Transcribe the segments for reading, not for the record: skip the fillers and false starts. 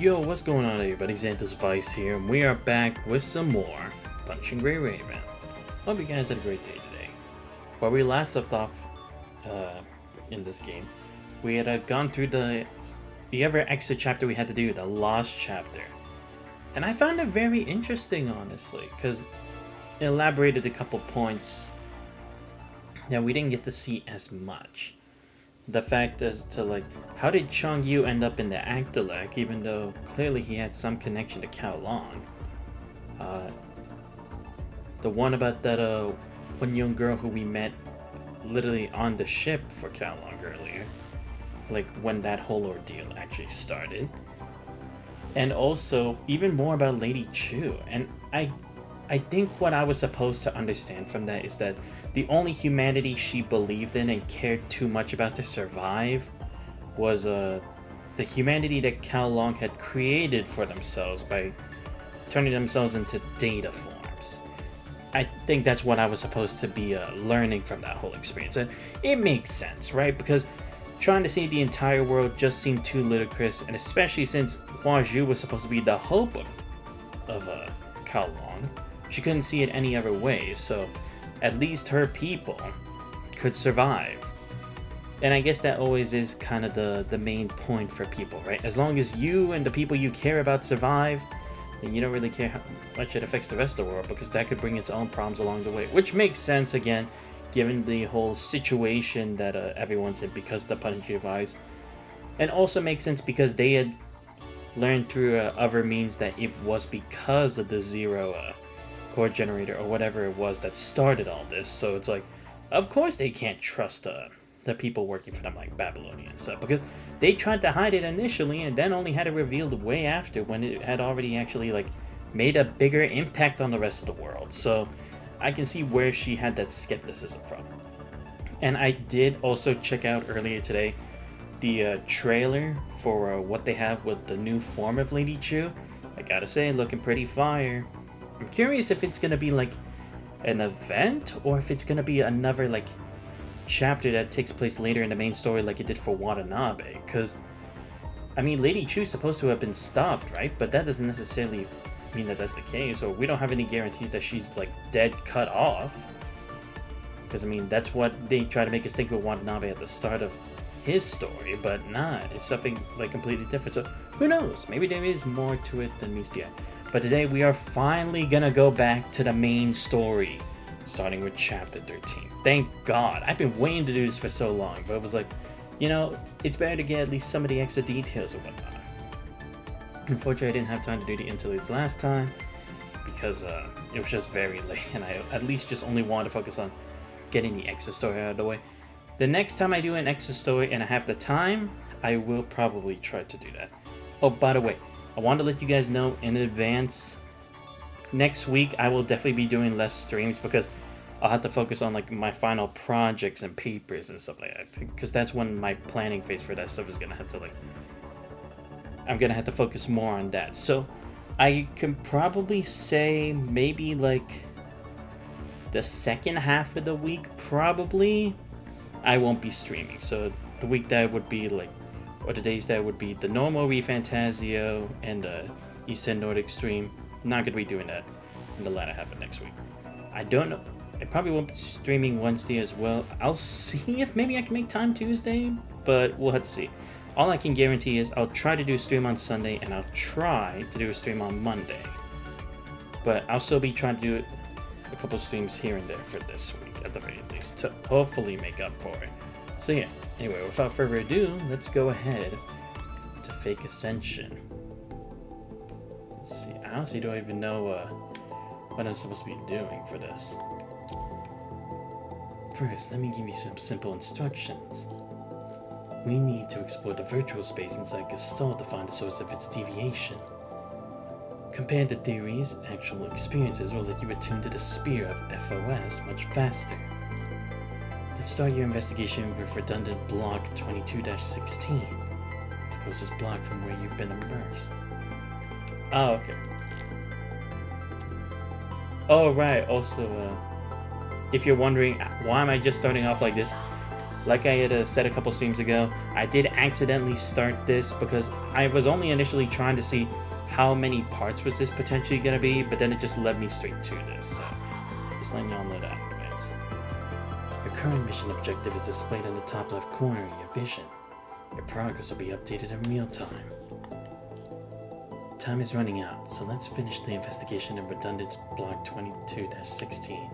Yo, what's going on everybody? Xanthus Vice here, and we are back with some more Punching Grey Raven. Hope you guys had a great day today. Where we last left off in this game, we had gone through the other extra chapter we had to do, the Lost chapter. And I found it very interesting, honestly, because it elaborated a couple points that we didn't get to see as much. The fact as to, like, how did Chong Yu end up in the Actalec, even though clearly he had some connection to Cao Long? The one about that one young girl who we met literally on the ship for Cao Long earlier, like when that whole ordeal actually started. And also, even more about Lady Chu. And I think what I was supposed to understand from that is that the only humanity she believed in and cared too much about to survive was the humanity that Cao Long had created for themselves by turning themselves into data forms. I think that's what I was supposed to be learning from that whole experience. And it makes sense, right? Because trying to save the entire world just seemed too ludicrous, and especially since Hua Zhu was supposed to be the hope of Cao Long. She couldn't see it any other way, so at least her people could survive. And I guess that always is kind of the main point for people, right? As long as you and the people you care about survive, then you don't really care how much it affects the rest of the world, because that could bring its own problems along the way. Which makes sense, again, given the whole situation that everyone's in because of the punishing device. And also makes sense because they had learned through other means that it was because of the zero core generator or whatever it was that started all this. So it's like, of course they can't trust the people working for them, like Babylonia and stuff, because they tried to hide it initially and then only had it revealed way after, when it had already actually like made a bigger impact on the rest of the world. So I can see where she had that skepticism from. And I did also check out earlier today the trailer for what they have with the new form of Lady Chu. I gotta say, looking pretty fire. I'm curious if it's gonna be like an event or if it's gonna be another like chapter that takes place later in the main story like it did for Watanabe. Because, I mean, Lady Chu's supposed to have been stopped, right? But that doesn't necessarily mean that that's the case, or we don't have any guarantees that she's like dead, cut off. Because, I mean, that's what they try to make us think with Watanabe at the start of his story, but nah, it's something like completely different. So who knows? Maybe there is more to it than meets the eye. But today we are finally gonna go back to the main story, starting with chapter 13. Thank God. I've been waiting to do this for so long, but it was like, you know, it's better to get at least some of the extra details and whatnot. Unfortunately, I didn't have time to do the interludes last time because it was just very late, and I at least just only wanted to focus on getting the extra story out of the way. The next time I do an extra story and I have the time, I will probably try to do that. Oh, by the way, I wanted to let you guys know in advance, next week I will definitely be doing less streams because I'll have to focus on like my final projects and papers and stuff like that, because that's when my planning phase for that stuff is gonna have to like, I'm gonna have to focus more on that. So I can probably say maybe like the second half of the week probably I won't be streaming. So the week that would be like, or the days that would be the normal ReFantasio and the Eastern Nordic stream, not gonna be doing that in the latter half of next week. I don't know. I probably won't be streaming Wednesday as well. I'll see if maybe I can make time Tuesday, but we'll have to see. All I can guarantee is I'll try to do a stream on Sunday and I'll try to do a stream on Monday. But I'll still be trying to do a couple of streams here and there for this week at the very least to hopefully make up for it. So yeah, anyway, without further ado, let's go ahead to Fake Ascension. Let's see, I honestly don't even know what I'm supposed to be doing for this. First, let me give you some simple instructions. We need to explore the virtual space inside Gestalt to find the source of its deviation. Compared to theories, actual experiences will let you attune to the spear of FOS much faster. Let's start your investigation with redundant block 22-16. It's the closest block from where you've been immersed. Oh, okay. Oh, right. Also, if you're wondering, why am I just starting off like this? Like I had said a couple streams ago, I did accidentally start this because I was only initially trying to see how many parts was this potentially going to be, but then it just led me straight to this, so just letting y'all know that in advance. Your current mission objective is displayed in the top left corner of your vision. Your progress will be updated in real time. Time is running out, so let's finish the investigation of redundant block 22-16.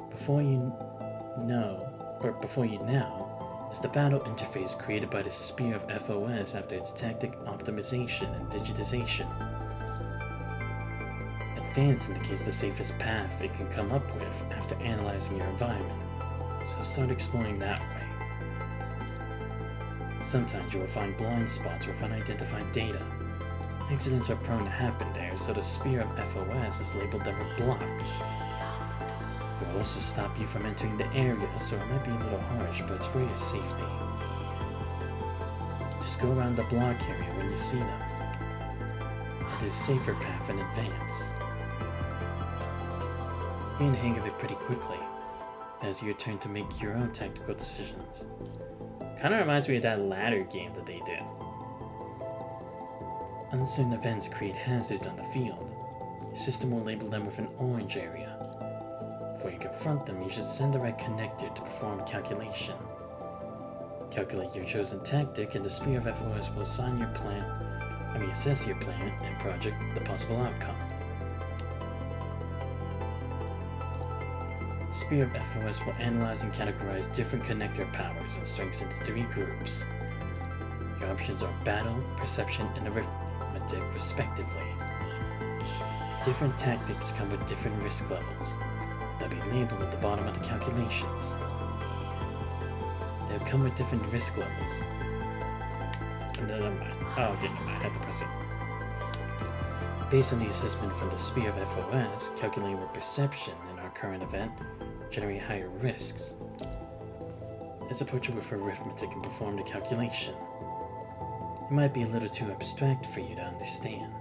Before you now, is the battle interface created by the Spear of FOS after its tactic optimization and digitization. Advance indicates the safest path it can come up with after analyzing your environment, so start exploring that way. Sometimes you will find blind spots with unidentified data. Accidents are prone to happen there, so the Spear of FOS is labeled them a block. It will also stop you from entering the area, so it might be a little harsh, but it's for your safety. Just go around the block area when you see them. And there's a safer path in advance. You gain the hang of it pretty quickly, as your turn to make your own tactical decisions. Kinda reminds me of that ladder game that they did. Uncertain events create hazards on the field. Your system will label them with an orange area. Before you confront them, you should send the right connector to perform a calculation. Calculate your chosen tactic, and the Spear of FOS will assess your plan and project the possible outcome. The Spear of FOS will analyze and categorize different connector powers and strengths into 3 groups. Your options are battle, perception, and arithmetic, respectively. Different tactics come with different risk levels. They'll be labeled at the bottom of the calculations. They'll come with different risk levels. Never mind. Oh, okay, never mind. I had to press it. Based on the assessment from the Spear of FOS, calculating with perception in our current event generate higher risks. Let's approach it with arithmetic and perform the calculation. It might be a little too abstract for you to understand,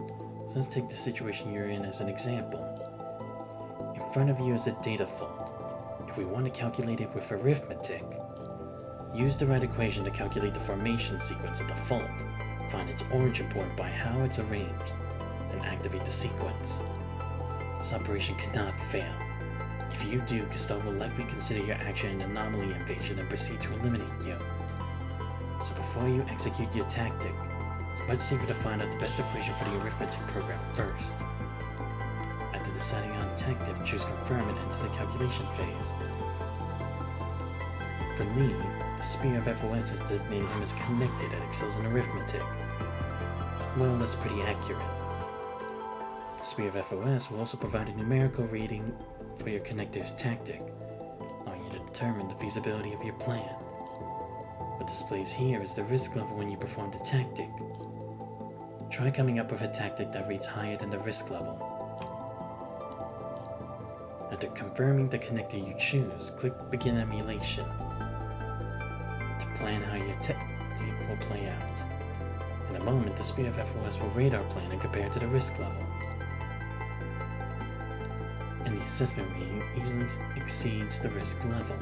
so let's take the situation you're in as an example. In front of you is a data fault. If we want to calculate it with arithmetic, use the right equation to calculate the formation sequence of the fault, find its origin point by how it's arranged, then activate the sequence. This operation cannot fail. If you do, Gestalt will likely consider your action an anomaly invasion and proceed to eliminate you. So before you execute your tactic, it's much safer to find out the best equation for the arithmetic program first. After deciding on the tactic, choose confirm and enter the calculation phase. For Lee, the Spear of FOS has designated him as connected and excels in arithmetic. Well, that's pretty accurate. The Spear of FOS will also provide a numerical rating for your connector's tactic, allowing you to determine the feasibility of your plan. What displays here is the risk level when you perform the tactic. Try coming up with a tactic that rates higher than the risk level. After confirming the connector you choose, click Begin Emulation to plan how your tactic will play out. In a moment, the Spear of FOS will rate our plan and compare it to the risk level. And the assessment rating easily exceeds the risk level.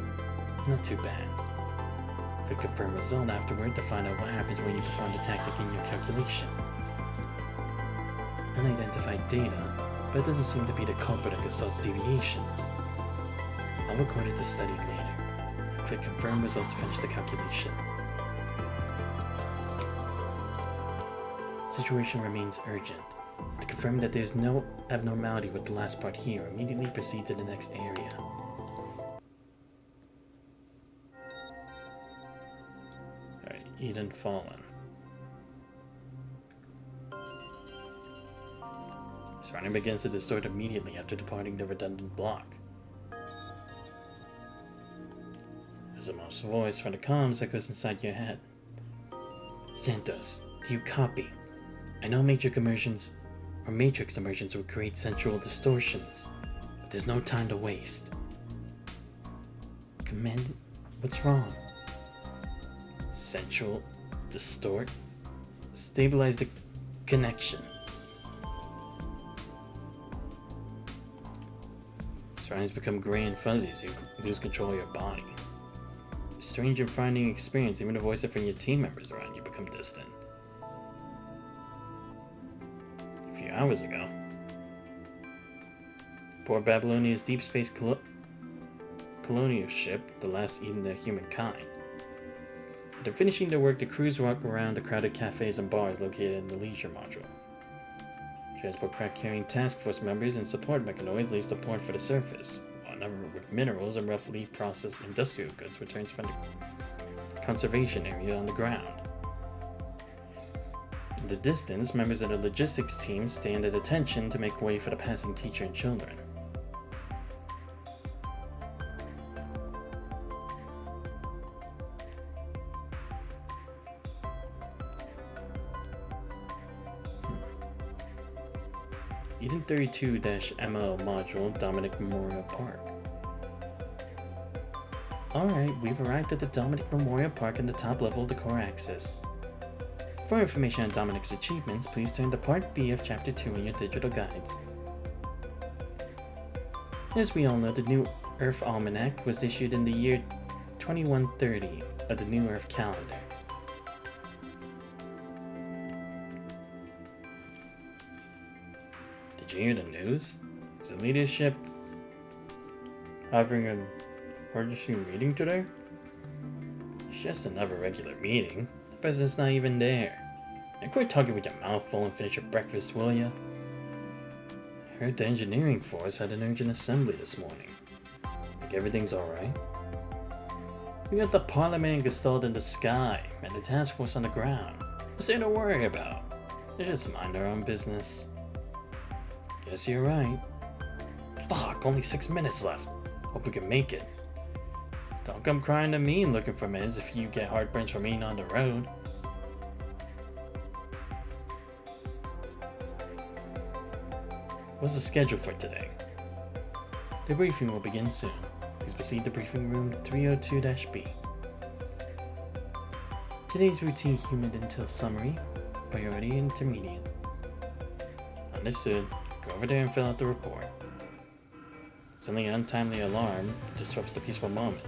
Not too bad. Click Confirm Result afterward to find out what happens when you perform the tactic in your calculation. Unidentified data, but it doesn't seem to be the culprit of Gestalt's deviations. I'll record it to study later. Click Confirm Result to finish the calculation. Situation remains urgent. To confirm that there's no abnormality with the last part here, immediately proceed to the next area. Alright, Eden Fallen. Surrounding begins to distort immediately after departing the redundant block. As a mouse voice from the comms echoes inside your head. Santos, do you copy? I know matrix immersions will create sensual distortions, but there's no time to waste. Command, what's wrong? Sensual, distort, stabilize the connection. Surroundings become gray and fuzzy as you lose control of your body. strange and frightening experience. Even the voice of your team members around you become distant. A few hours ago, poor Babylonia's deep space colonial ship, the last eaten of humankind. After finishing their work, the crews walk around the crowded cafes and bars located in the leisure module. Transport craft carrying task force members and support mechanoids leaves the port for the surface, while a number with minerals and roughly processed industrial goods returns from the conservation area on the ground. In the distance, members of the logistics team stand at attention to make way for the passing teacher and children. Eden 32-ML module, Dominic Memorial Park. Alright, we've arrived at the Dominic Memorial Park in the top level of the core axis. For information on Dominic's achievements, please turn to Part B of Chapter 2 in your digital guides. As we all know, the New Earth Almanac was issued in the year 2130 of the New Earth calendar. Did you hear the news? Is the leadership having an emergency meeting today? It's just another regular meeting. The president's not even there. Now quit talking with your mouth full and finish your breakfast, will ya? I heard the engineering force had an urgent assembly this morning. Think everything's alright? We got the parliament installed in the sky and the task force on the ground. What's there to worry about? Let's just mind our own business. Guess you're right. Fuck, only 6 minutes left. Hope we can make it. Don't come crying to me and looking for meds if you get heartburns from eating on the road. What's the schedule for today? The briefing will begin soon. Please proceed to briefing room 302-B. Today's routine human intel summary, priority intermediate. Understood. Go over there and fill out the report. Suddenly an untimely alarm disrupts the peaceful moment.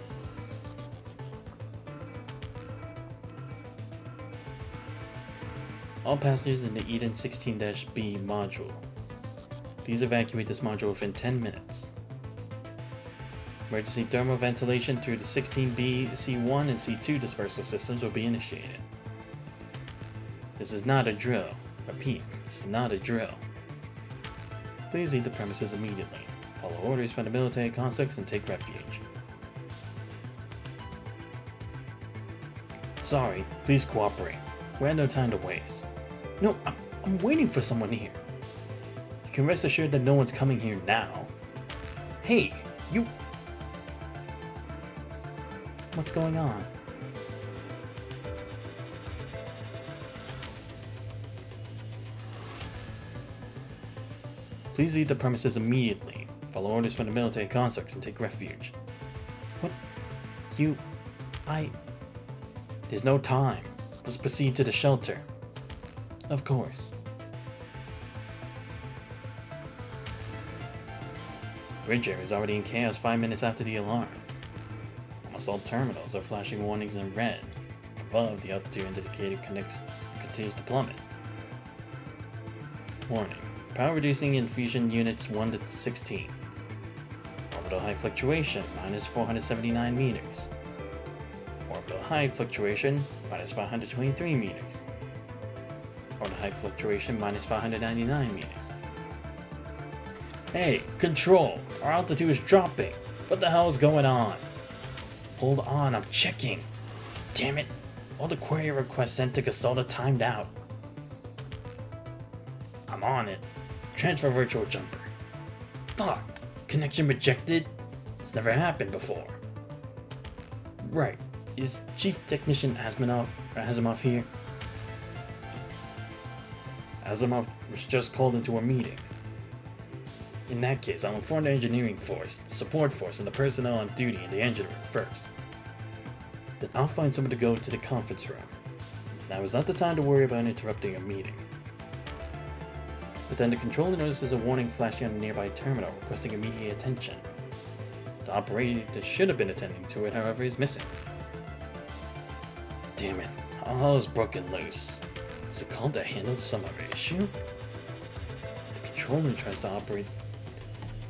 All passengers in the Eden 16-B module. Please evacuate this module within 10 minutes. Emergency thermal ventilation through the 16B, C1, and C2 dispersal systems will be initiated. This is not a drill. Repeat, this is not a drill. Please leave the premises immediately. Follow orders from the military constructs and take refuge. Sorry, please cooperate. We have no time to waste. No, I'm waiting for someone here. You can rest assured that no one's coming here now. Hey, you... What's going on? Please leave the premises immediately. Follow orders from the military constructs and take refuge. What? There's no time. Let's proceed to the shelter. Of course. Bridge area is already in chaos 5 minutes after the alarm. Almost all terminals are flashing warnings in red. Above, the altitude indicator continues to plummet. Warning. Power reducing in fusion units 1 to 16. Orbital height fluctuation, minus 479 meters. Orbital height fluctuation, minus 523 meters. Orbital height fluctuation, minus 599 meters. Hey, control! Our altitude is dropping! What the hell is going on? Hold on, I'm checking! Damn it! All the query requests sent to Gestalt are timed out. I'm on it. Transfer virtual jumper. Fuck! Connection rejected? It's never happened before. Right. Is Chief Technician Asimov here? Asimov was just called into a meeting. In that case, I'll inform the engineering force, the support force, and the personnel on duty in the engine room first. Then I'll find someone to go to the conference room. Now is not the time to worry about interrupting a meeting. But then the controller notices a warning flashing on a nearby terminal requesting immediate attention. The operator that should have been attending to it, however, is missing. Damn it, all hell is broken loose. Is it called to handle some other issue? The controller tries to operate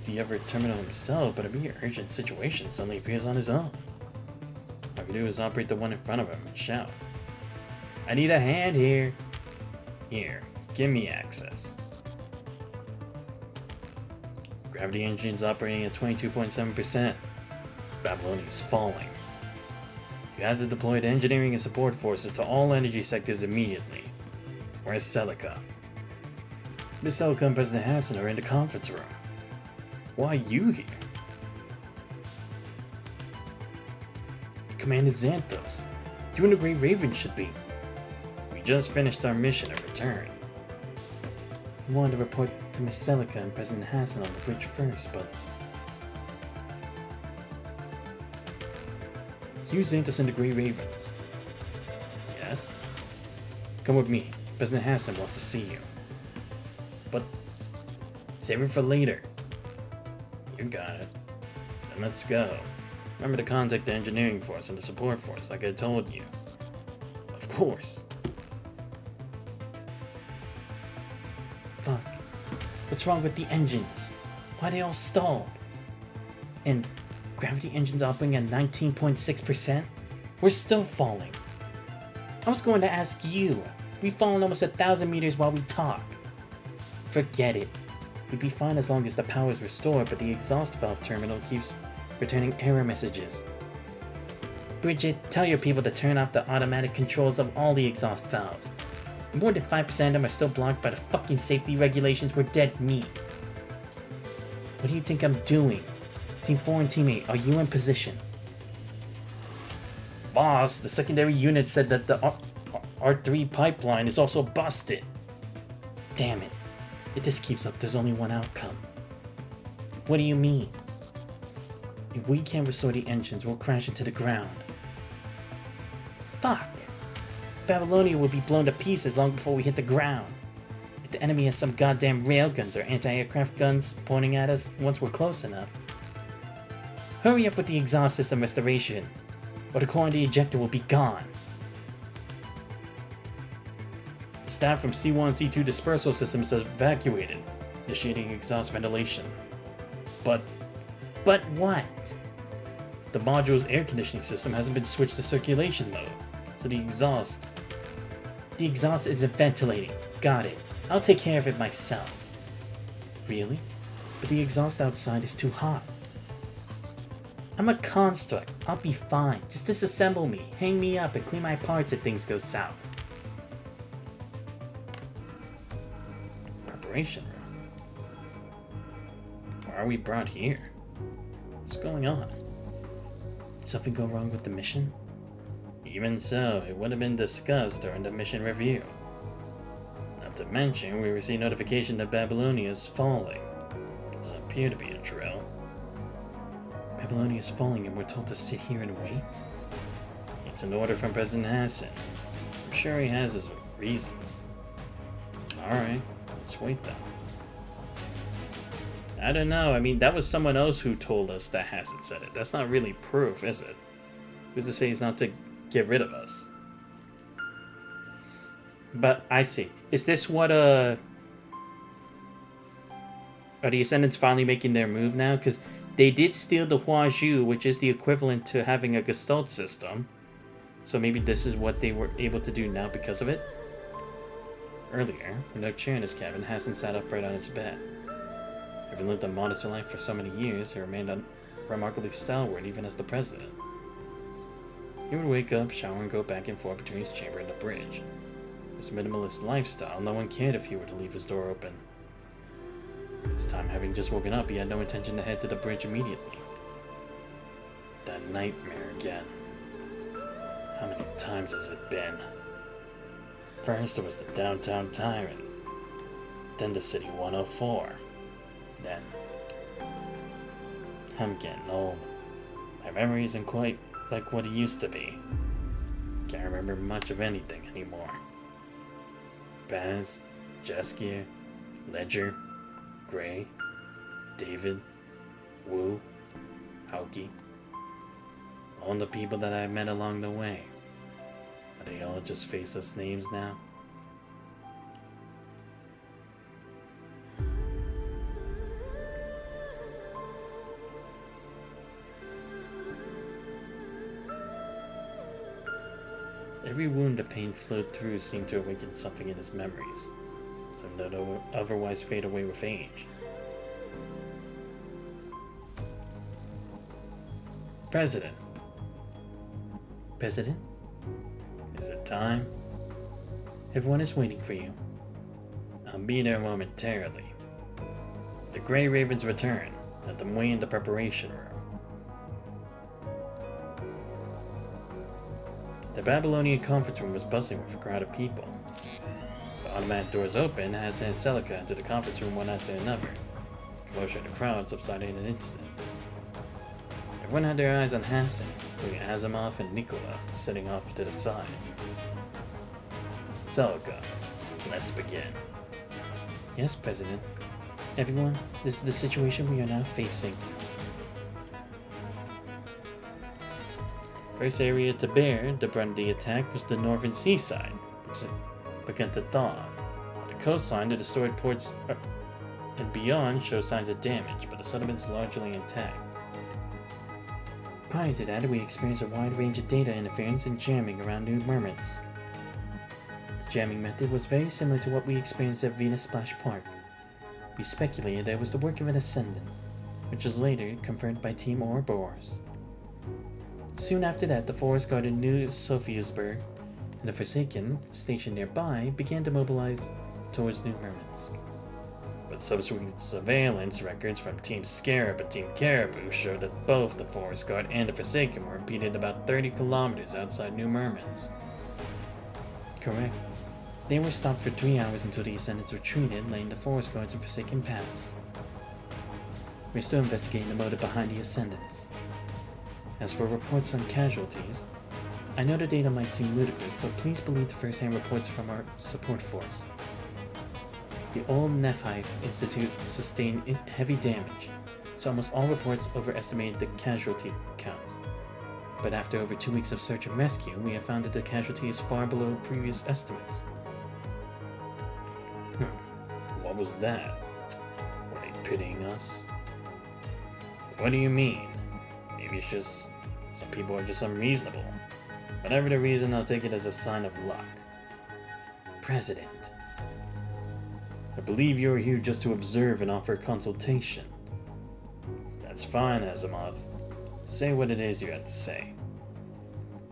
the Everett terminal himself, but a mere urgent situation suddenly appears on his own. All I can do is operate the one in front of him and shout, "I need a hand here!" Here, give me access. Gravity engine's operating at 22.7%. Babylonia is falling. You have to deploy the engineering and support forces to all energy sectors immediately. Where's Celica? Miss Celica and President Hassan are in the conference room. Why are you here? Commandant Xanthos, you and the Great Raven should be. We just finished our mission and returned. We wanted to report to Miss Celica and President Hassan on the bridge first, but... You, Xanthos, and the Grey Ravens. Yes? Come with me. President Hassan wants to see you. But... save it for later. You got it. Then let's go. Remember to contact the engineering force and the support force like I told you. Of course. Fuck. What's wrong with the engines? Why are they all stalled? And gravity engines operating at 19.6%? We're still falling. I was going to ask you. We've fallen almost 1,000 meters while we talk. Forget it. We'd be fine as long as the power is restored, but the exhaust valve terminal keeps returning error messages. Bridget, tell your people to turn off the automatic controls of all the exhaust valves. More than 5% of them are still blocked by the fucking safety regulations. We're dead meat. What do you think I'm doing? Team 4 and Team 8, are you in position? Boss, the secondary unit said that the R3 pipeline is also busted. Damn it. If this keeps up, there's only one outcome. What do you mean? If we can't restore the engines, we'll crash into the ground. Fuck! Babylonia will be blown to pieces long before we hit the ground. If the enemy has some goddamn railguns or anti-aircraft guns pointing at us once we're close enough. Hurry up with the exhaust system restoration, or the core and the ejector will be gone. The staff from C1 and C2 dispersal systems has evacuated, initiating exhaust ventilation. But what? The module's air conditioning system hasn't been switched to circulation mode, so the exhaust isn't ventilating. Got it. I'll take care of it myself. Really? But the exhaust outside is too hot. I'm a construct. I'll be fine. Just disassemble me, hang me up, and clean my parts if things go south. Preparation room. Why are we brought here? What's going on? Did something go wrong with the mission? Even so, it would have been discussed during the mission review. Not to mention, we received notification that Babylonia is falling. Doesn't appear to be a drill. Babylonia is falling and we're told to sit here and wait? It's an order from President Hassan. I'm sure he has his reasons. Alright, let's wait then. I don't know, I mean, that was someone else who told us that Hassan said it. That's not really proof, is it? Who's to say he's not to get rid of us? But I see. Is this what, Are the Ascendants finally making their move now? Because they did steal the Huaju, which is the equivalent to having a Gestalt system. So maybe this is what they were able to do now because of it? Earlier, with no chair in his cabin, Hassan sat upright on his bed. Having lived a modest life for so many years, he remained remarkably stalwart even as the president. He would wake up, shower, and go back and forth between his chamber and the bridge. His minimalist lifestyle, no one cared if he were to leave his door open. This time, having just woken up, he had no intention to head to the bridge immediately. That nightmare again. How many times has it been? First, it was the downtown tyrant. Then the city 104. Then... I'm getting old. My memory isn't quite like what it used to be. Can't remember much of anything anymore. Baz, Jaskier, Ledger, Gray, David, Wu, Hauki. All the people that I met along the way. I they all just face us names now? Every wound the pain flowed through seemed to awaken something in his memories, some that otherwise fade away with age. President. President? Is it time? Everyone is waiting for you. I'll be there momentarily. The Grey Ravens return. Let them wait in the preparation room. The Babylonian conference room was bustling with a crowd of people. As the automatic doors opened, Hassan and Celica entered the conference room one after another. Commotion in the crowd subsided in an instant. Everyone had their eyes on Hassan, including Asimov and Nikola, sitting off to the side. Celica, let's begin. Yes, President. Everyone, this is the situation we are now facing. First area to bear the brunt of the attack was the northern seaside, which began to thaw. On the coastline, the destroyed ports and beyond show signs of damage, but the settlement is largely intact. Prior to that, we experienced a wide range of data interference and jamming around New Murmansk. The jamming method was very similar to what we experienced at Venus Splash Park. We speculated that it was the work of an Ascendant, which was later confirmed by Team Ouroboros. Soon after that, the Forest Guard in New Sophiasburg and the Forsaken, stationed nearby, began to mobilize towards New Murmansk. But subsequent surveillance records from Team Scarab and Team Caribou showed that both the Forest Guard and the Forsaken were repeated about 30 kilometers outside New Murmansk. Correct. They were stopped for 3 hours until the Ascendants retreated, letting the Forest Guards and Forsaken pass. We're still investigating the motive behind the Ascendants. As for reports on casualties, I know the data might seem ludicrous, but please believe the first-hand reports from our support force. The old Nephi Institute sustained heavy damage, so almost all reports overestimated the casualty counts. But after over 2 weeks of search and rescue, we have found that the casualty is far below previous estimates. What was that? Were they pitying us? What do you mean? Maybe it's just some people are just unreasonable. Whatever the reason, I'll take it as a sign of luck. President. I believe you're here just to observe and offer consultation. That's fine, Asimov. Say what it is you have to say.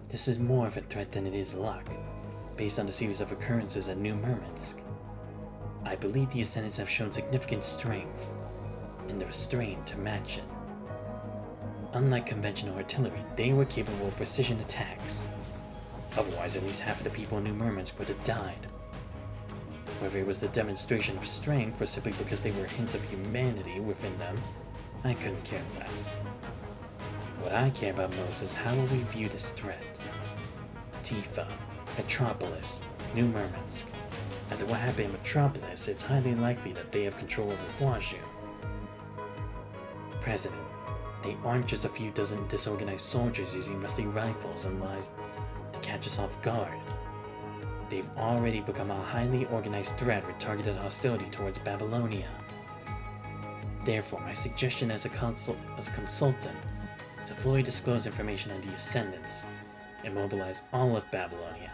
This is more of a threat than it is luck, based on the series of occurrences at New Murmansk. I believe the Ascendants have shown significant strength, and the restraint to match it. Unlike conventional artillery, they were capable of precision attacks. Otherwise, at least half of the people in New Murmansk would have died. Whether it was the demonstration of strength or simply because there were hints of humanity within them, I couldn't care less. What I care about most is how will we view this threat. Tifa, Metropolis, New Murmansk. After what happened in Metropolis, it's highly likely that they have control over Huazhu. President, they aren't just a few dozen disorganized soldiers using rusty rifles and lies to catch us off guard. They've already become a highly organized threat with targeted hostility towards Babylonia. Therefore, my suggestion as a consultant is to fully disclose information on the Ascendants and mobilize all of Babylonia,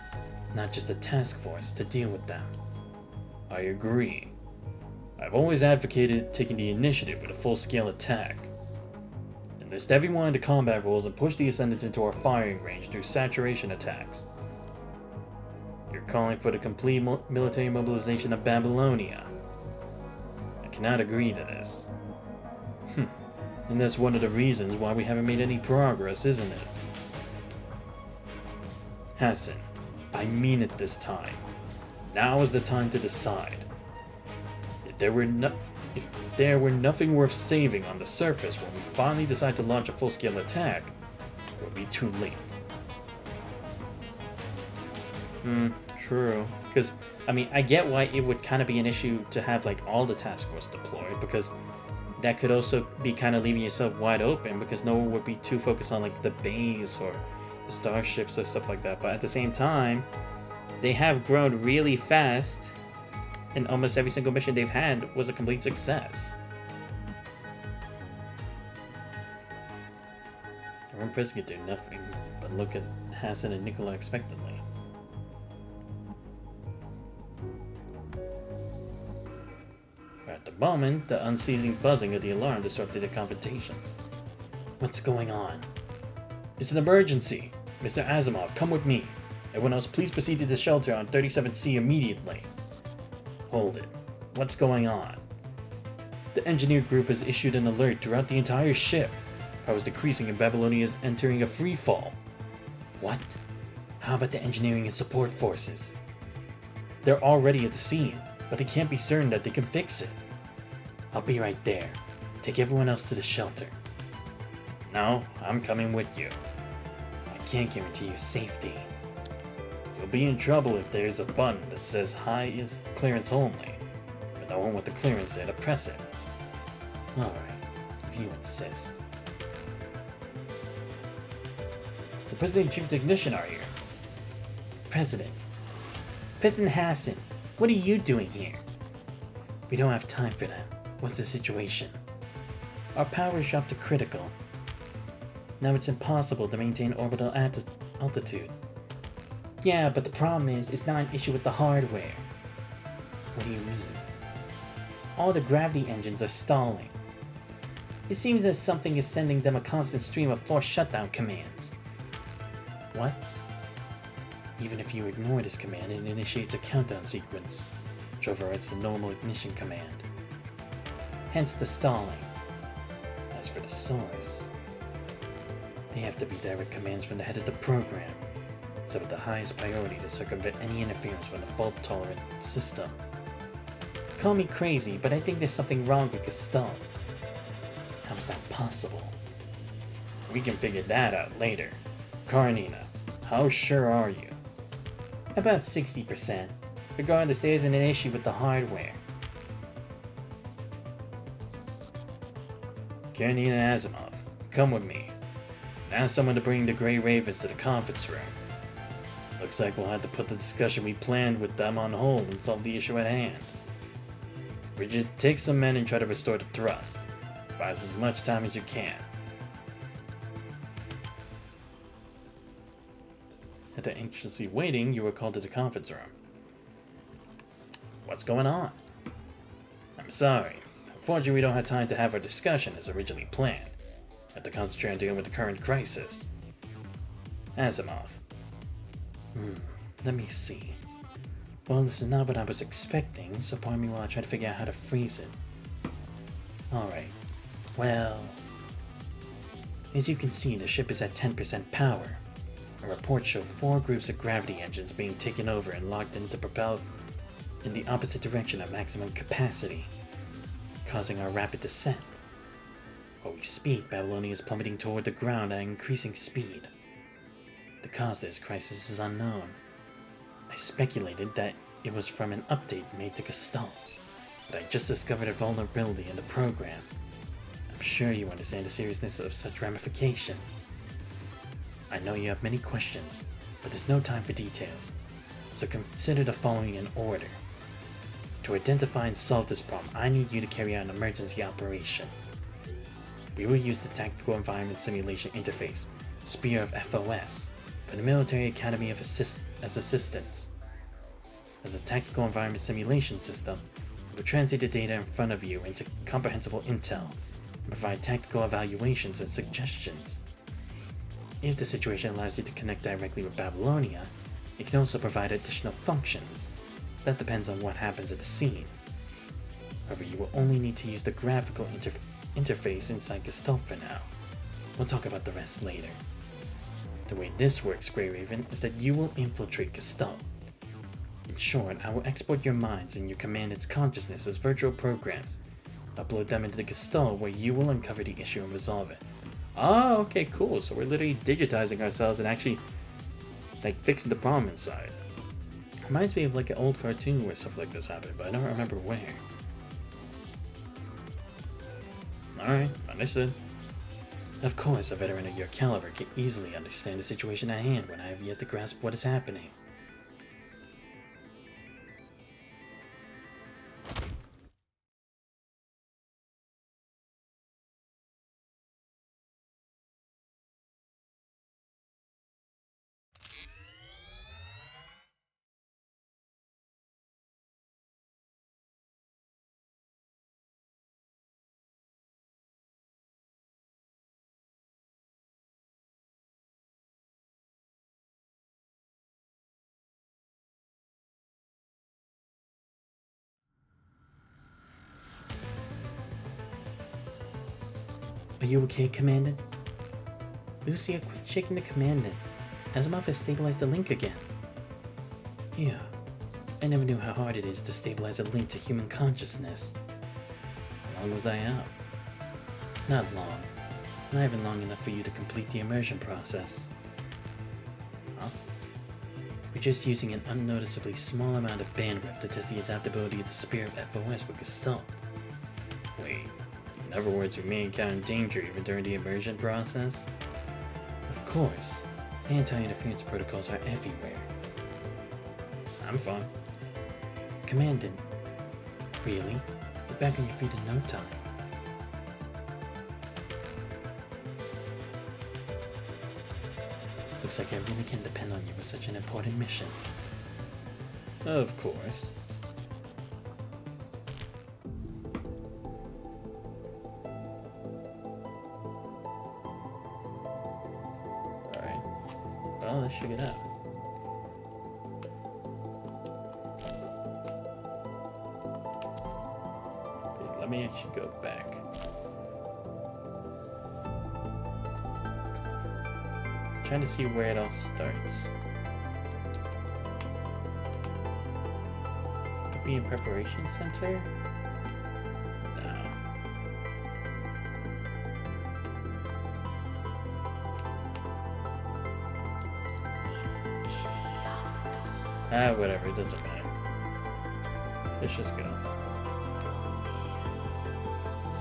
not just a task force, to deal with them. I agree. I've always advocated taking the initiative with a full-scale attack. Enlist everyone into combat roles and push the Ascendants into our firing range through saturation attacks. You're calling for the complete military mobilization of Babylonia. I cannot agree to this. And that's one of the reasons why we haven't made any progress, isn't it? Hassan, I mean it this time. Now is the time to decide. If there were nothing worth saving on the surface when we finally decide to launch a full-scale attack, it would be too late. True. Because, I get why it would kind of be an issue to have, all the task force deployed, because that could also be kind of leaving yourself wide open, because no one would be too focused on, the base or starships or stuff like that. But at the same time, they have grown really fast, and almost every single mission they've had was a complete success. The one person could do nothing but look at Hassan and Nicola expectantly. At the moment, the unceasing buzzing of the alarm disrupted the confrontation. What's going on? It's an emergency! Mr. Asimov, come with me. Everyone else, please proceed to the shelter on 37C immediately. Hold it. What's going on? The engineer group has issued an alert throughout the entire ship. Power is decreasing and Babylonia is entering a free fall. What? How about the engineering and support forces? They're already at the scene, but they can't be certain that they can fix it. I'll be right there. Take everyone else to the shelter. No, I'm coming with you. I can't guarantee your safety. You'll be in trouble if there's a button that says highest clearance only, but no one with the clearance there to press it. Alright, if you insist. The President and Chief Technician are here. President. President Hassan, what are you doing here? We don't have time for that. What's the situation? Our power is dropped to critical. Now it's impossible to maintain orbital altitude. Yeah, but the problem is, it's not an issue with the hardware. What do you mean? All the gravity engines are stalling. It seems as something is sending them a constant stream of forced shutdown commands. What? Even if you ignore this command, it initiates a countdown sequence, which overrides the normal ignition command. Hence the stalling. As for the source, they have to be direct commands from the head of the program, so with the highest priority to circumvent any interference from the fault-tolerant system. Call me crazy, but I think there's something wrong with Gestalt. How is that possible? We can figure that out later. Karenina, how sure are you? About 60%. Regardless, there isn't an issue with the hardware. Karenina Asimov, come with me. Ask someone to bring the Grey Ravens to the conference room. Looks like we'll have to put the discussion we planned with them on hold and solve the issue at hand. Bridget, take some men and try to restore the thrust. Buy us as much time as you can. After anxiously waiting, you were called to the conference room. What's going on? I'm sorry. Unfortunately, we don't have time to have our discussion as originally planned. Have to concentrate on dealing with the current crisis. Asimov. Let me see. Well, this is not what I was expecting, so pardon me while I try to figure out how to freeze it. Alright. Well, as you can see, the ship is at 10% power. A report showed 4 groups of gravity engines being taken over and locked in to propel in the opposite direction at maximum capacity, causing our rapid descent. While we speak, Babylonia is plummeting toward the ground at increasing speed. The cause of this crisis is unknown. I speculated that it was from an update made to Gestalt, but I just discovered a vulnerability in the program. I'm sure you understand the seriousness of such ramifications. I know you have many questions, but there's no time for details, so consider the following in order. To identify and solve this problem, I need you to carry out an emergency operation. We will use the Tactical Environment Simulation Interface, Spear of FOS, for the Military Academy as assistance. As a tactical environment simulation system, it will translate the data in front of you into comprehensible intel and provide tactical evaluations and suggestions. If the situation allows you to connect directly with Babylonia, it can also provide additional functions. That depends on what happens at the scene. However, you will only need to use the graphical interface inside Gestalt for now. We'll talk about the rest later. The way this works, Grey Raven, is that you will infiltrate Gestalt. In short, I will export your minds and your commandant's consciousness as virtual programs, upload them into the Gestalt where you will uncover the issue and resolve it. Oh, okay, cool. So we're literally digitizing ourselves and actually, like, fixing the problem inside. Reminds me of like an old cartoon where stuff like this happened, but I don't remember where. Alright, understood. Of course, a veteran of your caliber can easily understand the situation at hand when I have yet to grasp what is happening. Are you okay, Commandant? Lucia, quit shaking the Commandant. Asimov has stabilized the link again. Yeah, I never knew how hard it is to stabilize a link to human consciousness. How long was I out? Not long. Not even long enough for you to complete the immersion process. Huh? We're just using an unnoticeably small amount of bandwidth to test the adaptability of the spear of FOS with Gestalt. Wait, in other words, we may encounter danger even during the immersion process? Of course. Anti-interference protocols are everywhere. I'm fine. Commandant. Really? You're back on your feet in no time. Looks like I really can depend on you with such an important mission. Of course. Alright. Well, let's check it out. Okay, let me actually go back. Trying to see where it all starts. Could be in preparation center? No. Whatever, it doesn't matter. Let's just go.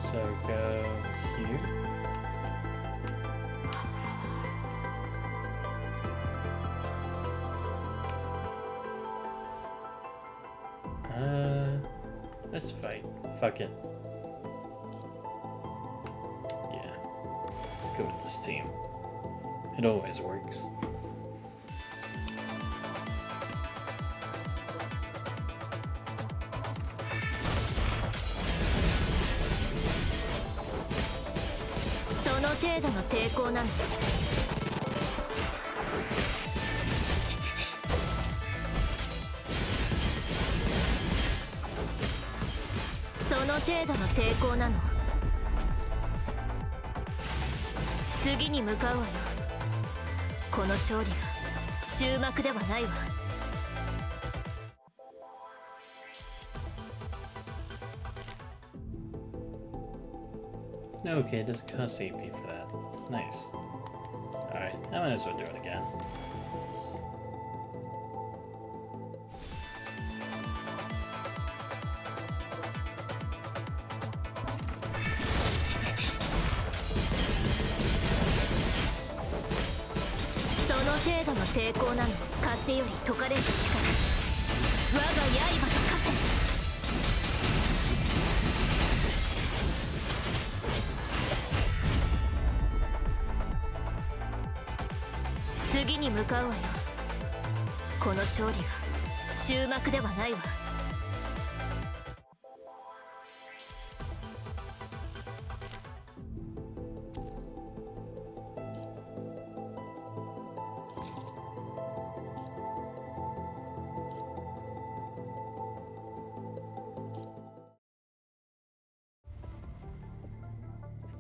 So go here. Let's fight. Fuck it. Yeah. Let's go with this team. It always works. Okay, it doesn't cost AP for that. Nice. Alright, I might as well do it again.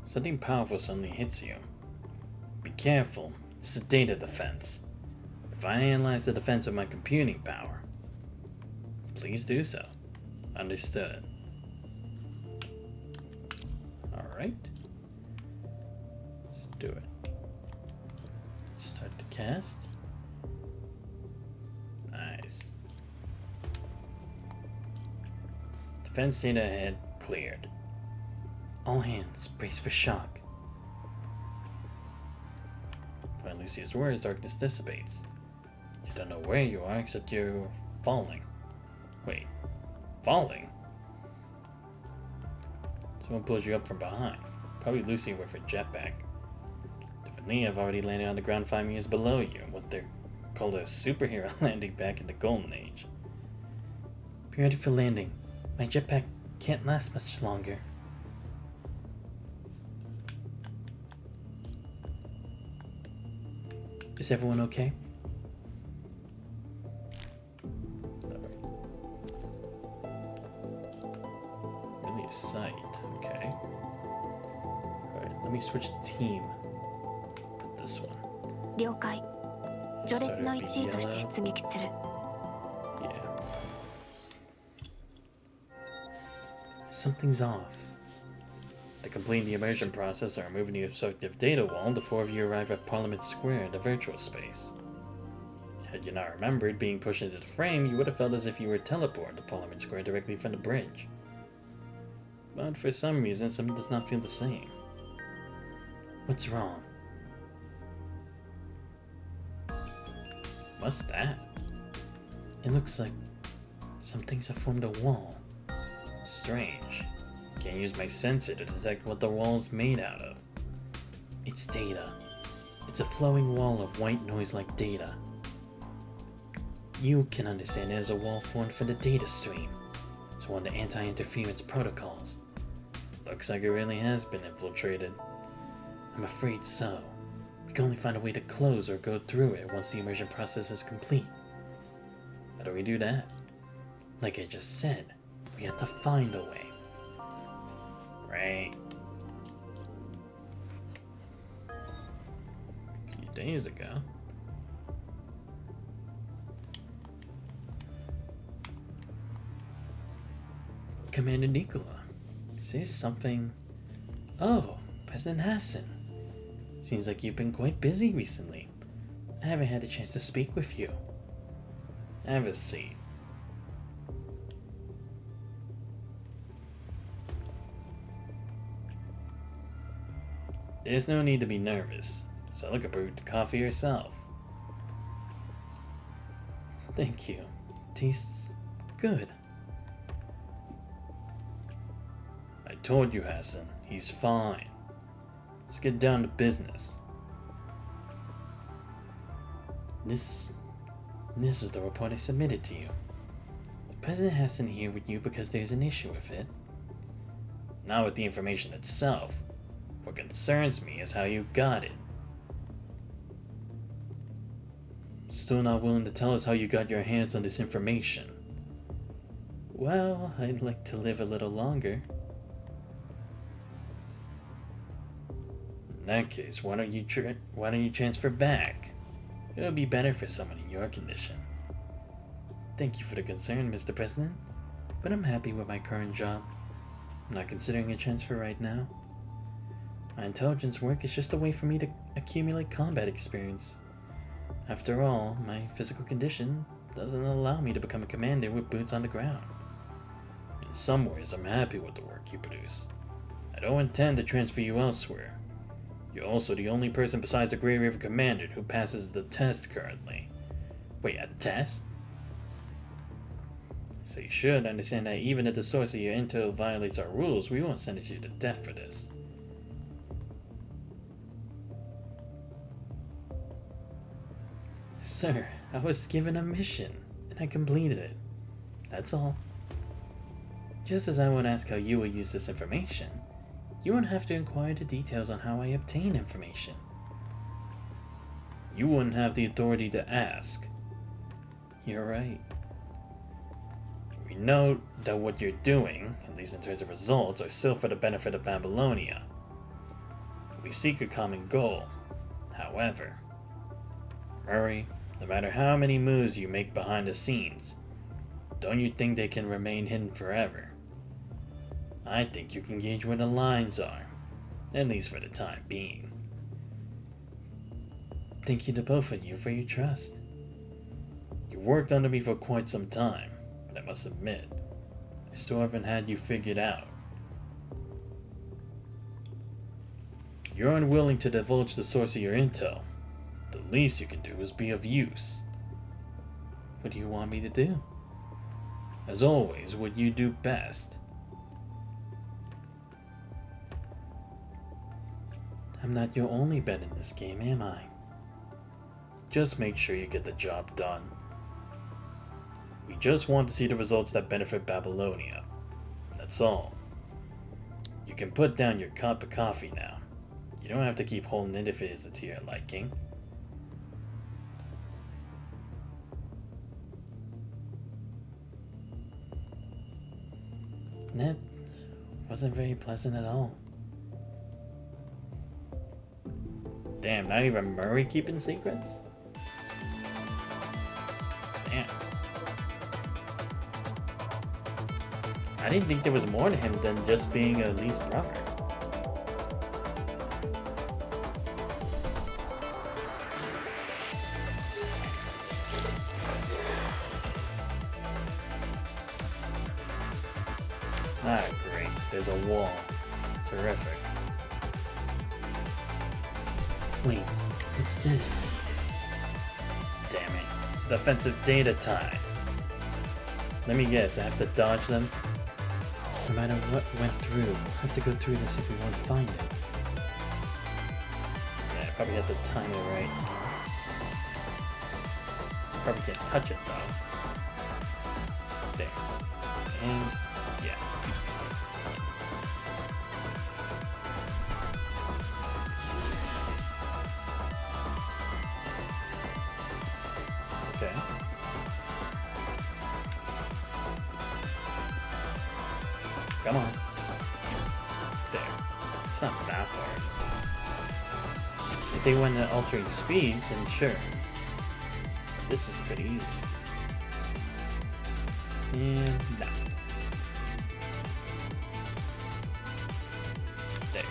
Something powerful suddenly hits you. Be careful, this is data defense. If I analyze the defense of my computing power, please do so. Understood. Alright. Let's do it. Start the cast. Nice. Defense data ahead cleared. All hands brace for shock. Lucy's words, darkness dissipates. You don't know where you are except you're falling. Wait, falling? Someone pulls you up from behind. Probably Lucy with her jetpack. Definitely, I've already landed on the ground 5 meters below you, what they're called a superhero landing back in the Golden Age. Be ready for landing. My jetpack can't last much longer. Is everyone okay? Really a sight, okay. Alright, let me switch the team. Put this one. 了解。序列の1位として出撃する。Yeah. Something's off. To complete the immersion process or removing the obstructive data wall, the 4 of you arrive at Parliament Square in the virtual space. Had you not remembered being pushed into the frame, you would have felt as if you were teleported to Parliament Square directly from the bridge. But for some reason, something does not feel the same. What's wrong? What's that? It looks like some things have formed a wall. Strange. Can't use my sensor to detect what the wall's made out of. It's data. It's a flowing wall of white noise-like data. You can understand it as a wall formed for the data stream. It's one of the anti-interference protocols. Looks like it really has been infiltrated. I'm afraid so. We can only find a way to close or go through it once the immersion process is complete. How do we do that? Like I just said, we have to find a way. Right. A few days ago. Commander Nicola, is there something? Oh, President Hassan. Seems like you've been quite busy recently. I haven't had a chance to speak with you. Have a seat. There's no need to be nervous, so look up brewed coffee yourself. Thank you. Tastes good. I told you, Hassan. He's fine. Let's get down to business. This is the report I submitted to you. The President Hassan here with you because there's an issue with it. Not with the information itself. What concerns me is how you got it. Still not willing to tell us how you got your hands on this information. Well, I'd like to live a little longer. In that case, why don't you transfer back? It would be better for someone in your condition. Thank you for the concern, Mr. President, but I'm happy with my current job. I'm not considering a transfer right now. My intelligence work is just a way for me to accumulate combat experience. After all, my physical condition doesn't allow me to become a commander with boots on the ground. In some ways, I'm happy with the work you produce. I don't intend to transfer you elsewhere. You're also the only person besides the Grey River Commander who passes the test currently. Wait, a test? So you should understand that even if the source of your intel violates our rules, we won't sentence you to death for this. Sir, I was given a mission, and I completed it. That's all. Just as I won't ask how you will use this information, you won't have to inquire the details on how I obtain information. You wouldn't have the authority to ask. You're right. We know that what you're doing, at least in terms of results, are still for the benefit of Babylonia. We seek a common goal. However, Murray, no matter how many moves you make behind the scenes, don't you think they can remain hidden forever? I think you can gauge where the lines are, at least for the time being. Thank you to both of you for your trust. You worked under me for quite some time, but I must admit, I still haven't had you figured out. You're unwilling to divulge the source of your intel. The least you can do is be of use. What do you want me to do? As always, what you do best. I'm not your only bet in this game, am I? Just make sure you get the job done. We just want to see the results that benefit Babylonia. That's all. You can put down your cup of coffee now. You don't have to keep holding it if it isn't to your liking. That wasn't very pleasant at all. Damn, not even Murray keeping secrets? Damn. I didn't think there was more to him than just being Lee's brother. Ah, great. There's a wall. Terrific. Wait, what's this? Damn it. It's defensive data time. Let me guess, I have to dodge them? No matter what went through, I have to go through this if we want to find it. Yeah, I probably have to time it right. Probably can't touch it though. There. And yeah. Okay. Come on. There. It's not that hard. If they went at altering speeds, then sure. This is pretty easy. And no. There.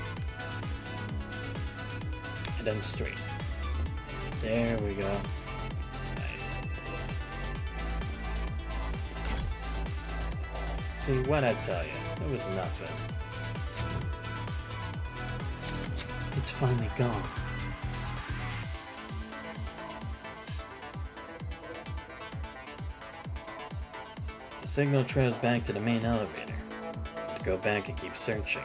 And then straight. There we go. Nice. See, what I tell you, it was nothing. It's finally gone. The signal trails back to the main elevator. To go back and keep searching.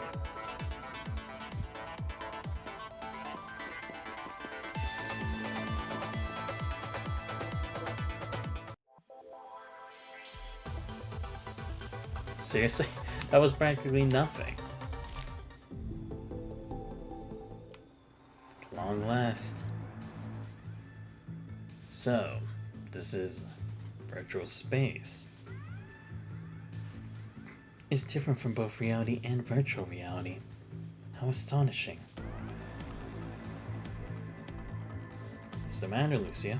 Seriously? That was practically nothing. Long last. So, this is virtual space. It's different from both reality and virtual reality. How astonishing. What's the matter, Lucia?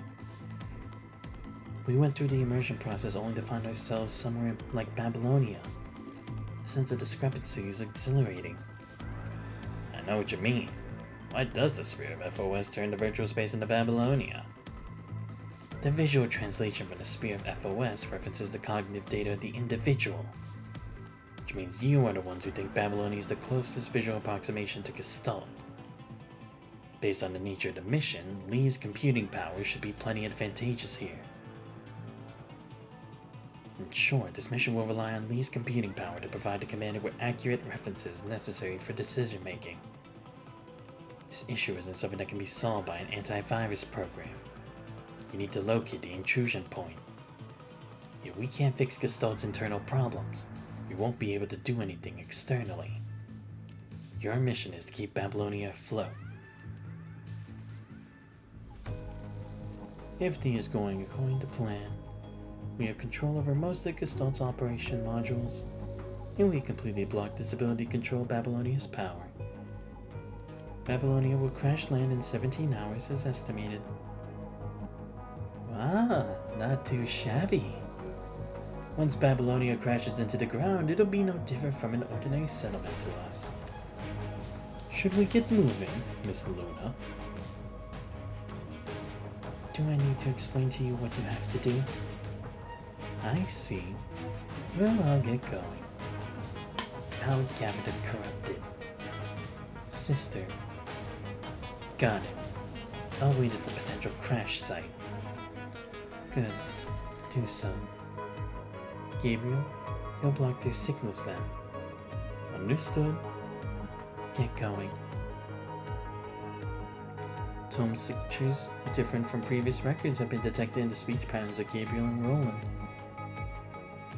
We went through the immersion process only to find ourselves somewhere like Babylonia. A sense of discrepancy is exhilarating. I know what you mean. Why does the spirit of FOS turn the virtual space into Babylonia? The visual translation from the spirit of FOS references the cognitive data of the individual, which means you are the ones who think Babylonia is the closest visual approximation to Gestalt. Based on the nature of the mission, Lee's computing power should be plenty advantageous here. In short, this mission will rely on Lee's computing power to provide the commander with accurate references necessary for decision making. This issue isn't something that can be solved by an antivirus program. You need to locate the intrusion point. If we can't fix Gestalt's internal problems, we won't be able to do anything externally. Your mission is to keep Babylonia afloat. Everything is going according to plan. We have control over most of Gestalt's operation modules, and we completely blocked its ability to control Babylonia's power. Babylonia will crash land in 17 hours as estimated. Wow, not too shabby. Once Babylonia crashes into the ground, it'll be no different from an ordinary settlement to us. Should we get moving, Miss Luna? Do I need to explain to you what you have to do? I see. Well, I'll get going. I'll gather the corrupted. Sister. Got it. I'll wait at the potential crash site. Good. Do so. Gabriel, you'll block their signals then. Understood. Get going. Tom's signatures, different from previous records, have been detected in the speech patterns of Gabriel and Roland.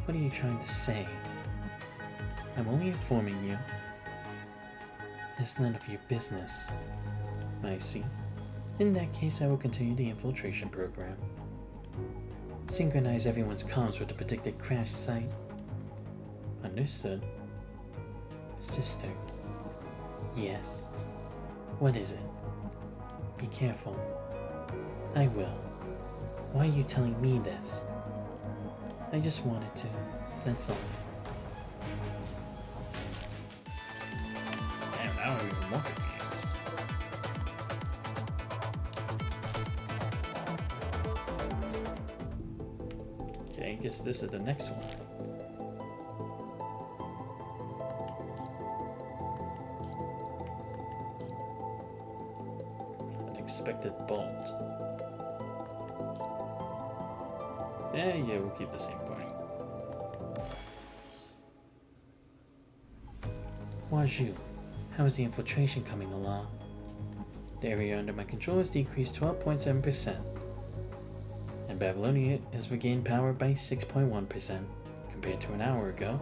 What are you trying to say? I'm only informing you. It's none of your business. I see. In that case, I will continue the infiltration program. Synchronize everyone's comms with the predicted crash site. Understood. Sister. Yes. What is it? Be careful. I will. Why are you telling me this? I just wanted to. That's all. Damn, now I'm even more confused. Okay, I guess this is the next one. Unexpected bolt. Yeah, we'll keep the same point. Waju, how is the infiltration coming along? The area under my control has decreased 12.7%, and Babylonia has regained power by 6.1%. Compared to an hour ago,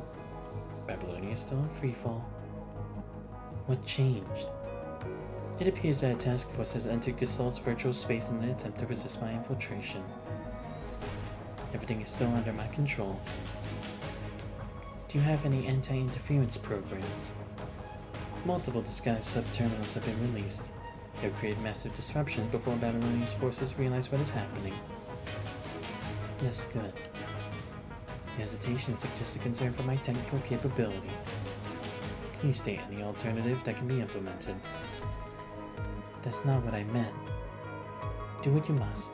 Babylonia is still in freefall. What changed? It appears that a task force has entered Gestalt's virtual space in an attempt to resist my infiltration. Everything is still under my control. Do you have any anti-interference programs? Multiple disguised sub-terminals have been released. They will create massive disruptions before Babylonia's forces realize what is happening. That's good. Your hesitation suggests a concern for my technical capability. Can you state any alternative that can be implemented? That's not what I meant. Do what you must.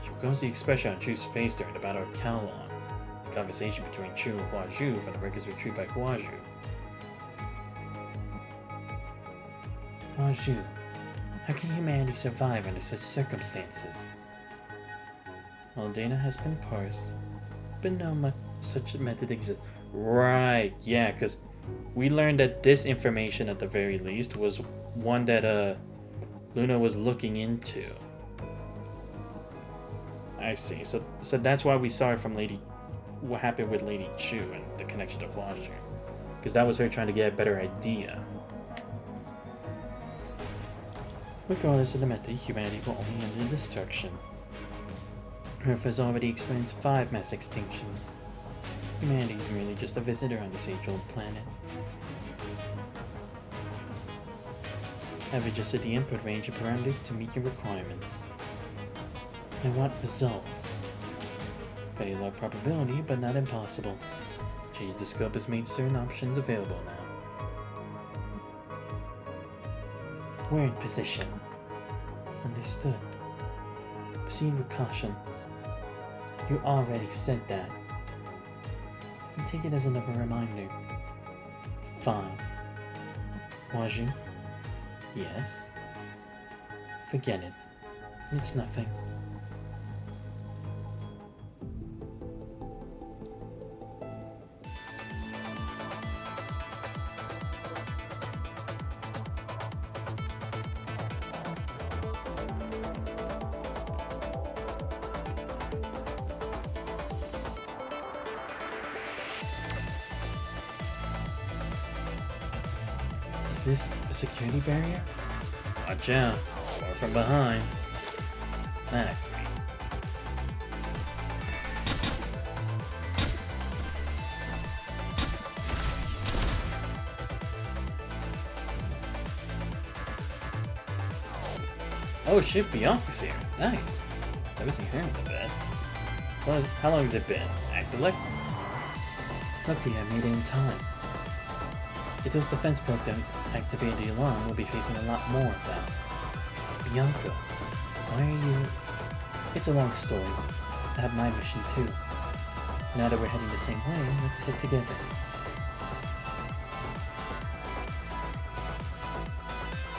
She recalls the expression on Chu's face during the Battle of Kowloon. The conversation between Chu and Huaju from the records retrieved by Huaju. Huaju, how can humanity survive under such circumstances? All data has been parsed, but no such method exists. Right, yeah, because we learned that this information, at the very least, was one that Luna was looking into. I see. So that's why we saw it from what happened with Lady Chu and the connection to Huaju, because that was her trying to get a better idea. Regardless of the method, humanity will only end in destruction. Earth has already experienced 5 mass extinctions. Humanity is merely just a visitor on this age-old planet. I've adjusted the input range of parameters to meet your requirements. I want results. Very low probability, but not impossible. Change the scope has made certain options available now. We're in position. Understood. Proceed with caution. You already said that. And take it as another reminder. Fine. Waju? Yes? Forget it. It's nothing. Is this a security barrier? Watch out, it's far from behind. That Oh shit, Bianca's here. Nice. Haven't seen her in a bit. How long has it been? Actively? Luckily I made it in time. If those defense programs activate the alarm, we'll be facing a lot more of that. Bianca, why are you... It's a long story. I have my mission too. Now that we're heading the same way, let's stick together.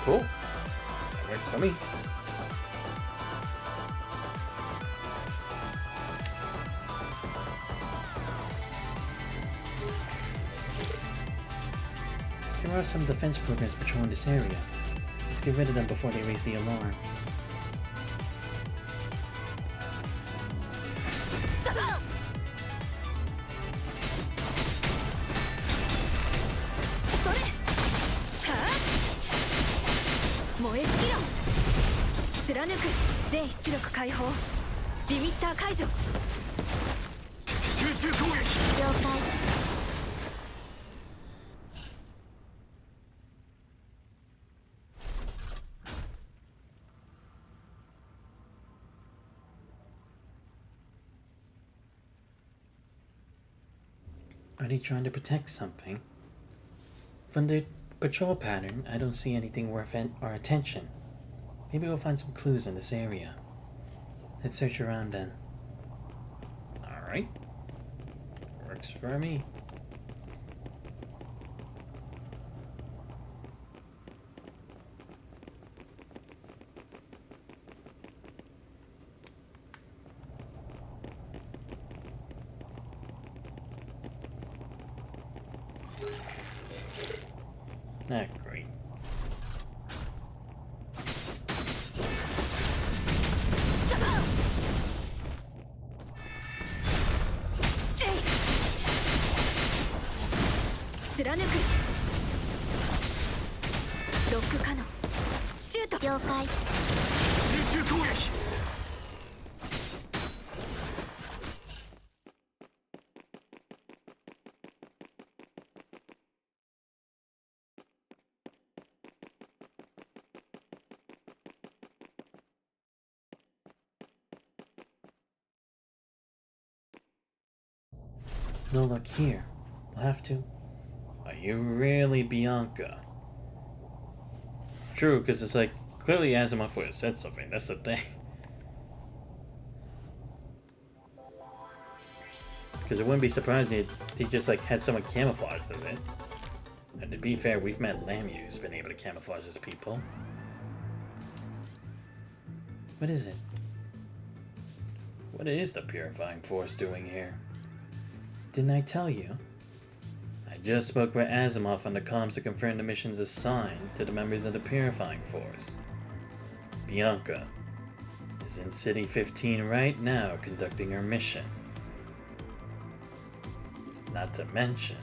Cool. That works for me. There are some defense programs patrolling this area. Let's get rid of them before they raise the alarm. Are they trying to protect something? From the patrol pattern, I don't see anything worth our attention. Maybe we'll find some clues in this area. Let's search around then. Alright. Works for me. Ah, great. No luck here. We'll have to. Are you really Bianca? True, because it's like, clearly Asimov would have said something, that's the thing. Because it wouldn't be surprising if he just like had someone camouflaged with it. And to be fair, we've met Lamb who's been able to camouflage his people. What is it? What is the Purifying Force doing here? Didn't I tell you? I just spoke with Asimov on the comms to confirm the missions assigned to the members of the Purifying Force. Bianca is in City 15 right now conducting her mission. Not to mention,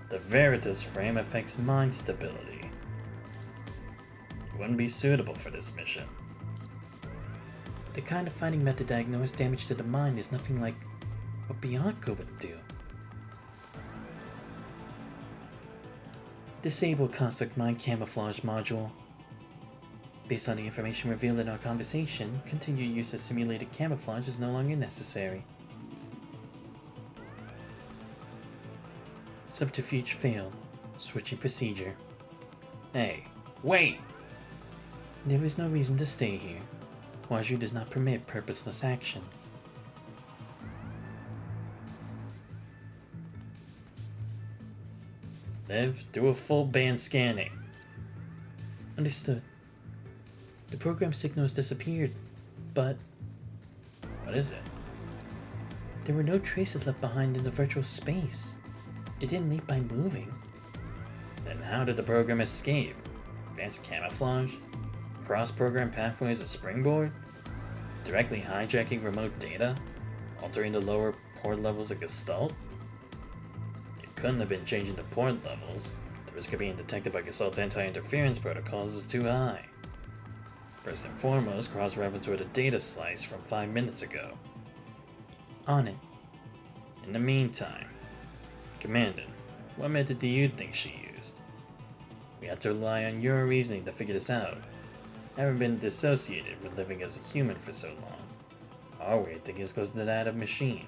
the Veritas frame affects mind stability. It wouldn't be suitable for this mission. The kind of fighting method that ignores damage to the mind is nothing like what Bianca would do. Disable Construct Mind Camouflage Module. Based on the information revealed in our conversation, continued use of simulated camouflage is no longer necessary. Subterfuge failed. Switching procedure. Hey, wait! There is no reason to stay here. Waju does not permit purposeless actions. Liv, do a full band scanning. Understood. The program signal has disappeared, but... What is it? There were no traces left behind in the virtual space. It didn't leave by moving. Then how did the program escape? Advanced camouflage? Cross-program pathways a springboard? Directly hijacking remote data? Altering the lower port levels of Gestalt? It couldn't have been changing the port levels. The risk of being detected by Gestalt's anti-interference protocols is too high. First and foremost, cross-reference with a data slice from 5 minutes ago. On it. In the meantime, Commandant, what method do you think she used? We have to rely on your reasoning to figure this out. I haven't been dissociated with living as a human for so long. Our way of thinking is close to that of machine.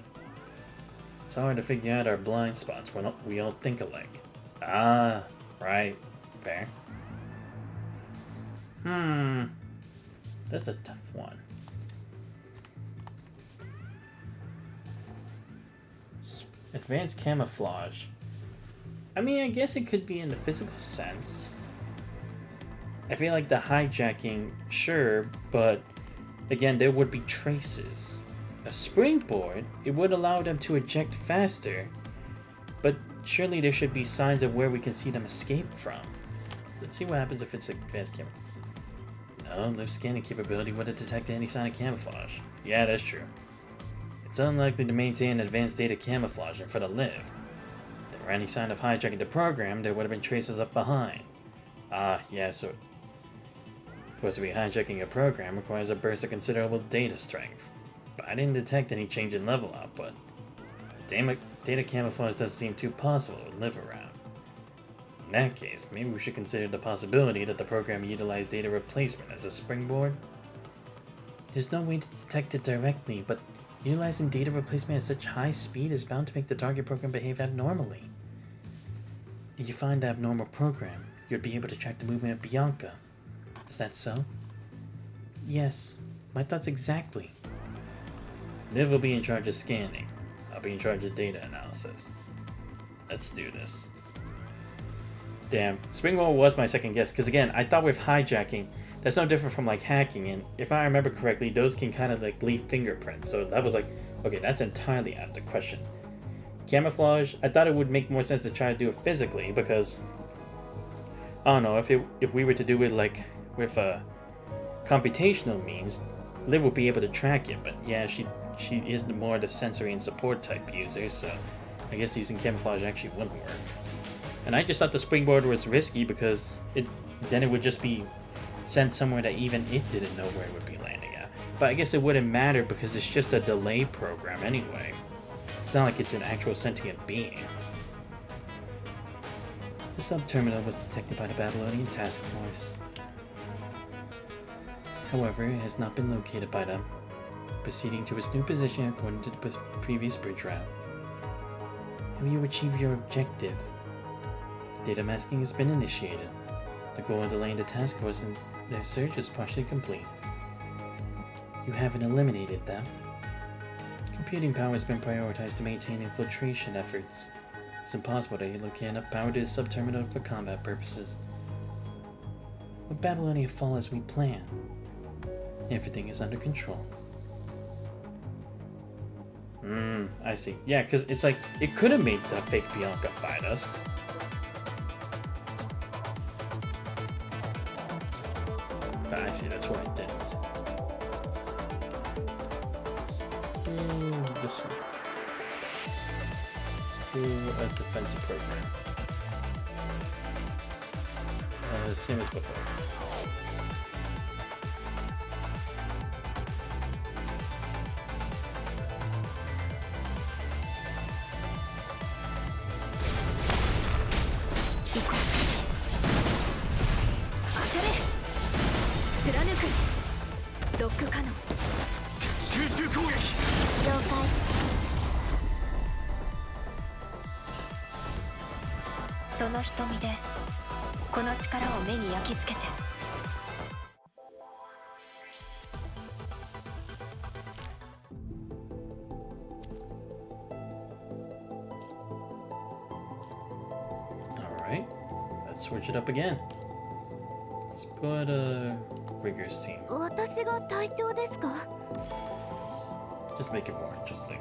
It's hard to figure out our blind spots when we all think alike. Ah, right. Fair. That's a tough one. Advanced camouflage. I mean, I guess it could be in the physical sense. I feel like the hijacking, sure, but again, there would be traces. A springboard, it would allow them to eject faster, but surely there should be signs of where we can see them escape from. Let's see what happens if it's advanced camera. No, lift scanning capability would have detected any sign of camouflage. Yeah, that's true. It's unlikely to maintain advanced data camouflage for the live. If there were any sign of hijacking the program, there would have been traces up behind. Ah, yeah, so supposed to be hijacking a program requires a burst of considerable data strength. But I didn't detect any change in level output. Damn it, data camouflage doesn't seem too possible to live around. In that case, maybe we should consider the possibility that the program utilized data replacement as a springboard. There's no way to detect it directly, but utilizing data replacement at such high speed is bound to make the target program behave abnormally. If you find the abnormal program, you'd be able to track the movement of Bianca. Is that so? Yes, my thoughts exactly. Liv will be in charge of scanning. I'll be in charge of data analysis. Let's do this. Damn, springboard was my second guess, because again, I thought with hijacking, that's no different from like hacking, and if I remember correctly, those can kind of like leave fingerprints, so that was like, okay, that's entirely out of the question. Camouflage, I thought it would make more sense to try to do it physically, because I don't know, if we were to do it like with computational means, Liv would be able to track it, but yeah, she is more the sensory and support type user, so I guess using camouflage actually wouldn't work. And I just thought the springboard was risky because then it would just be sent somewhere that even it didn't know where it would be landing at. But I guess it wouldn't matter because it's just a delay program anyway. It's not like it's an actual sentient being. The sub-terminal was detected by the Babylonian task force. However, it has not been located by them, proceeding to its new position according to the previous bridge route. Have you achieved your objective? Data masking has been initiated. The goal of delaying the task force and their search is partially complete. You haven't eliminated them. Computing power has been prioritized to maintain infiltration efforts. It's impossible to allocate enough power to the sub-terminal for combat purposes. With Babylonia fall as we planned, everything is under control. I see. Yeah, because it's like, it could have made the fake Bianca fight us. But I see, that's why it didn't. This one. To a defense program. Same as before. Alright, let's switch it up again. Let's put a Rigger's team. Just make it more interesting.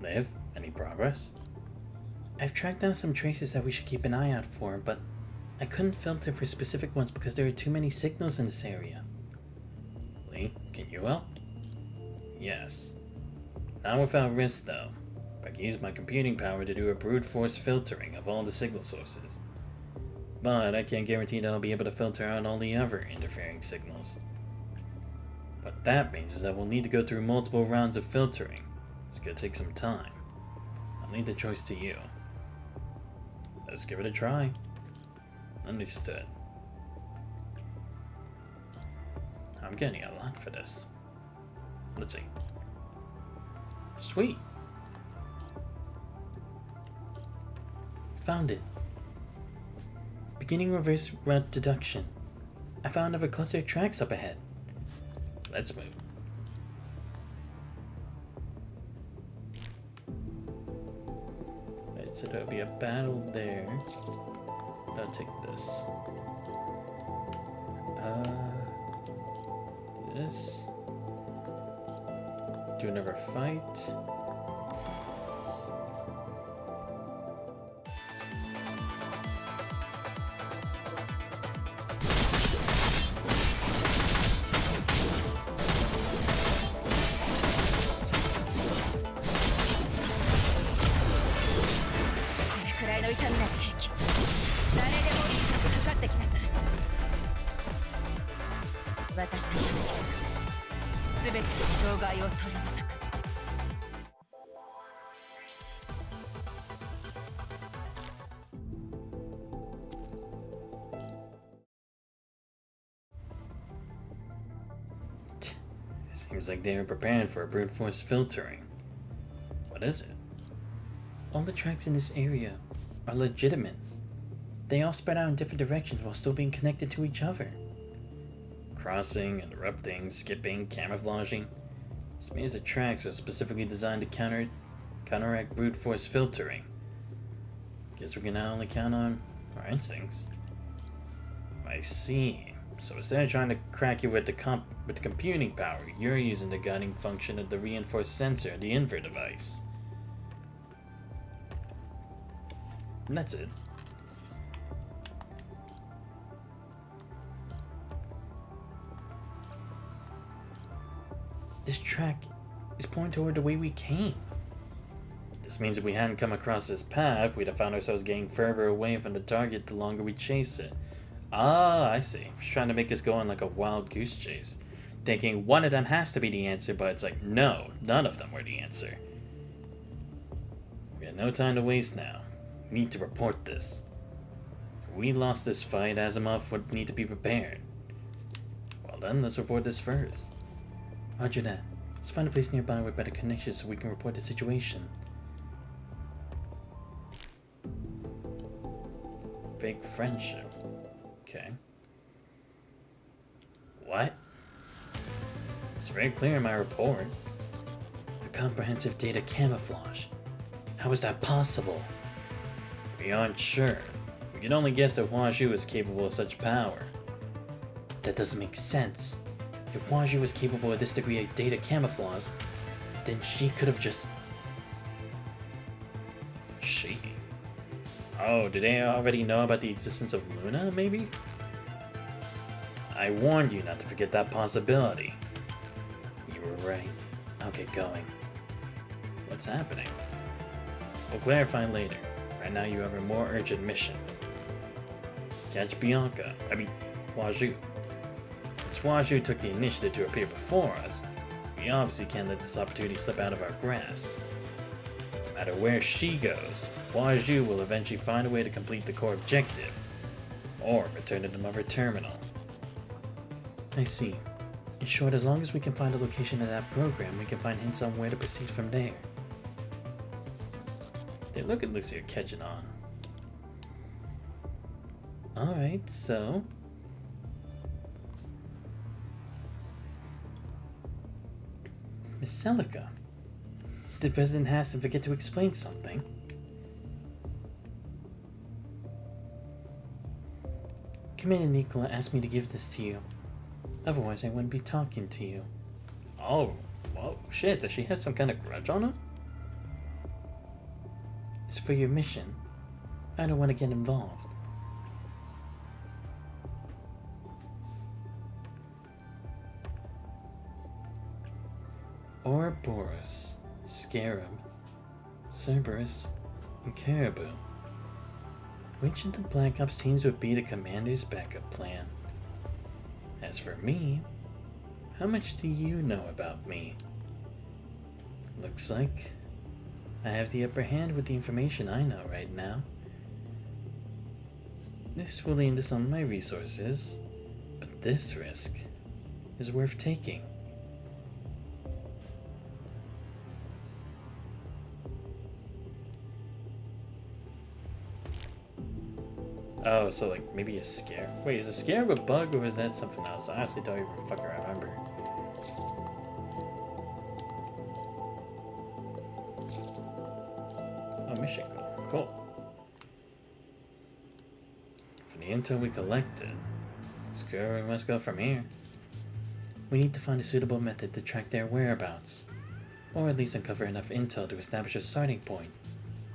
Liv, any progress? I've tracked down some traces that we should keep an eye out for, but I couldn't filter for specific ones because there are too many signals in this area. Lee, can you help? Yes. Not without risk, though. I can use my computing power to do a brute force filtering of all the signal sources. But I can't guarantee that I'll be able to filter out all the other interfering signals. What that means is that we'll need to go through multiple rounds of filtering. It's gonna take some time. I'll leave the choice to you. Let's give it a try. Understood. I'm getting a lot for this. Let's see. Sweet. Found it. Beginning reverse route deduction. I found another cluster of tracks up ahead. Let's move. Alright, so there'll be a battle there. I'll take this. This. Do another fight. Seems like they are preparing for a brute force filtering. What is it? All the tracks in this area are legitimate. They all spread out in different directions while still being connected to each other. Crossing, interrupting, skipping, camouflaging. This means the tracks are specifically designed to counteract brute force filtering. Guess we can now only count on our instincts. I see. So instead of trying to crack you with the computing power, you're using the guiding function of the reinforced sensor, the invert device. And that's it. This track is pointing toward the way we came. This means if we hadn't come across this path, we'd have found ourselves getting further away from the target the longer we chase it. Ah, I see. Just trying to make us go on like a wild goose chase. Thinking one of them has to be the answer, but it's like, no, none of them were the answer. We have no time to waste now. We need to report this. If we lost this fight, Asimov would need to be prepared. Well then, let's report this first. Roger that. Let's find a place nearby with better connections so we can report the situation. Fake friendship. Okay. What? It's very clear in my report. A comprehensive data camouflage. How is that possible? We aren't sure. We can only guess that Hua Zhu is capable of such power. That doesn't make sense. If Hua Zhu was capable of this degree of data camouflage, then she could have just... She? Oh, do they already know about the existence of Luna, maybe? I warned you not to forget that possibility. You were right. I'll get going. What's happening? We'll clarify later. Right now you have a more urgent mission. Catch Hua Zhu. Since Hua Zhu took the initiative to appear before us, we obviously can't let this opportunity slip out of our grasp. No matter where she goes, Hua Zhu will eventually find a way to complete the core objective, or return to the mother terminal. I see. In short, as long as we can find a location of that program, we can find hints on where to proceed from there. They look at Lucy are catching on. Alright, so... Miss Celica. The President has to forget to explain something. Commander Nicola asked me to give this to you. Otherwise, I wouldn't be talking to you. Oh, whoa, shit, does she have some kind of grudge on him? It's for your mission. I don't want to get involved. Ouroboros, Scarab, Cerberus, and Caribou. Which of the Black Ops teams would be the commander's backup plan? As for me, how much do you know about me? Looks like I have the upper hand with the information I know right now. This will end some of my resources, but this risk is worth taking. Oh, so like maybe a scare. Wait, is a scare a bug or is that something else? I honestly don't even fucking remember. Oh, mission goal. Cool. For the intel we collected, let's go where we must go from here. We need to find a suitable method to track their whereabouts, or at least uncover enough intel to establish a starting point,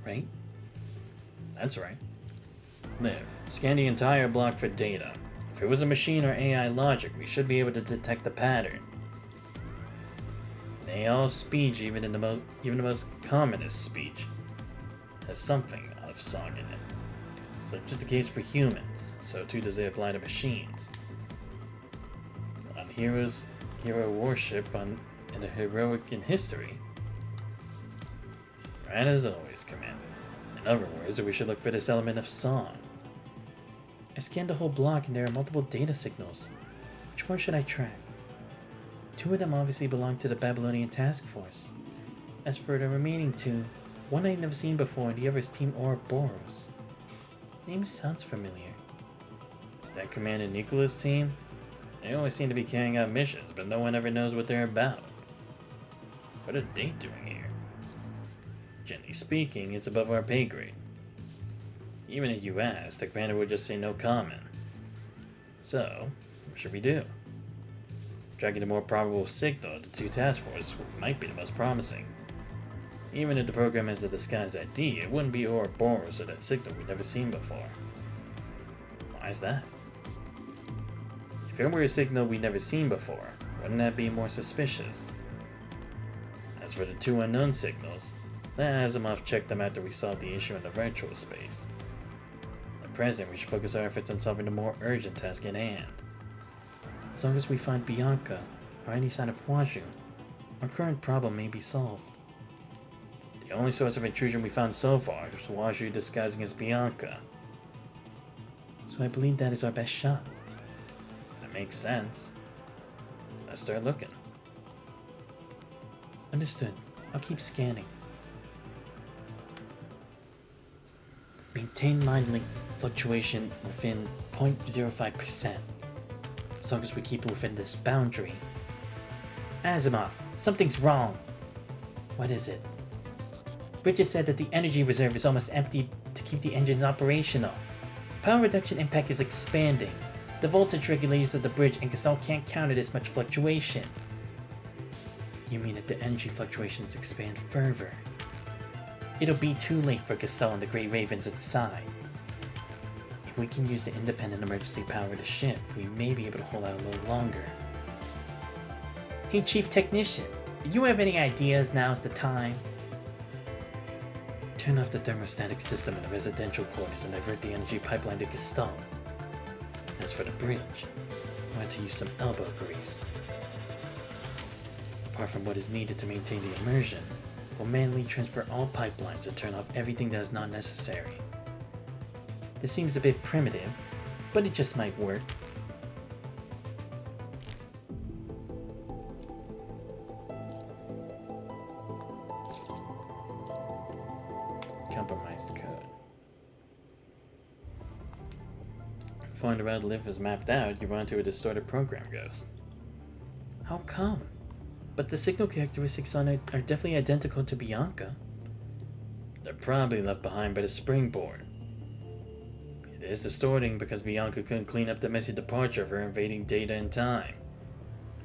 right? That's right. Live. Scan the entire block for data. If it was a machine or AI logic, we should be able to detect the pattern. They all speech, even the most commonest speech, has something of song in it. So just a case for humans, so too does it apply to machines. On hero warship in a heroic in history. Right as always, Commander. In other words, we should look for this element of song. I scanned the whole block and there are multiple data signals. Which one should I track? 2 of them obviously belong to the Babylonian task force. As for the remaining 2, one I've never seen before and the other is Team Ouroboros. Name sounds familiar. Is that Commander Nicola's team? They always seem to be carrying out missions, but no one ever knows what they're about. What are they doing here? Gently speaking, it's above our pay grade. Even if you asked, the commander would just say no comment. So, what should we do? Tracking the more probable signal of the 2 task forces might be the most promising. Even if the program has a disguised ID, it wouldn't be Ouroboros or that signal we've never seen before. Why is that? If it were a signal we'd never seen before, wouldn't that be more suspicious? As for the 2 unknown signals, let Asimov check them after we solve the issue in the virtual space. At present, we should focus our efforts on solving the more urgent task at hand. As long as we find Bianca, or any sign of Waju, our current problem may be solved. The only source of intrusion we found so far is Waju disguising as Bianca. So I believe that is our best shot. That makes sense. Let's start looking. Understood. I'll keep scanning. Maintain line link fluctuation within 0.05%. As long as we keep it within this boundary. Asimov, something's wrong. What is it? Bridges said that the energy reserve is almost empty to keep the engines operational. Power reduction impact is expanding. The voltage regulators of the bridge and Gasol can't counter this much fluctuation. You mean that the energy fluctuations expand further? It'll be too late for Gasol and the Grey Ravens inside. If we can use the independent emergency power of the ship, we may be able to hold out a little longer. Hey Chief Technician, do you have any ideas? Now's the time. Turn off the thermostatic system in the residential quarters and divert the energy pipeline to Gasol. As for the bridge, we'll have to use some elbow grease. Apart from what is needed to maintain the immersion, we'll manually transfer all pipelines and turn off everything that is not necessary. This seems a bit primitive, but it just might work. Compromised code. Find a route live is mapped out, you run into a distorted program ghost. How come? But the signal characteristics on it are definitely identical to Bianca. They're probably left behind by the springboard. It is distorting because Bianca couldn't clean up the messy departure of her invading data in time.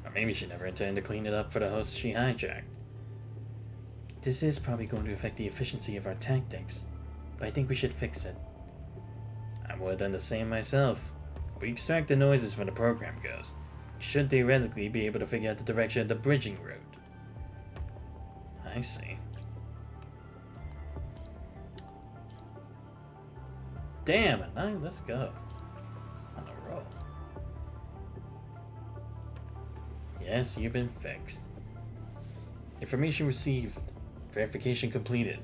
Or maybe she never intended to clean it up for the host she hijacked. This is probably going to affect the efficiency of our tactics, but I think we should fix it. I would have done the same myself. We extract the noises from the program ghost. We should theoretically be able to figure out the direction of the bridging route. I see. Damn it, nice, let's go. On a roll. Yes, you've been fixed. Information received. Verification completed.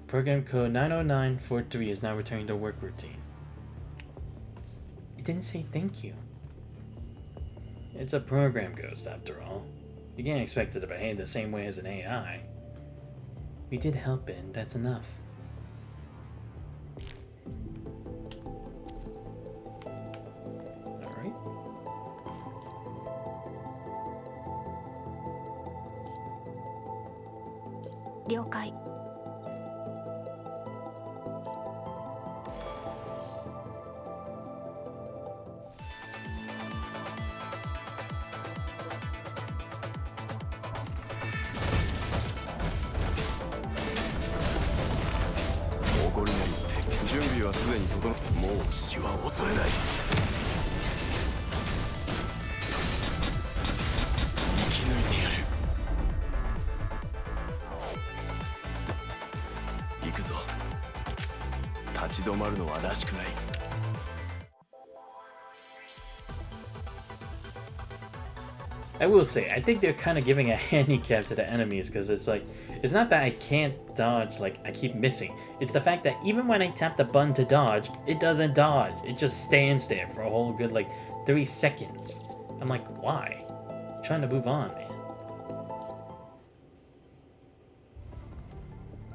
Program code 90943 is now returning to work routine. It didn't say thank you. It's a program ghost, after all. You can't expect it to behave the same way as an AI. We did help it, and that's enough. Alright. 了解。怒りなりせ準備はすでに整もう死は恐れない生き抜いてやる行くぞ立ち止まるのはらしくない I will say, I think they're kind of giving a handicap to the enemies because it's like, it's not that I can't dodge, like I keep missing. It's the fact that even when I tap the button to dodge, it doesn't dodge. It just stands there for a whole good like 3 seconds. I'm like, why? I'm trying to move on, man.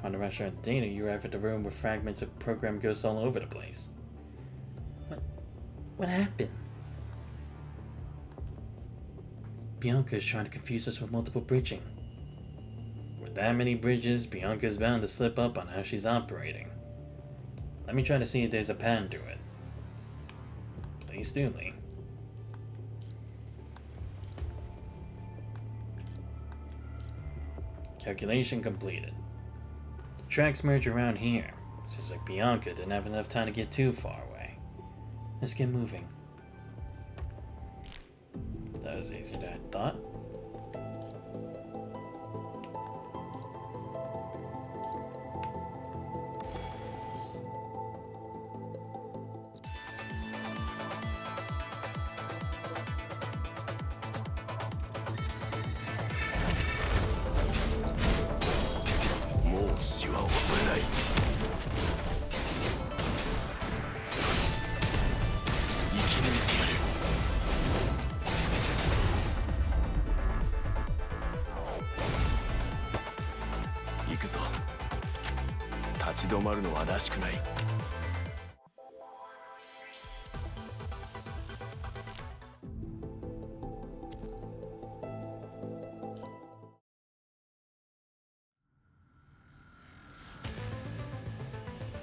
On the restaurant dinner, you arrive at the room with fragments of program ghosts all over the place. What happened? Bianca is trying to confuse us with multiple bridging. With that many bridges, Bianca is bound to slip up on how she's operating. Let me try to see if there's a pattern to it. Please do, Lee. Calculation completed. The tracks merge around here. Seems like Bianca didn't have enough time to get too far away. Let's get moving. That was easier than I thought.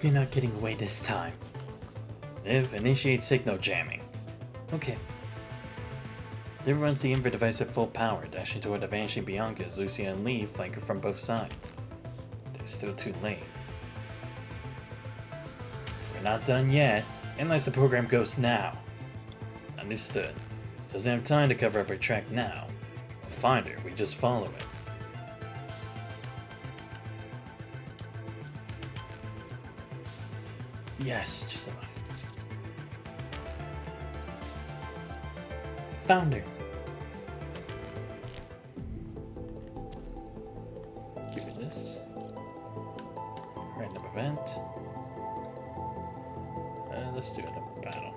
You're not getting away this time. Liv, initiate signal jamming. Okay. Liv runs the invert device at full power, dashing toward the vanishing Bianca as Lucia and Lee flank her from both sides. They're still too late. We're not done yet. Analyze the program ghost now. Understood. Doesn't have time to cover up her track now. We'll find her, we just follow it. Yes, just enough. Found her. Give me this. Random event. Let's do another battle.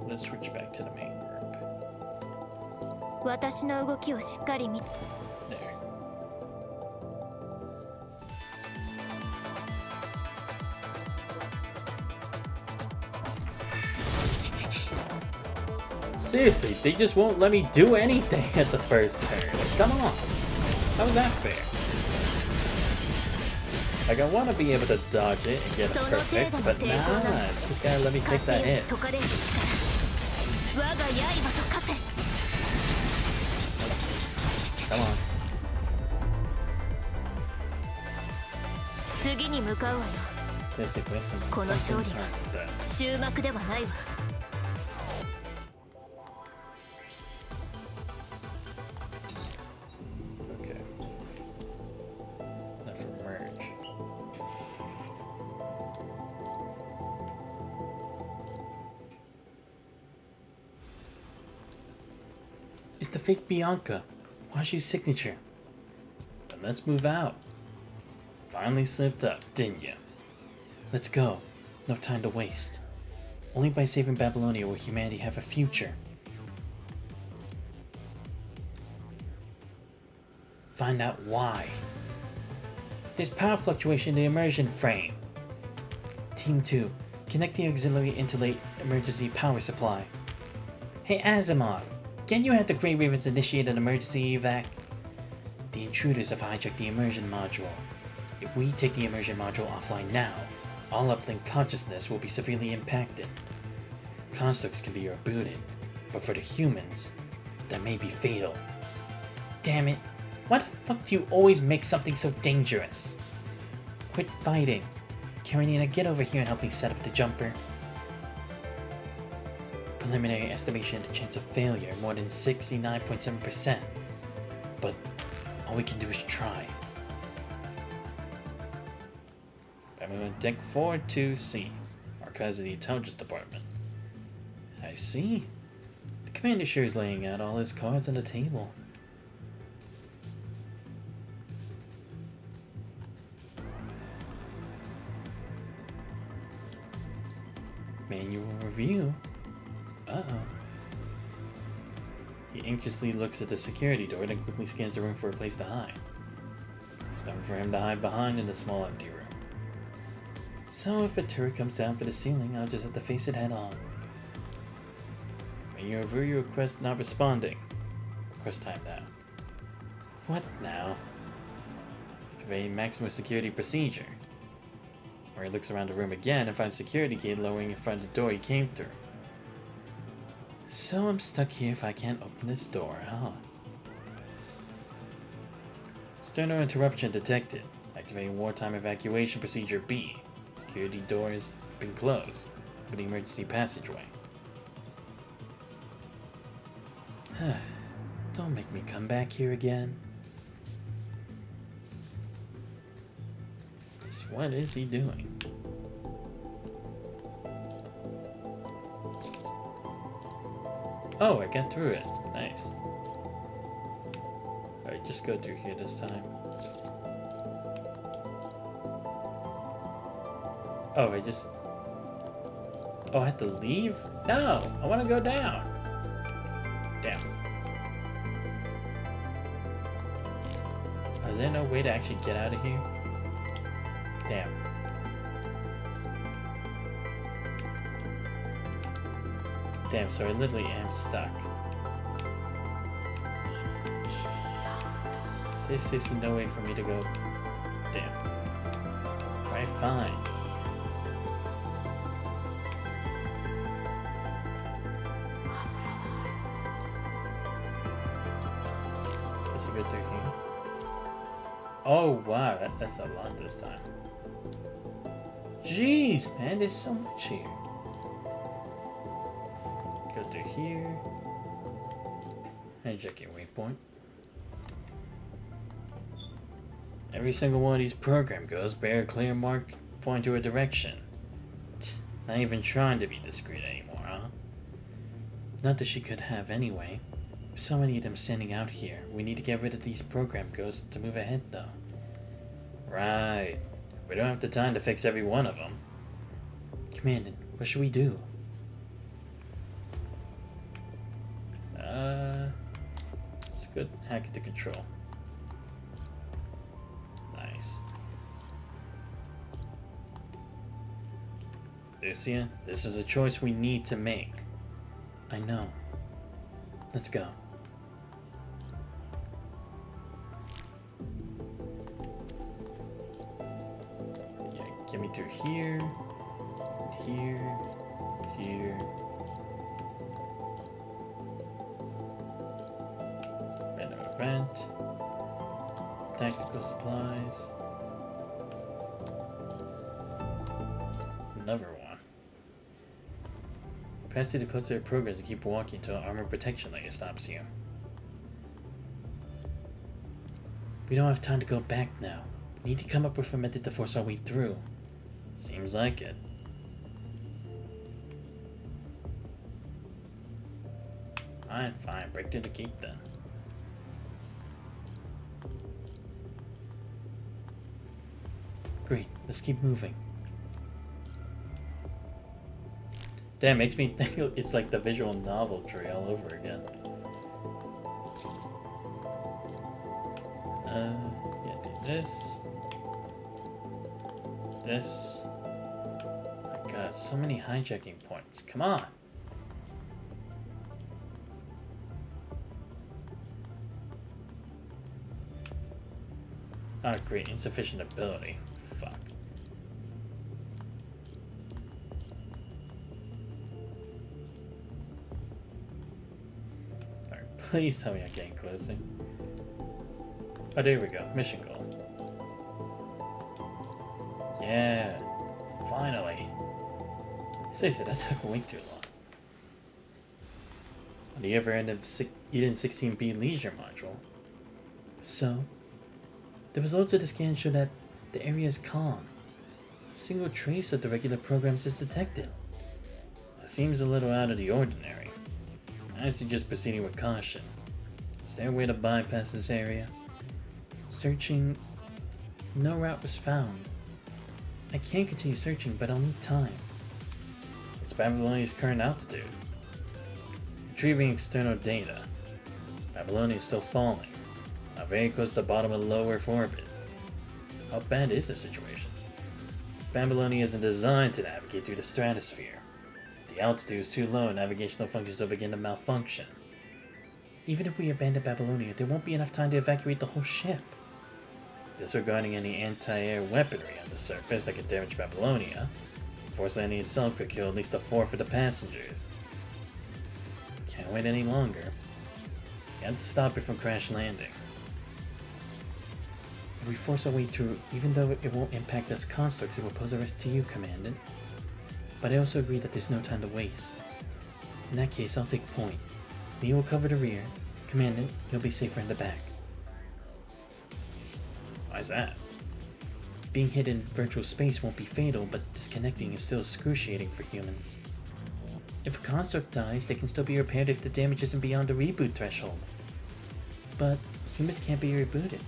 Let's switch back to the main group. 私の動きをしっかり見 There. Seriously, they just won't let me do anything at the first turn. Like, come on. How is that fair? Like, I want to be able to dodge it and get it perfect, but nah, just gotta let me take that hit. Come on. 次に向かうわよ Basic wisdom. この勝利 Something time with that. 終幕ではないわ Okay. Now for merge. It's the fake Bianca. Washu's signature. Then let's move out. Finally slipped up, didn't you? Let's go. No time to waste. Only by saving Babylonia will humanity have a future. Find out why. There's power fluctuation in the immersion frame. Team 2, connect the auxiliary interlate emergency power supply. Hey Asimov, can you have the Grey Ravens initiate an emergency evac? The intruders have hijacked the immersion module. If we take the immersion module offline now, all uplink consciousness will be severely impacted. Constructs can be rebooted, but for the humans, that may be fatal. Damn it, why the fuck do you always make something so dangerous? Quit fighting. Karenina, get over here and help me set up the jumper. Preliminary estimation of the chance of failure, more than 69.7%. But all we can do is try. I'm on deck 4-2C, Archives of the Intelligence Department. I see. The commander sure is laying out all his cards on the table. Manual review? Uh-oh. He anxiously looks at the security door, then quickly scans the room for a place to hide. There's nothing for him to hide behind in the small empty room. So if a turret comes down for the ceiling, I'll just have to face it head on. Manual review request not responding. Request timed out. What now? Activate maximum security procedure. Where he looks around the room again and finds a security gate lowering in front of the door he came through. So I'm stuck here if I can't open this door, huh? Sterno interruption detected. Activating wartime evacuation procedure B. Security doors been closed. Open the emergency passageway. Don't make me come back here again. What is he doing? Oh, I got through it. Nice. Alright, just go through here this time. Oh, Oh, I have to leave? No! I want to go down! Damn. Is there no way to actually get out of here? Damn. Damn, so I literally am stuck. There's seriously no way for me to go. Damn. Alright, fine. Guess I go through here. Oh wow, that's a lot this time. Jeez, man, there's so much here. Go through here. And check your waypoint. Every single one of these program goes bear a clear mark, point to a direction. Not even trying to be discreet anymore, huh? Not that she could have anyway. With so many of them standing out here, we need to get rid of these program ghosts to move ahead, though. Right. We don't have the time to fix every one of them. Commandant, what should we do? It's a good hack into control. Nice. Lucia, this is a choice we need to make. I know. Let's go. Yeah, get me through here, here, here. Rent, tactical supplies, another one. Pass through the cluster of programs and keep walking until armor protection layer stops you. We don't have time to go back now. We need to come up with a method to force our way through. Seems like it. Fine, break through the gate then. Great, let's keep moving. Damn, makes me think it's like the visual novel tree all over again. Yeah, do this. This. My god, so many hijacking points. Come on. Ah, great. Insufficient ability. Fuck. Alright, please tell me I'm getting closer. Oh, there we go. Mission goal. Yeah. Finally. Seriously, that took way too long. On the other end of Eden 16B leisure module. So, the results of the scan show that the area is calm. A single trace of the regular programs is detected. It seems a little out of the ordinary. I suggest proceeding with caution. Is there a way to bypass this area? Searching, no route was found. I can continue searching, but I'll need time. What's Babylonia's current altitude? Retrieving external data. Babylonia is still falling. Now very close to the bottom of the low Earth orbit. How bad is the situation? Babylonia isn't designed to navigate through the stratosphere. If the altitude is too low, navigational functions will begin to malfunction. Even if we abandon Babylonia, there won't be enough time to evacuate the whole ship. Disregarding any anti-air weaponry on the surface that could damage Babylonia, force landing itself could kill at least a fourth of the passengers. Can't wait any longer. You have to stop it from crash landing. If we force our way through, even though it won't impact us constructs, it will pose a risk to you, Commandant. But I also agree that there's no time to waste. In that case, I'll take point. Lee will cover the rear. Commandant, you'll be safer in the back. Why's that? Being hit in virtual space won't be fatal, but disconnecting is still excruciating for humans. If a construct dies, they can still be repaired if the damage isn't beyond the reboot threshold. But humans can't be rebooted.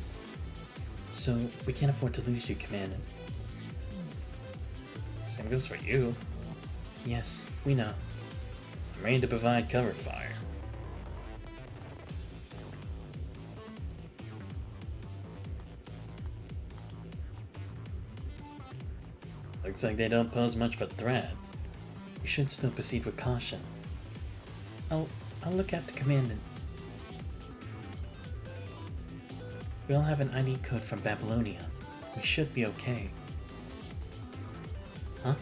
So we can't afford to lose you, Commandant. Same goes for you. Yes, we know. I'm ready to provide cover fire. Looks like they don't pose much of a threat. We should still proceed with caution. I'll look after Commandant. We all have an ID code from Babylonia. We should be okay. Huh?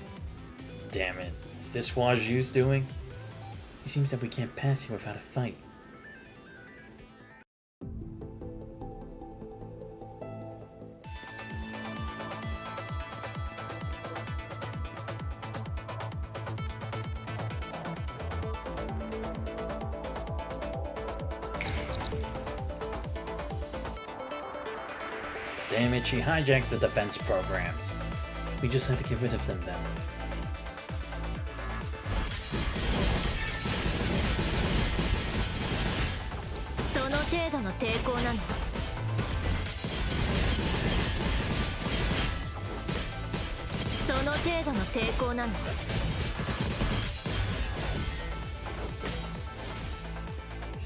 Damn it. Is this Waju's doing? It seems that we can't pass here without a fight. Damn it, she hijacked the defense programs. We just had to get rid of them then.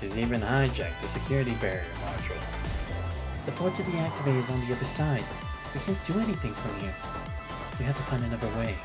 She's even hijacked the security barrier module. The port to deactivate is on the other side. We can't do anything from here. We have to find another way.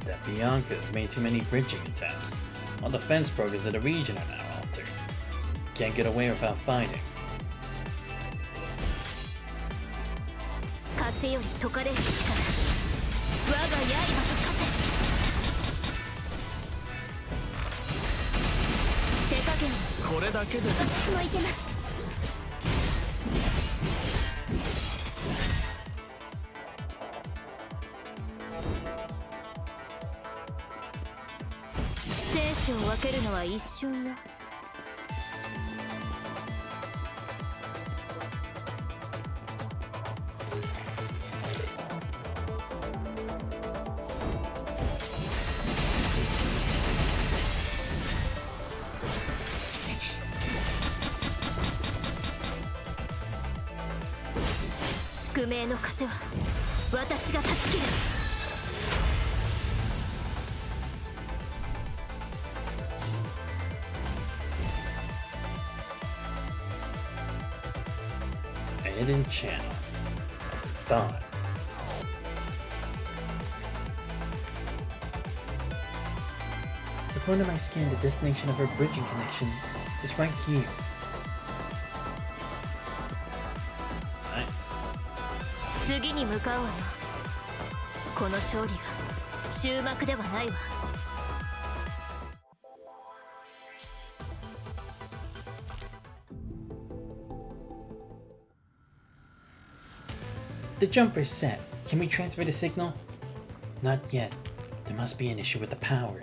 That Bianca's made too many bridging attempts. All defense programs in the region are now altered. Can't get away without fighting. 負けるのは一瞬よ。宿命の風は私が断ち切る。Hidden channel. That's a thought. According to my scan, the destination of our bridging connection is right here. Nice. 次に向かうわよ。この勝利が終幕ではないわ。The jumper's set. Can we transfer the signal? Not yet. There must be an issue with the power.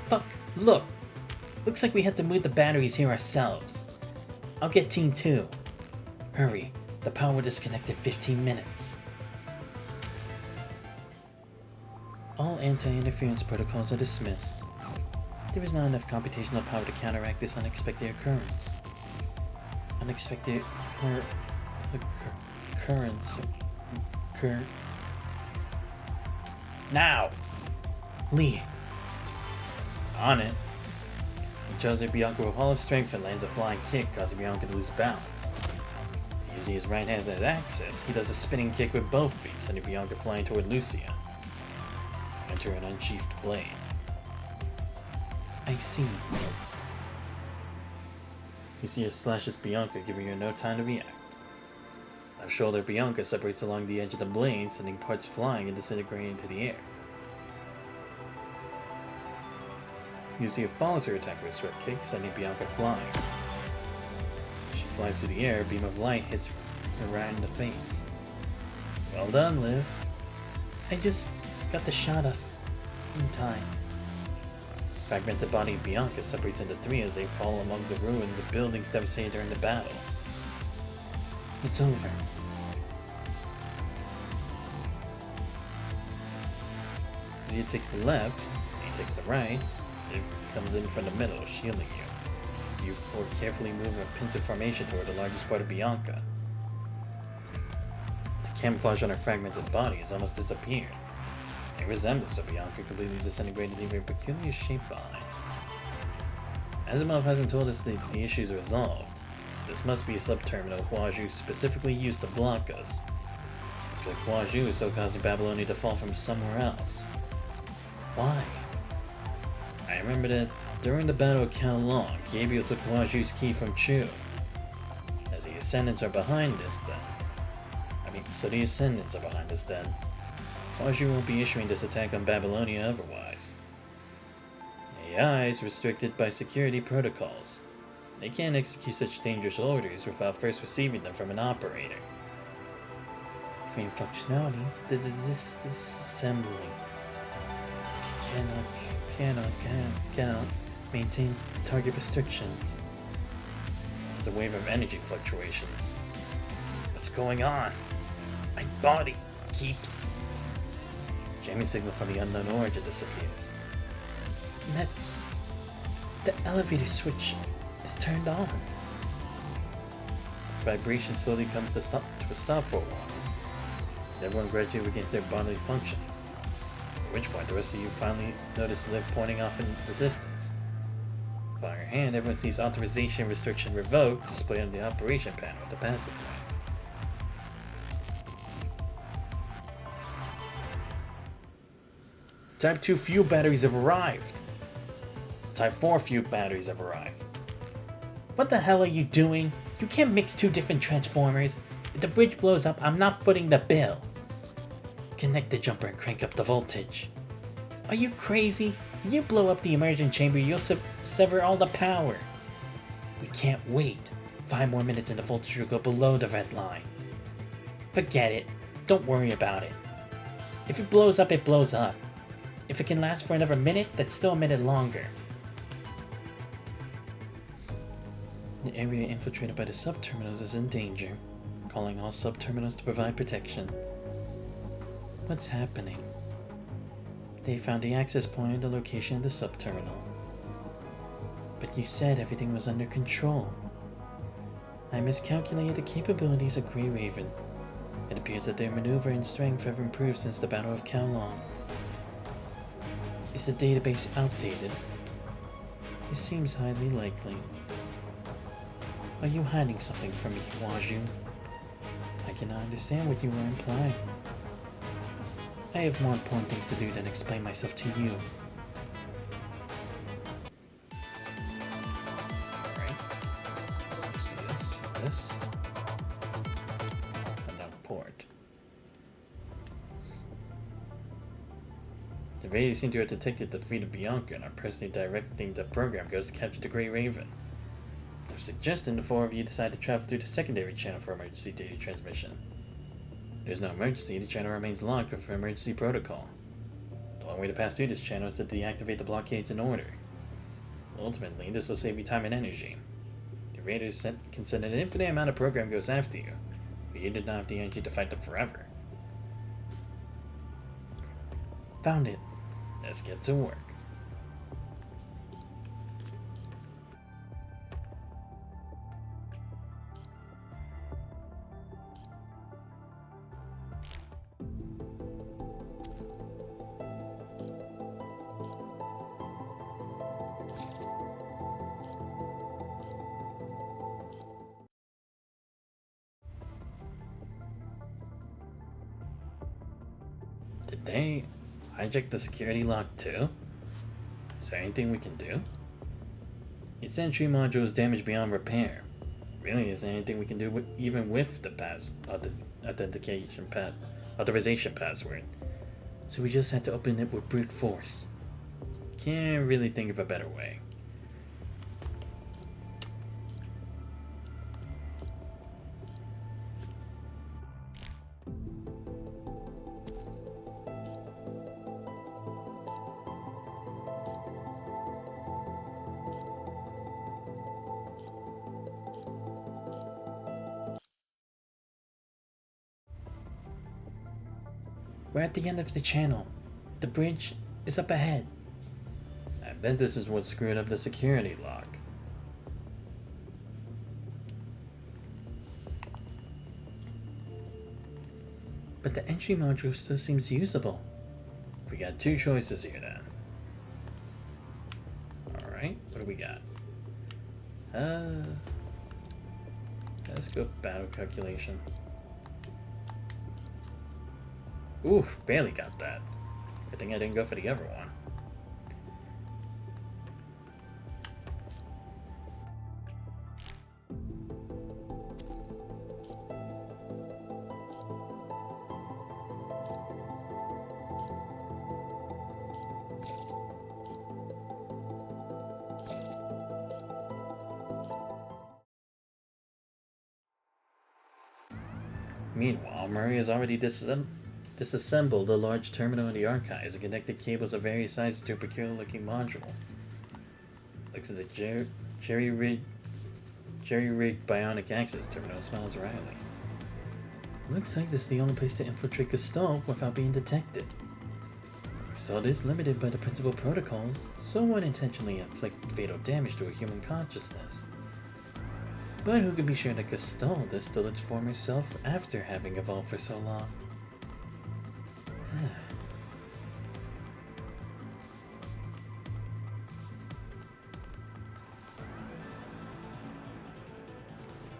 Fuck, look! Looks like we had to move the batteries here ourselves. I'll get Team 2. Hurry, the power will disconnect in 15 minutes. All anti-interference protocols are dismissed. There is not enough computational power to counteract this unexpected occurrence. Unexpected occurrence. Now! Lee! On it. He charges Bianca with all his strength and lands a flying kick, causing Bianca to lose balance. Using his right hand as access, he does a spinning kick with both feet, sending Bianca flying toward Lucia. Enter an unsheathed blade. I see. Lucia slashes Bianca, giving her no time to react. Left shoulder Bianca separates along the edge of the blade, sending parts flying and disintegrating into the air. Lucia follows her attack with a swift kick, sending Bianca flying. As she flies through the air, a beam of light hits her right in the face. Well done, Liv. I just got the shot off in time. Fragmented body Bianca separates into three as they fall among the ruins of buildings devastated during the battle. It's over. Zia takes the left, he takes the right, and comes in from the middle, shielding you. As you carefully move a pincer formation toward the largest part of Bianca. The camouflage on her fragmented body has almost disappeared. A resemblance of Bianca completely disintegrated, leaving a peculiar shape behind. Asimov hasn't told us that the issue is resolved, so this must be a sub-terminal Huaju specifically used to block us. Looks like Huaju is still causing Babylonia to fall from somewhere else. Why? I remember that during the Battle of Kowloon, Gabriel took Huaju's key from Chu. As the Ascendants are behind us then. So the Ascendants are behind us then. Huaju won't be issuing this attack on Babylonia otherwise. AI is restricted by security protocols. They can't execute such dangerous orders without first receiving them from an operator. Frame functionality, disassembling. Cannot maintain target restrictions. There's a wave of energy fluctuations. What's going on? My body keeps... Jamming signal from the unknown origin disappears. That's... the elevator switch is turned on. Vibration slowly comes to a stop for a while. Everyone gradually regains their bodily functions. At which point the rest of you finally notice Liv pointing off in the distance. By her hand, everyone sees authorization restriction revoked displayed on the operation panel at the passageway. Type 2 fuel batteries have arrived. Type 4 fuel batteries have arrived. What the hell are you doing? You can't mix two different transformers. If the bridge blows up, I'm not footing the bill. Connect the jumper and crank up the voltage. Are you crazy? When you blow up the immersion chamber, you'll sever all the power. We can't wait. 5 more minutes and the voltage will go below the red line. Forget it. Don't worry about it. If it blows up, it blows up. If it can last for another minute, that's still a minute longer. The area infiltrated by the sub-terminals is in danger. Calling all sub-terminals to provide protection. What's happening? They found the access point and the location of the sub-terminal. But you said everything was under control. I miscalculated the capabilities of Grey Raven. It appears that their maneuver and strength have improved since the Battle of Kowloon. Is the database outdated? It seems highly likely. Are you hiding something from me, Huaju? I cannot understand what you are implying. I have more important things to do than explain myself to you. Alright. So let's do this. And now port. The radio seem to have detected the fleet of Bianca and are personally directing the program goes to capture the Grey Raven. I'm suggesting the four of you decide to travel through the secondary channel for emergency data transmission. There's no emergency, the channel remains locked with emergency protocol. The only way to pass through this channel is to deactivate the blockades in order. Ultimately, this will save you time and energy. The raiders can send an infinite amount of program goes after you, but you did not have the energy to fight them forever. Found it. Let's get to work. Did they hijack the security lock too? Is there anything we can do? Its entry module is damaged beyond repair. Really, is there anything we can do even with the authorization password? So we just had to open it with brute force. Can't really think of a better way. We're at the end of the channel. The bridge is up ahead. I bet this is what screwed up the security lock. But the entry module still seems usable. We got two choices here then. Alright, what do we got? Let's go battle calculation. Ooh, barely got that. Good thing I didn't go for the other one. Meanwhile, Murray has already disassembled a large terminal in the archives and connected cables of various sizes to a peculiar-looking module. Looks at the jerry-rigged bionic access terminal. Smells Riley. Looks like this is the only place to infiltrate Gestalt without being detected. Gestalt is limited by the principal protocols, so it won't intentionally inflict fatal damage to a human consciousness. But who can be sure that Gestalt is still its former self after having evolved for so long?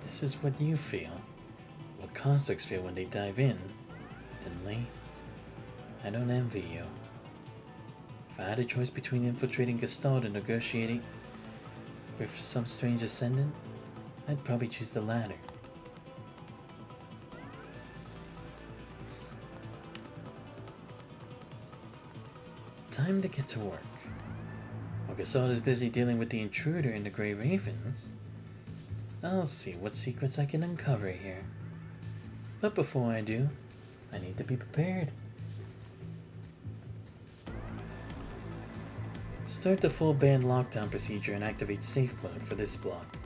This is what you feel. What constructs feel when they dive in. Then I don't envy you. If I had a choice between infiltrating Gestalt and negotiating with some strange ascendant, I'd probably choose the latter. Time to get to work. While Gestalt is busy dealing with the intruder and the Grey Ravens, I'll see what secrets I can uncover here. But before I do, I need to be prepared. Start the full band lockdown procedure and activate safe mode for this block.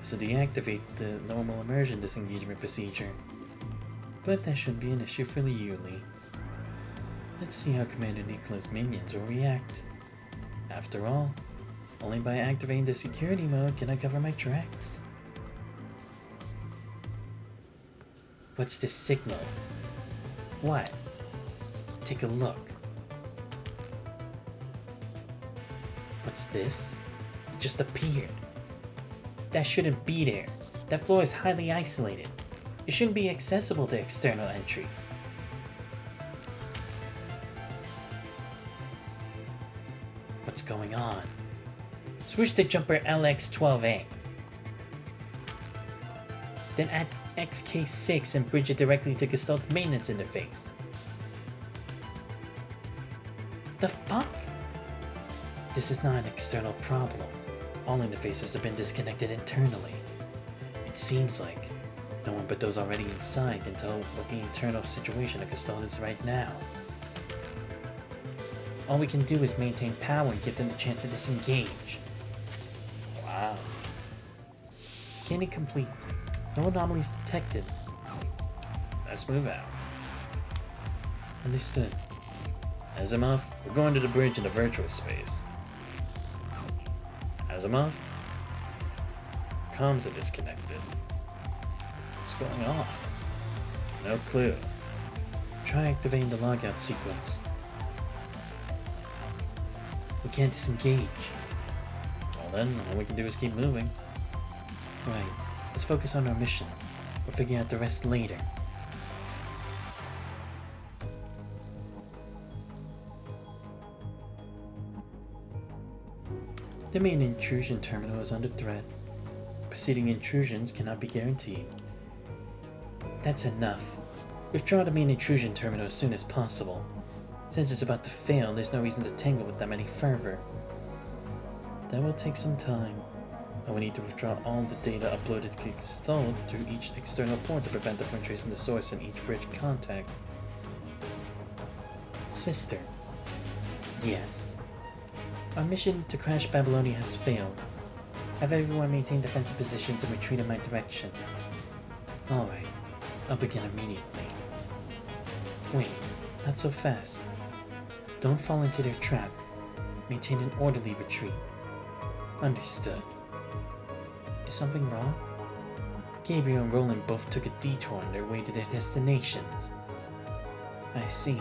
also deactivate the normal immersion disengagement procedure. But that shouldn't be an issue for the Yuli. Let's see how Commander Nicola's minions will react. After all, only by activating the security mode can I cover my tracks. What's this signal? What? Take a look. What's this? It just appeared. That shouldn't be there. That floor is highly isolated. It shouldn't be accessible to external entries. What's going on? Switch to jumper LX12A. Then add XK6 and bridge it directly to Gestalt's maintenance interface. The fuck? This is not an external problem. All interfaces have been disconnected internally. It seems like no one but those already inside can tell what the internal situation of Gestalt is right now. All we can do is maintain power and give them the chance to disengage. Wow. Scanning complete. No anomalies detected. Let's move out. Understood. Asimov, we're going to the bridge in the virtual space. Asimov? Comms are disconnected. What's going on? No clue. Try activating the logout sequence. We can't disengage. Well then, all we can do is keep moving. Right, let's focus on our mission. We'll figure out the rest later. The main intrusion terminal is under threat. Preceding intrusions cannot be guaranteed. That's enough. Withdraw the main intrusion terminal as soon as possible. Since it's about to fail, there's no reason to tangle with them any further. That will take some time. I will need to withdraw all the data uploaded to Gestalt through each external port to prevent them from tracing the source in each bridge contact. Sister. Yes. Our mission to crash Babylonia has failed. Have everyone maintain defensive positions and retreat in my direction. Alright, I'll begin immediately. Wait, not so fast. Don't fall into their trap. Maintain an orderly retreat. Understood. Is something wrong? Gabriel and Roland both took a detour on their way to their destinations. I see.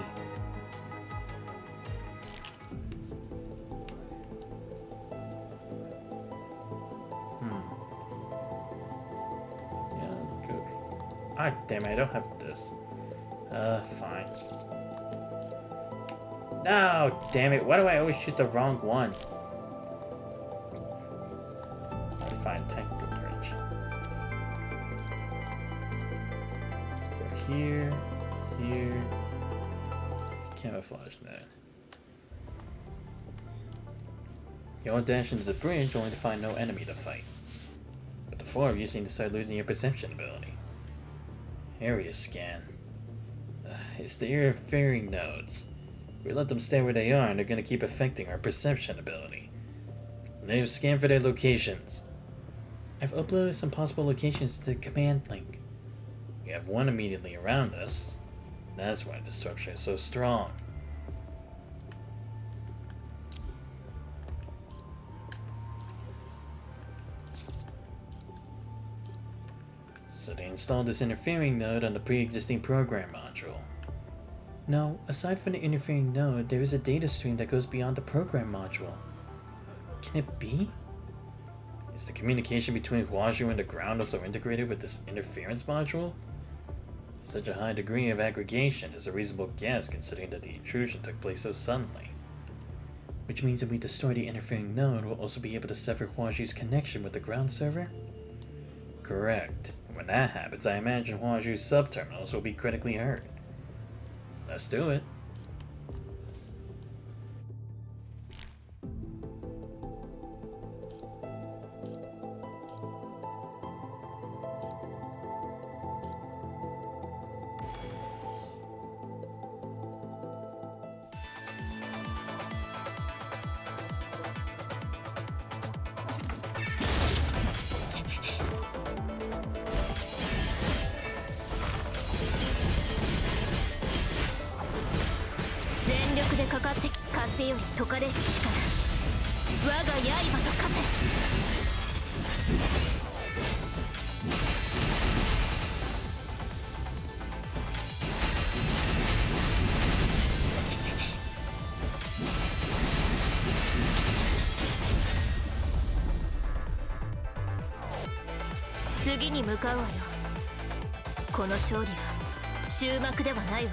Yeah, good. Ah, damn it, I don't have this. Fine. No, damn it, why do I always choose the wrong one? Fine, technical bridge. So here, here. Camouflage that. You'll dash into the bridge only to find no enemy to fight. But the four of you seem to start losing your perception ability. Area scan. It's the interfering nodes. We let them stay where they are and they're going to keep affecting our perception ability. They've scanned for their locations. I've uploaded some possible locations to the command link. We have one immediately around us. That's why disruption is so strong. So they installed this interfering node on the pre-existing program module. No, aside from the interfering node, there is a data stream that goes beyond the program module. Can it be? Is the communication between Huaju and the ground also integrated with this interference module? Such a high degree of aggregation is a reasonable guess considering that the intrusion took place so suddenly. Which means if we destroy the interfering node, we'll also be able to sever Huaju's connection with the ground server? Correct. When that happens, I imagine Huaju's subterminals will be critically hurt. Let's do it. 風より解かれし力、我が刃と化せ。次に向かうわよ。この勝利は終幕ではないわ。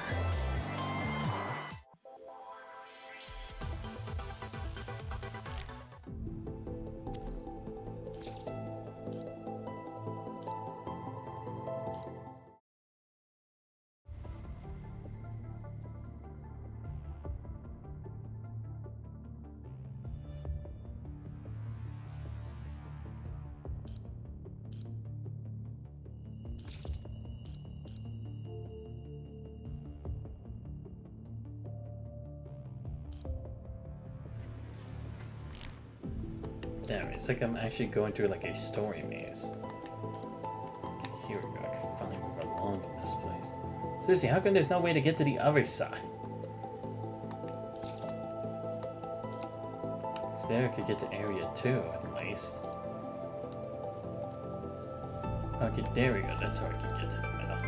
Damn, it's like I'm actually going through like a story maze. Here we go, I can finally move along in this place. Seriously, how come there's no way to get to the other side? So there I could get to area 2 at least. Okay, there we go, that's how I can get to the middle.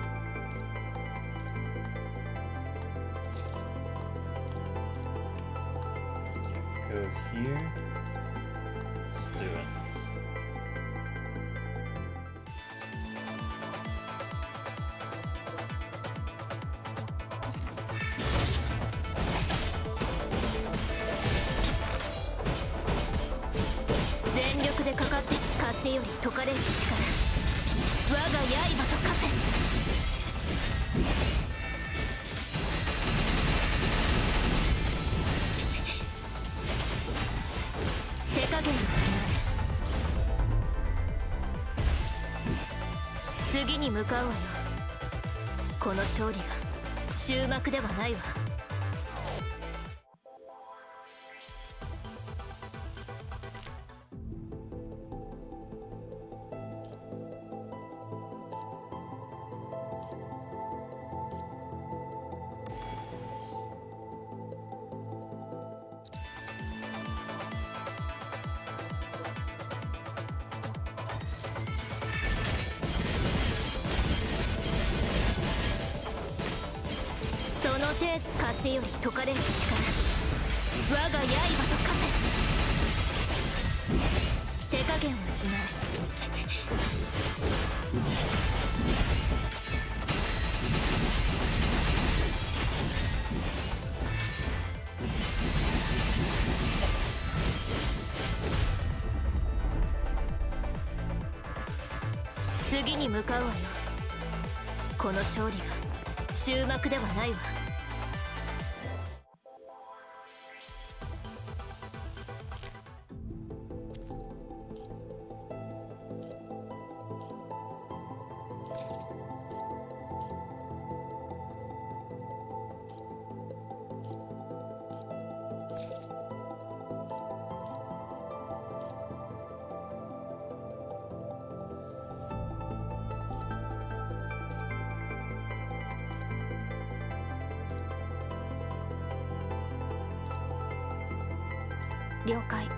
Okay, go here. Do it.全力でかかって風より解かれし力、我が刃と化せ。手加減をしない。次に向かうわよ。この勝利が終幕ではないわ。その手、風より解かれし力、我が刃と化せ。手加減をしない。次に向かうわよ。この勝利が終幕ではないわ。了解。行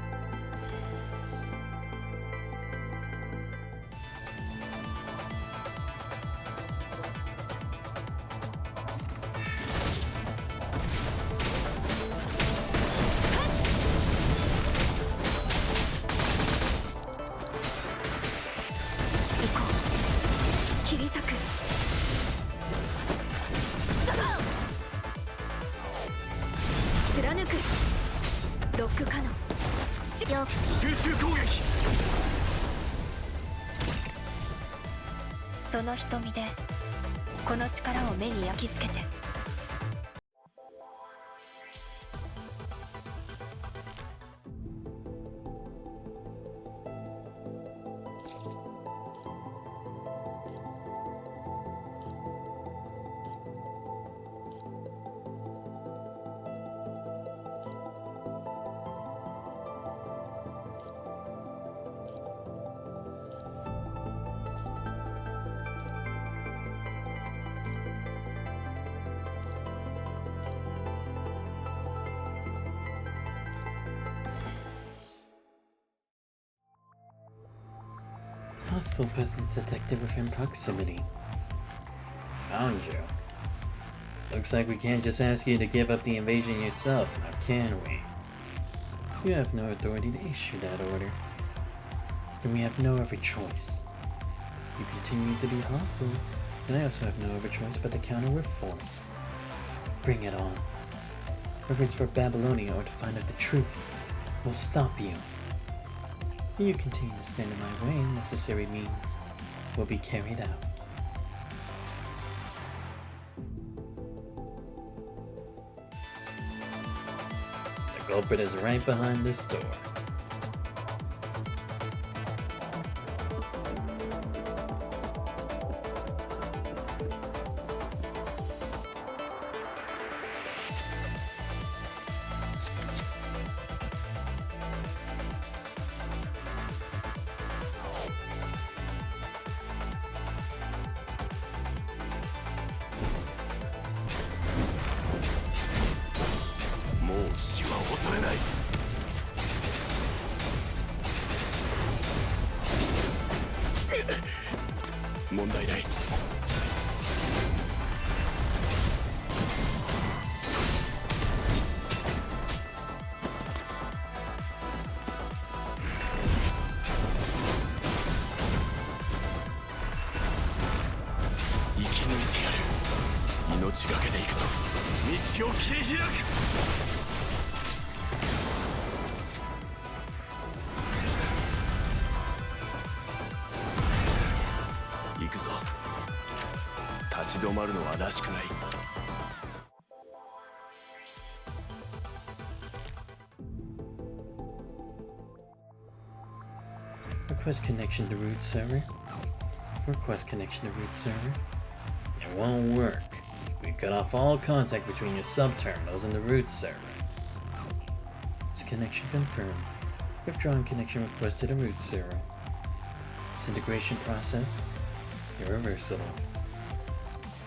こう。切り裂く。貫く。ロック可能。集中攻撃。その瞳でこの力を目に焼き付けて。Hostile presence detected within proximity. Found you. Looks like we can't just ask you to give up the invasion yourself, now can we? You have no authority to issue that order. Then we have no other choice. You continue to be hostile, and I also have no other choice but to counter with force. Bring it on. Whether it's for Babylonia or to find out the truth, we'll stop you. If you continue to stand in my way, necessary means will be carried out. The culprit is right behind this door. Request connection to root server. Request connection to root server. It won't work. We cut off all contact between your sub-terminals and the root server. This connection confirmed. Withdrawing connection request to the root server. This integration process irreversible.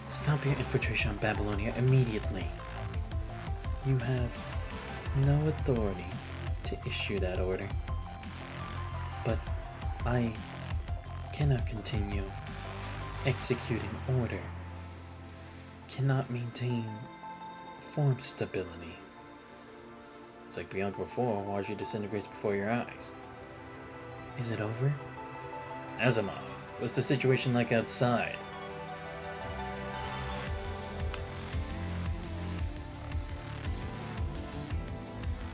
Stop your infiltration on Babylonia immediately. You have no authority to issue that order. But I cannot continue executing order. Cannot maintain form stability. It's like Bianca before, while she disintegrates before your eyes. Is it over? Asimov, what's the situation like outside?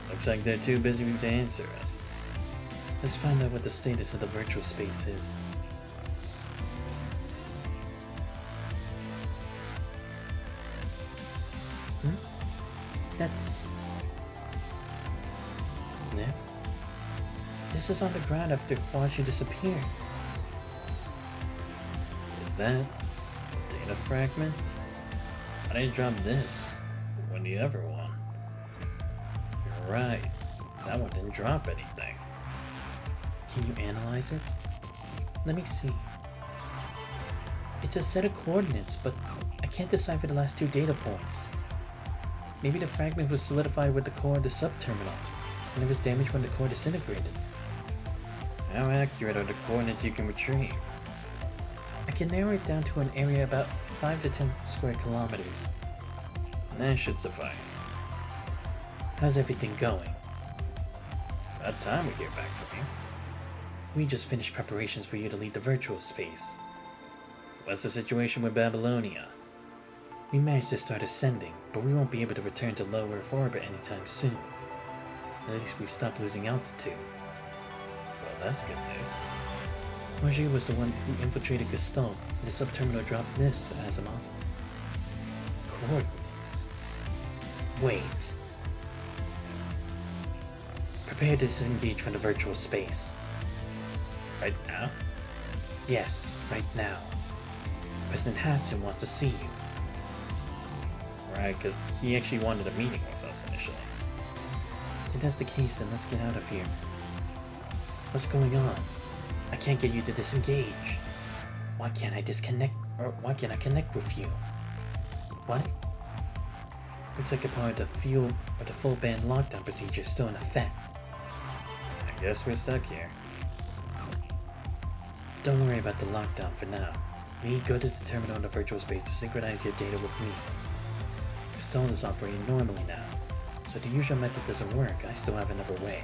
Looks like they're too busy to answer us. Let's find out what the status of the virtual space is. That's... No. This is on the ground after watching you disappear. Is that a data fragment? I didn't drop this when the other one. You're right. That one didn't drop anything. Can you analyze it? Let me see. It's a set of coordinates, but I can't decipher the last two data points. Maybe the fragment was solidified with the core of the sub-terminal, and it was damaged when the core disintegrated. How accurate are the coordinates you can retrieve? I can narrow it down to an area about 5 to 10 square kilometers. That should suffice. How's everything going? About time we hear back from you. We just finished preparations for you to lead the virtual space. What's the situation with Babylonia? We managed to start ascending, but we won't be able to return to low Earth orbit anytime soon. At least we stopped losing altitude. Well, that's good news. Margie was the one who infiltrated Gestalt, and the sub-terminal dropped this, Asimov. Coordinates. Wait. Prepare to disengage from the virtual space. Right now? Yes, right now. President Hansen wants to see you. Right, because he actually wanted a meeting with us initially. If that's the case, then let's get out of here. What's going on? I can't get you to disengage. Why can't I disconnect, or why can't I connect with you? What? Looks like a part of the full band lockdown procedure is still in effect. I guess we're stuck here. Don't worry about the lockdown for now. Me, go to the terminal in the virtual space to synchronize your data with me. The stone is operating normally now, so if the usual method doesn't work, I still have another way.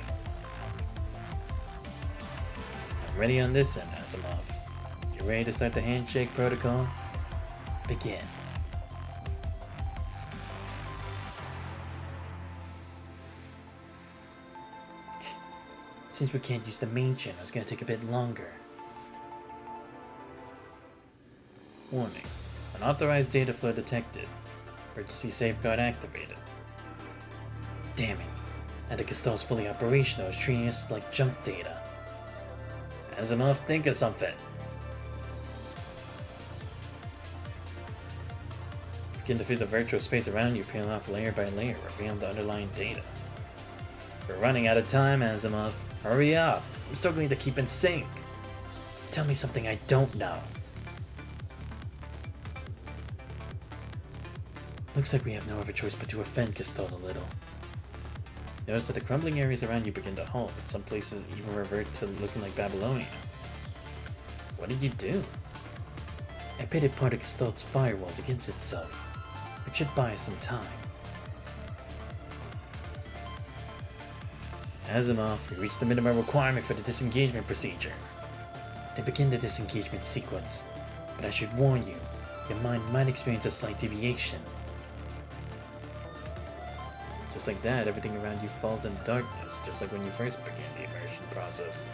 I'm ready on this end, Asimov. You ready to start the handshake protocol? Begin. Since we can't use the main channel, it's gonna take a bit longer. Warning. Unauthorized data flow detected. Emergency safeguard activated. Damn it. Now the Castell's fully operational, it's treating us like junk data. Asimov, think of something. Begin to feel the virtual space around you peel off layer by layer, revealing the underlying data. We're running out of time, Asimov. Hurry up! I'm struggling to keep in sync. Tell me something I don't know. Looks like we have no other choice but to offend Castell a little. Notice that the crumbling areas around you begin to halt, and some places even revert to looking like Babylonia. What did you do? I pitted part of Castell's firewalls against itself, which should buy us some time. Asimov, we reached the minimum requirement for the disengagement procedure. Then begin the disengagement sequence, but I should warn you, your mind might experience a slight deviation. Just like that, everything around you falls into darkness, just like when you first began the immersion process.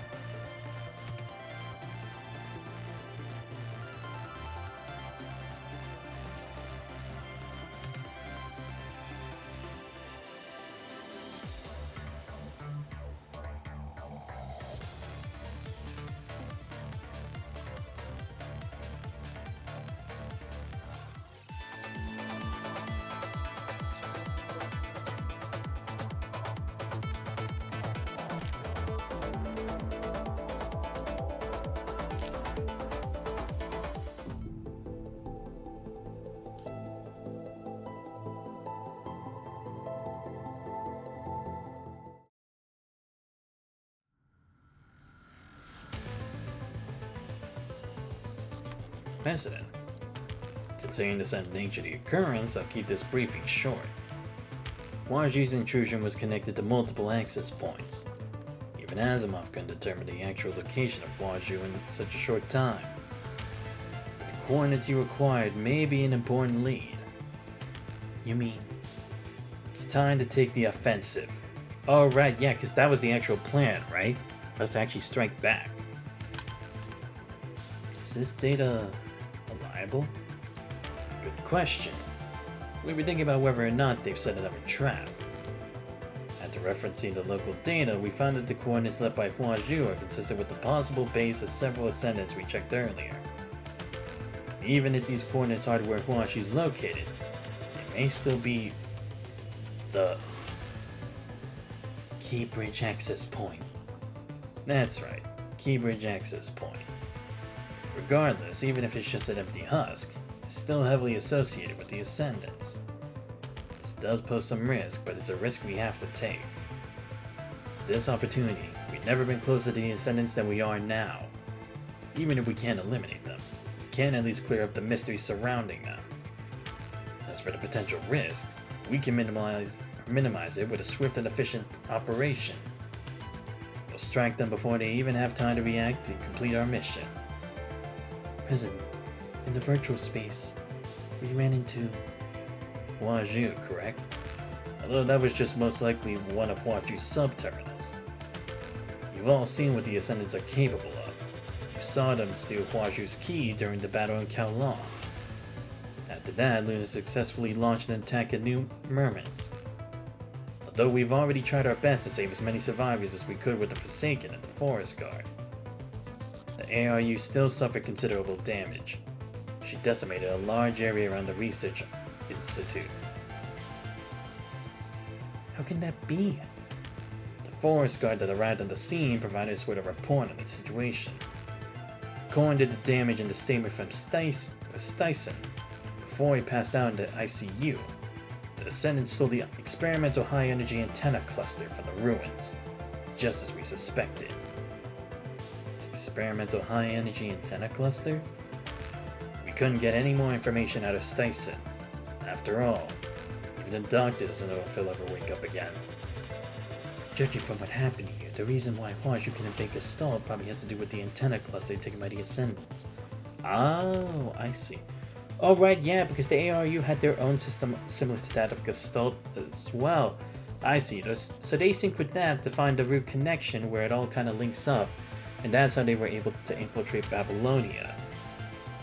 Precedent. Considering the sudden nature of the occurrence, I'll keep this briefing short. Huaju's intrusion was connected to multiple access points. Even Asimov couldn't determine the actual location of Huaju in such a short time. The coordinates you acquired may be an important lead. You mean, it's time to take the offensive. Oh right, yeah, because that was the actual plan, right? For us to actually strike back. Is this data reliable? Good question. We were thinking about whether or not they've set another trap. After referencing the local data, we found that the coordinates left by Huaju are consistent with the possible base of several ascendants we checked earlier. Even if these coordinates aren't where Huaju is located, it may still be the Keybridge access point. That's right, Keybridge access point. Regardless, even if it's just an empty husk, it's still heavily associated with the Ascendants. This does pose some risk, but it's a risk we have to take. This opportunity, we've never been closer to the Ascendants than we are now. Even if we can't eliminate them, we can at least clear up the mystery surrounding them. As for the potential risks, we can minimize it with a swift and efficient operation. We'll strike them before they even have time to react and complete our mission. Prison. In the virtual space, we ran into Huaju, correct? Although that was just most likely one of Huaju's sub-terminals. You've all seen what the Ascendants are capable of. You saw them steal Huaju's key during the battle in Kowloon. After that, Luna successfully launched an attack at New Murmansk. Although we've already tried our best to save as many survivors as we could with the Forsaken and the Forest Guard, the ARU still suffered considerable damage. She decimated a large area around the research institute. How can that be? The Forest Guard that arrived on the scene provided us with a report on the situation. According to the damage in the statement from Styson, before he passed out in the ICU, the Ascendants stole the experimental high-energy antenna cluster from the ruins, just as we suspected. Experimental high-energy antenna cluster? We couldn't get any more information out of Styson. After all, even the doctor doesn't know if he'll ever wake up again. Judging from what happened here, the reason why Huaju can invade Gestalt probably has to do with the antenna cluster taken by the Ascendants. Oh, I see. Oh, right, yeah, because the ARU had their own system similar to that of Gestalt as well. I see. So they synced with that to find the root connection where it all kind of links up, and that's how they were able to infiltrate Babylonia.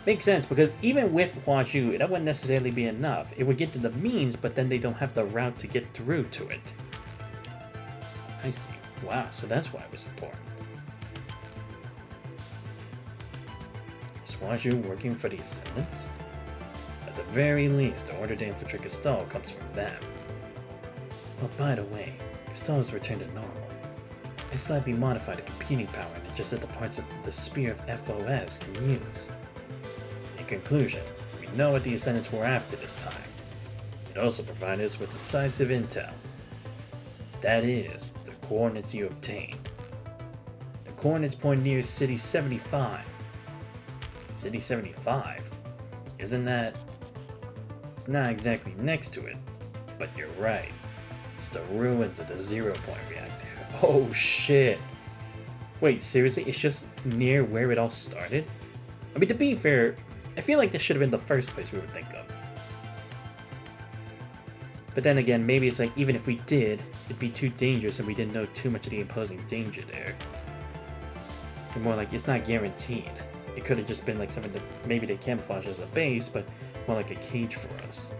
Makes sense, because even with Huaju, that wouldn't necessarily be enough. It would get to the means, but then they don't have the route to get through to it. I see. Wow, so that's why it was important. Is Huaju working for the Ascendants? At the very least, the order to infiltrate Gestalt comes from them. Oh, by the way, Gestalt has returned to normal. I slightly modified the computing power and adjusted the parts of the Spear of FOS can use. In conclusion, we know what the Ascendants were after this time. It also provided us with decisive intel. That is, the coordinates you obtained. The coordinates point near City 75. City 75? Isn't that... It's not exactly next to it, but you're right. It's the ruins of the 0 Point reactor. Oh shit. Wait, seriously? It's just near where it all started? I mean, to be fair, I feel like this should have been the first place we would think of. But then again, maybe it's like, even if we did, it'd be too dangerous and we didn't know too much of the imposing danger there. And more like, it's not guaranteed. It could have just been like something that maybe they camouflage as a base, but more like a cage for us.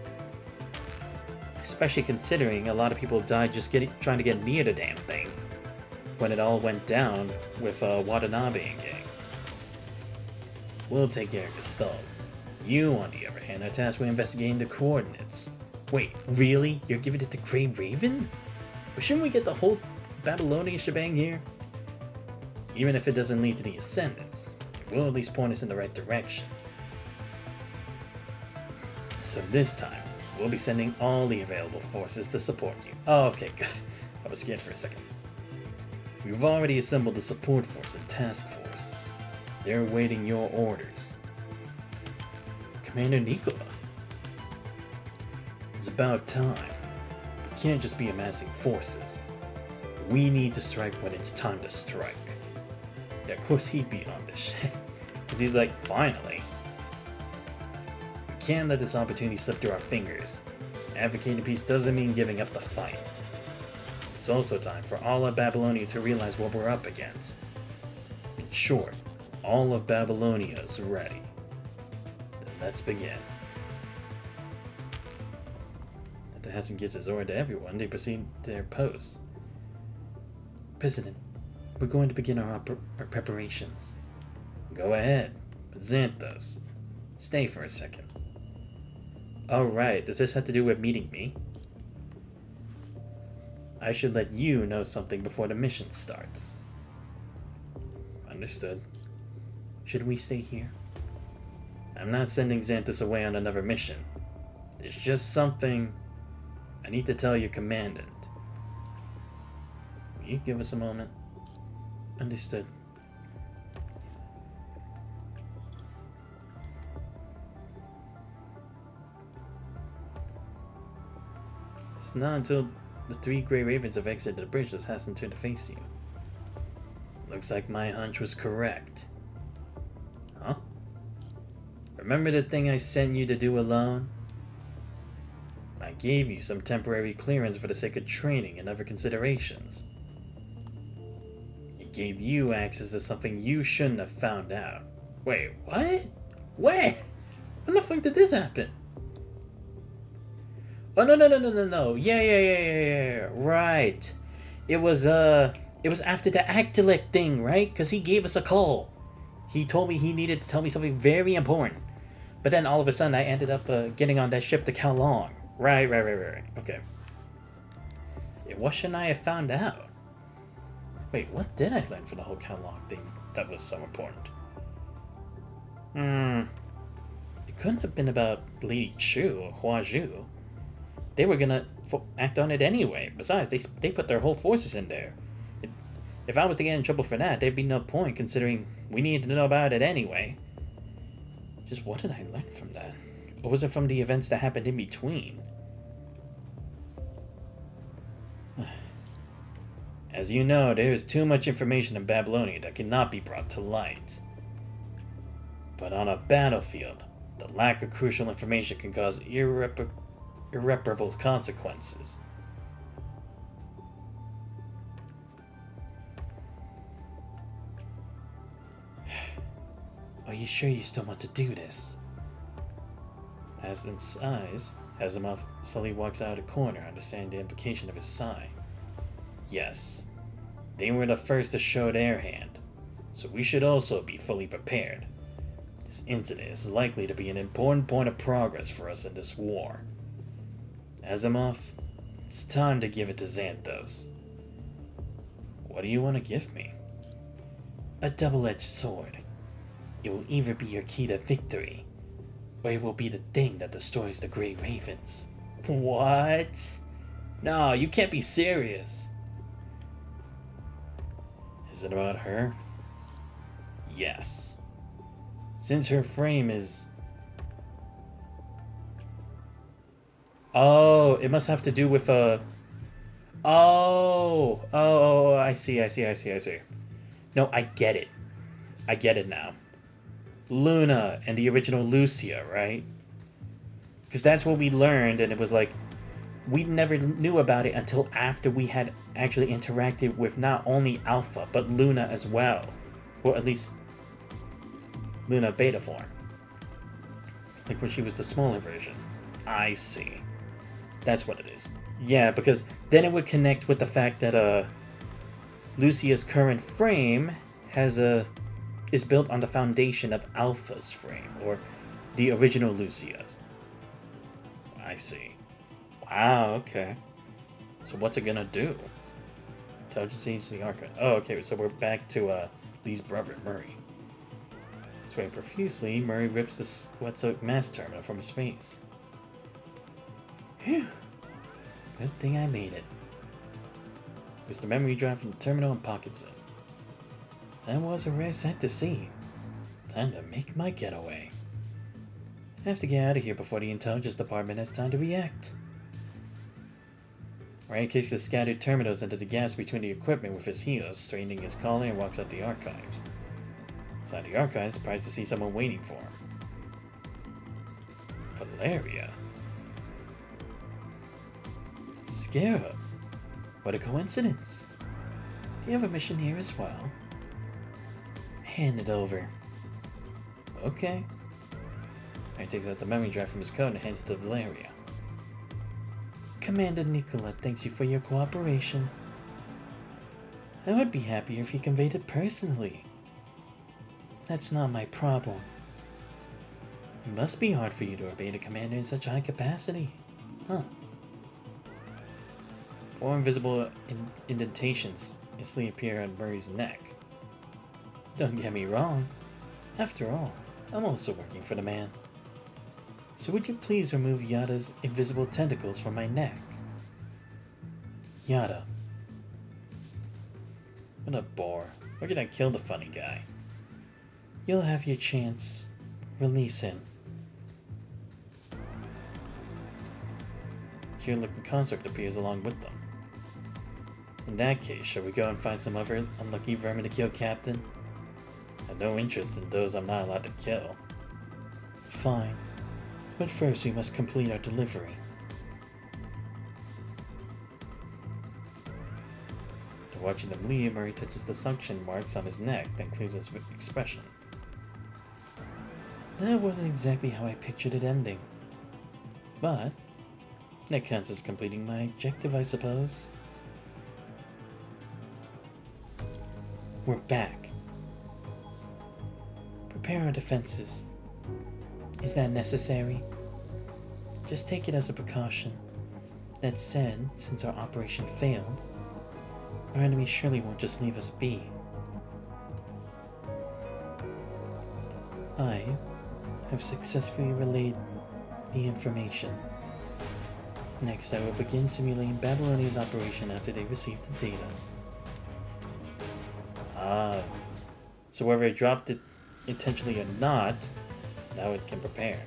Especially considering a lot of people died just trying to get near the damn thing when it all went down with Watanabe and gang. We'll take care of Gestalt. You, on the other hand, are tasked with investigating the coordinates. Wait, really? You're giving it to Grey Raven? But shouldn't we get the whole Babylonia shebang here? Even if it doesn't lead to the Ascendants, it will at least point us in the right direction. So this time, we'll be sending all the available forces to support you. Oh, okay, good. I was scared for a second. We've already assembled the support force and task force. They're awaiting your orders. Commander Nicola. It's about time. We can't just be amassing forces. We need to strike when it's time to strike. Yeah, of course he'd be on this shit. Because he's like, finally. We can't let this opportunity slip through our fingers. Advocating peace doesn't mean giving up the fight. It's also time for all of Babylonia to realize what we're up against. In short, all of Babylonia is ready. Then let's begin. After Hassan gives his order to everyone, they proceed to their posts. President, we're going to begin our preparations. Go ahead, but Xanthos, stay for a second. Alright, does this have to do with meeting me? I should let you know something before the mission starts. Understood. Should we stay here? I'm not sending Xanthos away on another mission. There's just something I need to tell your commandant. Will you give us a moment? Understood. It's not until the 3 Grey Ravens have exited the bridge does Hassan turn to face you. Looks like my hunch was correct. Huh? Remember the thing I sent you to do alone? I gave you some temporary clearance for the sake of training and other considerations. It gave you access to something you shouldn't have found out. Wait, what? When? When the fuck did this happen? Oh, no. Yeah. Right. It was after the Actilec thing, right? Because he gave us a call. He told me he needed to tell me something very important. But then all of a sudden I ended up getting on that ship to Kowloon. Right. Okay. Yeah, what shouldn't I have found out? Wait, what did I learn from the whole Kowloon thing that was so important? It couldn't have been about Lady Chu or Huaju. They were gonna act on it anyway. Besides, they put their whole forces in there. If I was to get in trouble for that, there'd be no point, considering we needed to know about it anyway. Just what did I learn from that? Or was it from the events that happened in between? As you know, there is too much information in Babylonia that cannot be brought to light. But on a battlefield, the lack of crucial information can cause irreparable consequences. Are you sure you still want to do this? As in sighs, Asimov slowly walks out of the corner, understanding the implication of his sigh. Yes, they were the first to show their hand, so we should also be fully prepared. This incident is likely to be an important point of progress for us in this war. Asimov, it's time to give it to Xanthos. What do you want to give me? A double-edged sword. It will either be your key to victory, or it will be the thing that destroys the Grey Ravens. What? No, you can't be serious. Is it about her? Yes. Since her frame is... Oh, it must have to do with a... Oh, I see. No, I get it. I get it now. Luna and the original Lucia, right? Because that's what we learned, and it was like, we never knew about it until after we had actually interacted with not only Alpha, but Luna as well. Or at least, Luna beta form. Like when she was the smaller version. I see. That's what it is. Yeah, because then it would connect with the fact that Lucia's current frame is built on the foundation of Alpha's frame, or the original Lucia's. I see. Wow, okay. So what's it gonna do? Intelligence Agency Archive. Oh, okay, so we're back to Lee's brother, Murray. Sweating profusely, Murray rips the sweatsoaked mass terminal from his face. Phew. Good thing I made it. Puts the memory drive from the terminal and pockets it. That was a rare sight to see. Time to make my getaway. I have to get out of here before the intelligence department has time to react. Ray kicks the scattered terminals into the gaps between the equipment with his heels, straightening his collar, and walks out the archives. Inside the archives, surprised to see someone waiting for him. Valeria. Scarab. What a coincidence. Do you have a mission here as well? Hand it over. Okay. He takes out the memory drive from his coat and hands it to Valeria. Commander Nicola thanks you for your cooperation. I would be happier if he conveyed it personally. That's not my problem. It must be hard for you to obey the commander in such high capacity. Huh. 4 invisible indentations instantly appear on Murray's neck. Don't get me wrong. After all, I'm also working for the man. So would you please remove Yada's invisible tentacles from my neck? Yada. What a bore. Why can I kill the funny guy? You'll have your chance. Release him. Cute-looking construct appears along with them. In that case, shall we go and find some other unlucky vermin to kill, Captain? I have no interest in those I'm not allowed to kill. Fine. But first we must complete our delivery. After watching them leave, Murray touches the suction marks on his neck, then clears his expression. That wasn't exactly how I pictured it ending. But that counts as completing my objective, I suppose. We're back. Prepare our defenses. Is that necessary? Just take it as a precaution. That said, since our operation failed, our enemy surely won't just leave us be. I have successfully relayed the information. Next, I will begin simulating Babylonia's operation after they receive the data. Ah. So whether it dropped it intentionally or not, now it can prepare.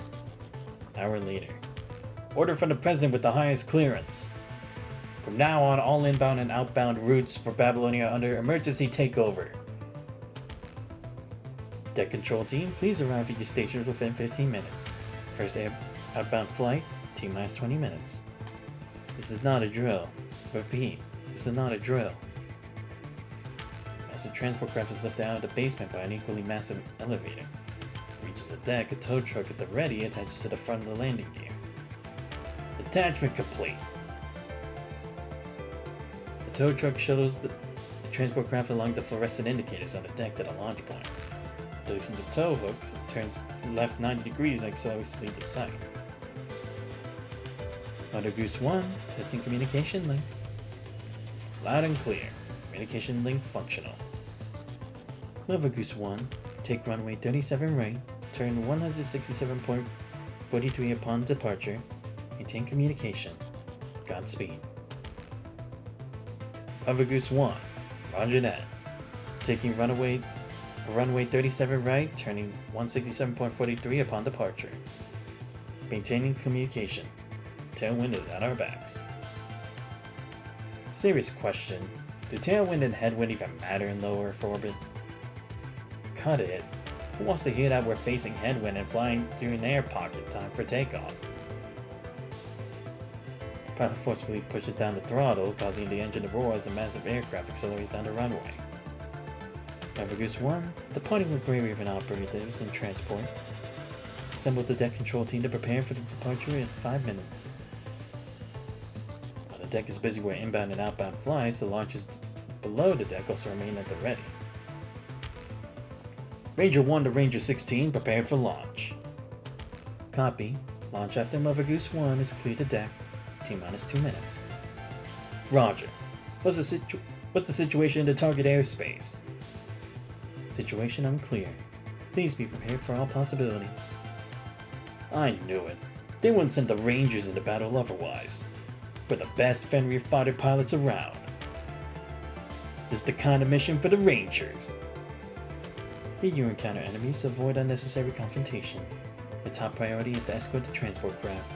Hour later. Order from the president with the highest clearance. From now on, all inbound and outbound routes for Babylonia are under emergency takeover. Deck control team, please arrive at your stations within 15 minutes. First outbound flight, T-minus 20 minutes. This is not a drill. Repeat, this is not a drill. As the transport craft is lifted out of the basement by an equally massive elevator. As it reaches the deck, a tow truck at the ready attaches to the front of the landing gear. Attachment complete. The tow truck shuttles the transport craft along the fluorescent indicators on the deck to the launch point. Releasing the tow hook, it turns left 90 degrees and accelerates to lead the site. Under Goose 1, testing communication link. Loud and clear. Communication link functional. Nova Goose 1, take runway 37 right, turn 167.43 upon departure, maintain communication. Godspeed. Hover Goose 1, roger that. Taking runway 37 right, turning 167.43 upon departure. Maintaining communication. Tailwind is at our backs. Serious question. Do tailwind and headwind even matter in low Earth orbit? Cut it. Who wants to hear that we're facing headwind and flying through an air pocket time for takeoff? The pilot forcefully pushes down the throttle, causing the engine to roar as the massive aircraft accelerates down the runway. Nova Goose 1, departing with Grey Raven operatives and transport. Assembled the deck control team to prepare for the departure in 5 minutes. While the deck is busy with inbound and outbound flights, the launches below the deck also remain at the ready. Ranger 1 to Ranger 16, prepared for launch. Copy. Launch after Mother Goose 1 is cleared the deck. T-minus 2 minutes. Roger. What's the situation in the target airspace? Situation unclear. Please be prepared for all possibilities. I knew it. They wouldn't send the Rangers into battle otherwise. We're the best Fenrir fighter pilots around. This is the kind of mission for the Rangers. If you encounter enemies, avoid unnecessary confrontation. The top priority is to escort the transport craft.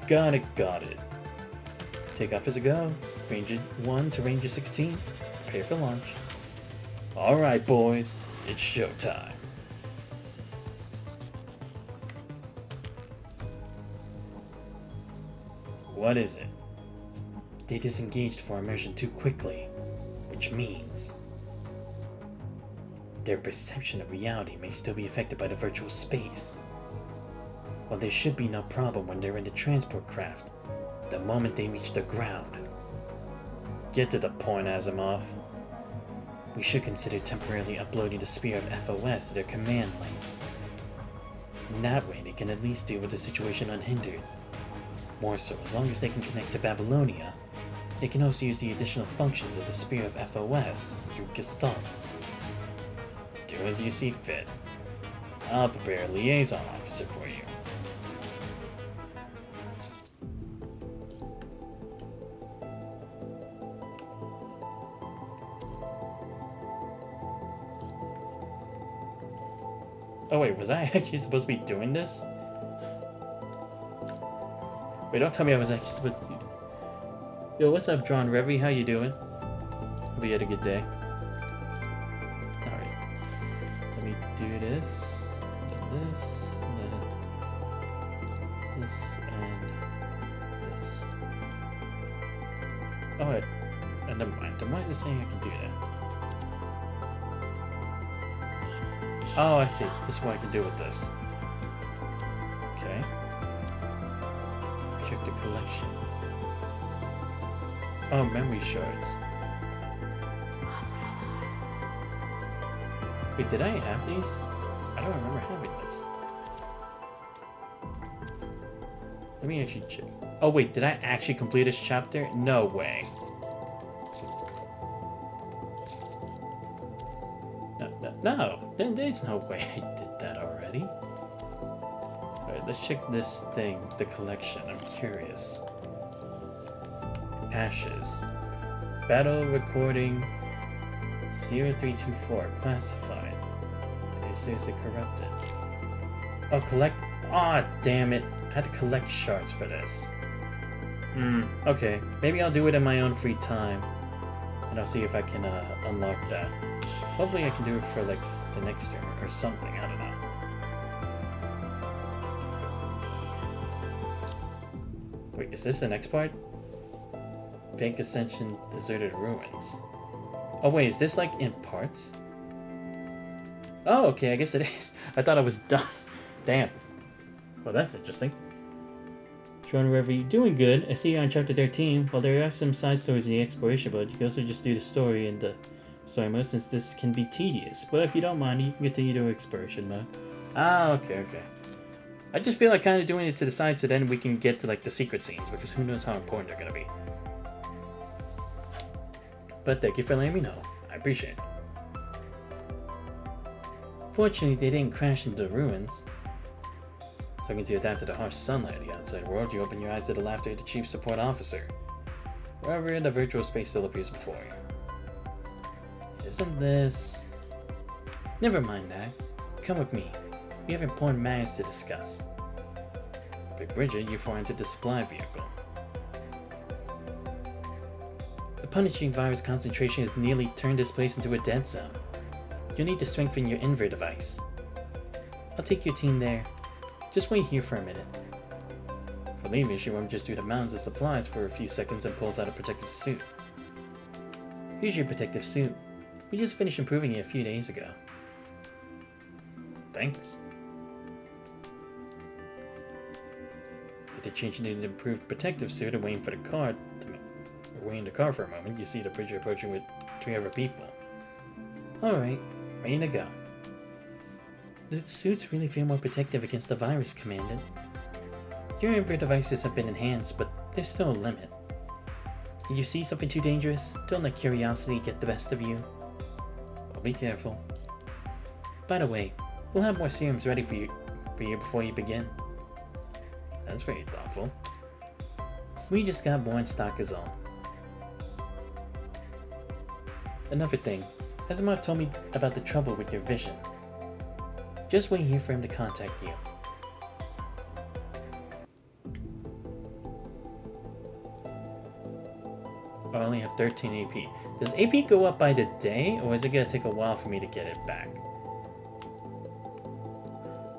Got it. Takeoff is a go. Ranger 1 to Ranger 16, prepare for launch. Alright boys, it's showtime. What is it? They disengaged for immersion too quickly, which means their perception of reality may still be affected by the virtual space. Well, there should be no problem when they're in the transport craft, the moment they reach the ground. Get to the point, Asimov. We should consider temporarily uploading the Spear of FOS to their command links. In that way, they can at least deal with the situation unhindered. More so, as long as they can connect to Babylonia, they can also use the additional functions of the Spear of FOS through Gestalt. Do as you see fit. I'll prepare a liaison officer for you. Oh wait, was I actually supposed to be doing this? Wait, don't tell me I was actually supposed to do this. Yo, what's up, Drawn Revy? How you doing? Hope you had a good day. Alright. Let me do this. This. And this. And this. Oh, wait. Never mind. Then why is it saying I can do that? Oh, I see. This is what I can do with this. Okay. Check the collection. Oh, memory shards. Wait, did I have these? I don't remember having this. Let me actually check. Oh wait, did I actually complete this chapter? No way. No, there's no way I did that already. Alright, let's check this thing, the collection. I'm curious. Ashes. Battle recording 0324, classified. They seriously corrupted. Oh, collect. Aw, damn it. I had to collect shards for this. Okay. Maybe I'll do it in my own free time. And I'll see if I can unlock that. Hopefully I can do it for like the next year or something. I don't know. Wait, is this the next part? Bank Ascension Deserted Ruins. Oh wait, is this like in parts? Oh, okay, I guess it is. I thought I was done. Damn. Well, that's interesting. Sean, wherever you're doing good. I see you're on chapter 13. While there are some side stories in the exploration mode, you can also just do the story in the story mode since this can be tedious. But if you don't mind, you can continue to exploration mode. Ah, okay. I just feel like kind of doing it to the side so then we can get to like the secret scenes because who knows how important they're gonna be. But thank you for letting me know. I appreciate it. Fortunately, they didn't crash into the ruins. Talking to adapt to the harsh sunlight of the outside world, you open your eyes to the laughter of the chief support officer. Wherever the virtual space still appears before you. Isn't this... Never mind that. Come with me. We have important matters to discuss. Big Bridget, you four entered the supply vehicle. The punishing virus concentration has nearly turned this place into a dead zone. You'll need to strengthen your Inver device. I'll take your team there. Just wait here for a minute. For leaving, she rummaged through the mountains of supplies for a few seconds and pulls out a protective suit. Here's your protective suit. We just finished improving it a few days ago. Thanks. After changing into an improved protective suit and waiting for the car waiting in the car for a moment, you see the bridge approaching with 3 other people. Alright, ready to go. The suits really feel more protective against the virus, Commandant. Your Inver devices have been enhanced, but there's still a limit. If you see something too dangerous, don't let curiosity get the best of you. Well, be careful. By the way, we'll have more serums ready for you before you begin. That's very thoughtful. We just got more in stock is all. Another thing, Azimov told me about the trouble with your vision. Just wait here for him to contact you. I only have 13 AP. Does AP go up by the day, or is it gonna take a while for me to get it back?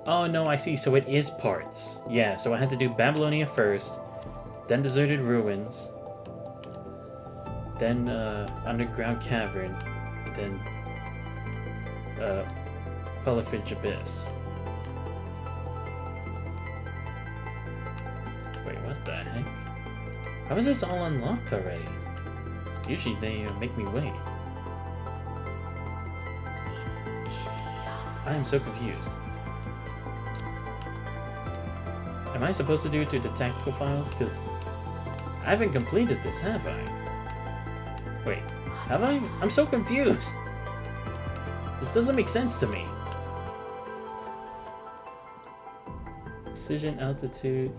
Oh no, I see, so it is parts. Yeah, so I had to do Babylonia first, then Deserted Ruins, then Underground Cavern, then Pelifage Abyss. Wait, what the heck? How is this all unlocked already? Usually they make me wait. I am so confused. Am I supposed to do it through the tactical files? Because I haven't completed this, have I? Wait, have I? I'm so confused! This doesn't make sense to me. Precision, altitude...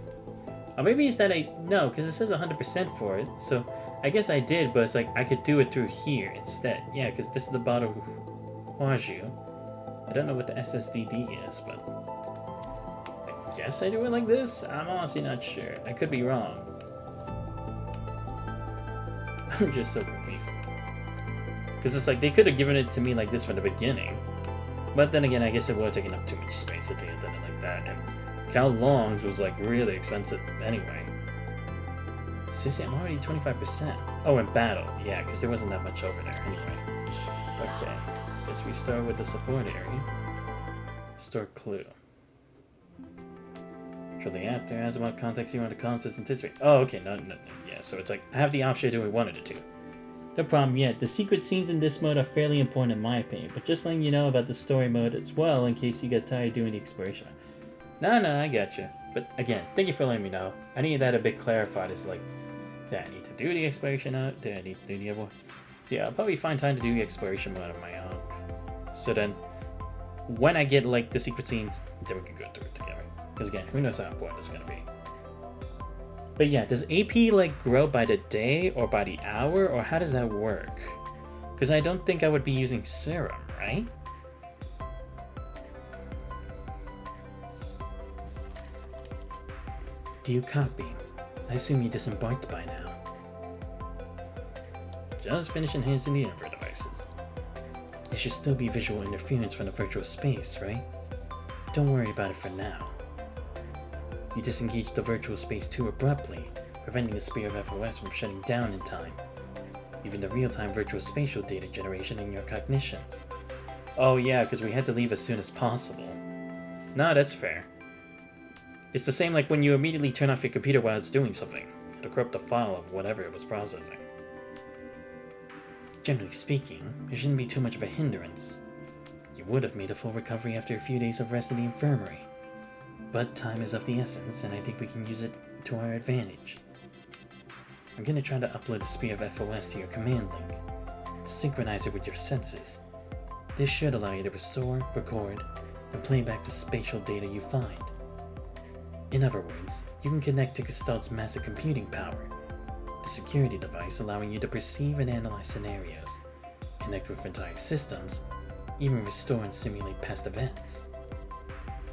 Oh, maybe it's that no, because it says 100% for it, so I guess I did, but it's like I could do it through here instead. Yeah, because this is the bottom Huaju. I don't know what the SSDD is, but I guess I do it like this? I'm honestly not sure. I could be wrong. I'm just so confused. Because it's like they could have given it to me like this from the beginning. But then again, I guess it would have taken up too much space if they had done it like that. And Cal Long's was like really expensive anyway. Seriously, I'm already 25%. Oh, in battle. Yeah, because there wasn't that much over there anyway. Okay. Guess we start with the support area. Store clue. Shortly after, Asimov contacts you on the consist anticipate. Oh, okay. No. Yeah, so it's like I have the option of doing one of the two. No problem yet. The secret scenes in this mode are fairly important in my opinion, but just letting you know about the story mode as well in case you get tired doing the exploration. No, I gotcha. But again, thank you for letting me know. I need that a bit clarified. It's like, do I need to do the exploration mode? Do I need to do the other one? So yeah, I'll probably find time to do the exploration mode on my own. So then, when I get like the secret scenes, then we can go through it together. Because again, who knows how important it's gonna be. But yeah, does AP like grow by the day or by the hour, or how does that work? Because I don't think I would be using serum, right? Do you copy? I assume you disembarked by now. Just finish enhancing the info devices. There should still be visual interference from the virtual space, right? Don't worry about it for now. You disengaged the virtual space too abruptly, preventing the Spear of FOS from shutting down in time. Even the real-time virtual spatial data generation in your cognitions. Oh yeah, because we had to leave as soon as possible. No, that's fair. It's the same like when you immediately turn off your computer while it's doing something, to corrupt the file of whatever it was processing. Generally speaking, it shouldn't be too much of a hindrance. You would have made a full recovery after a few days of rest in the infirmary. But time is of the essence, and I think we can use it to our advantage. I'm gonna try to upload the Spear of FOS to your command link, to synchronize it with your senses. This should allow you to restore, record, and play back the spatial data you find. In other words, you can connect to Gestalt's massive computing power, the security device allowing you to perceive and analyze scenarios, connect with entire systems, even restore and simulate past events.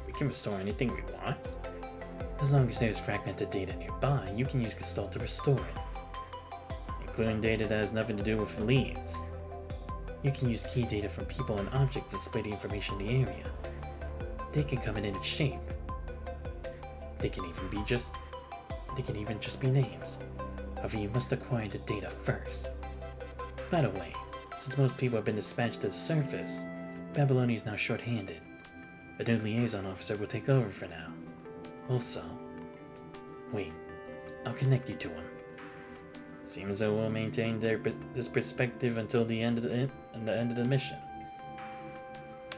We can restore anything we want. As long as there's fragmented data nearby, you can use Gestalt to restore it, including data that has nothing to do with leads. You can use key data from people and objects to display the information in the area. They can come in any shape. They can even just be names. However, you must acquire the data first. By the way, since most people have been dispatched to the surface, Babylonia is now short-handed. A new liaison officer will take over for now. Also, wait, I'll connect you to him. Seems though we'll maintain this perspective until the end of the mission.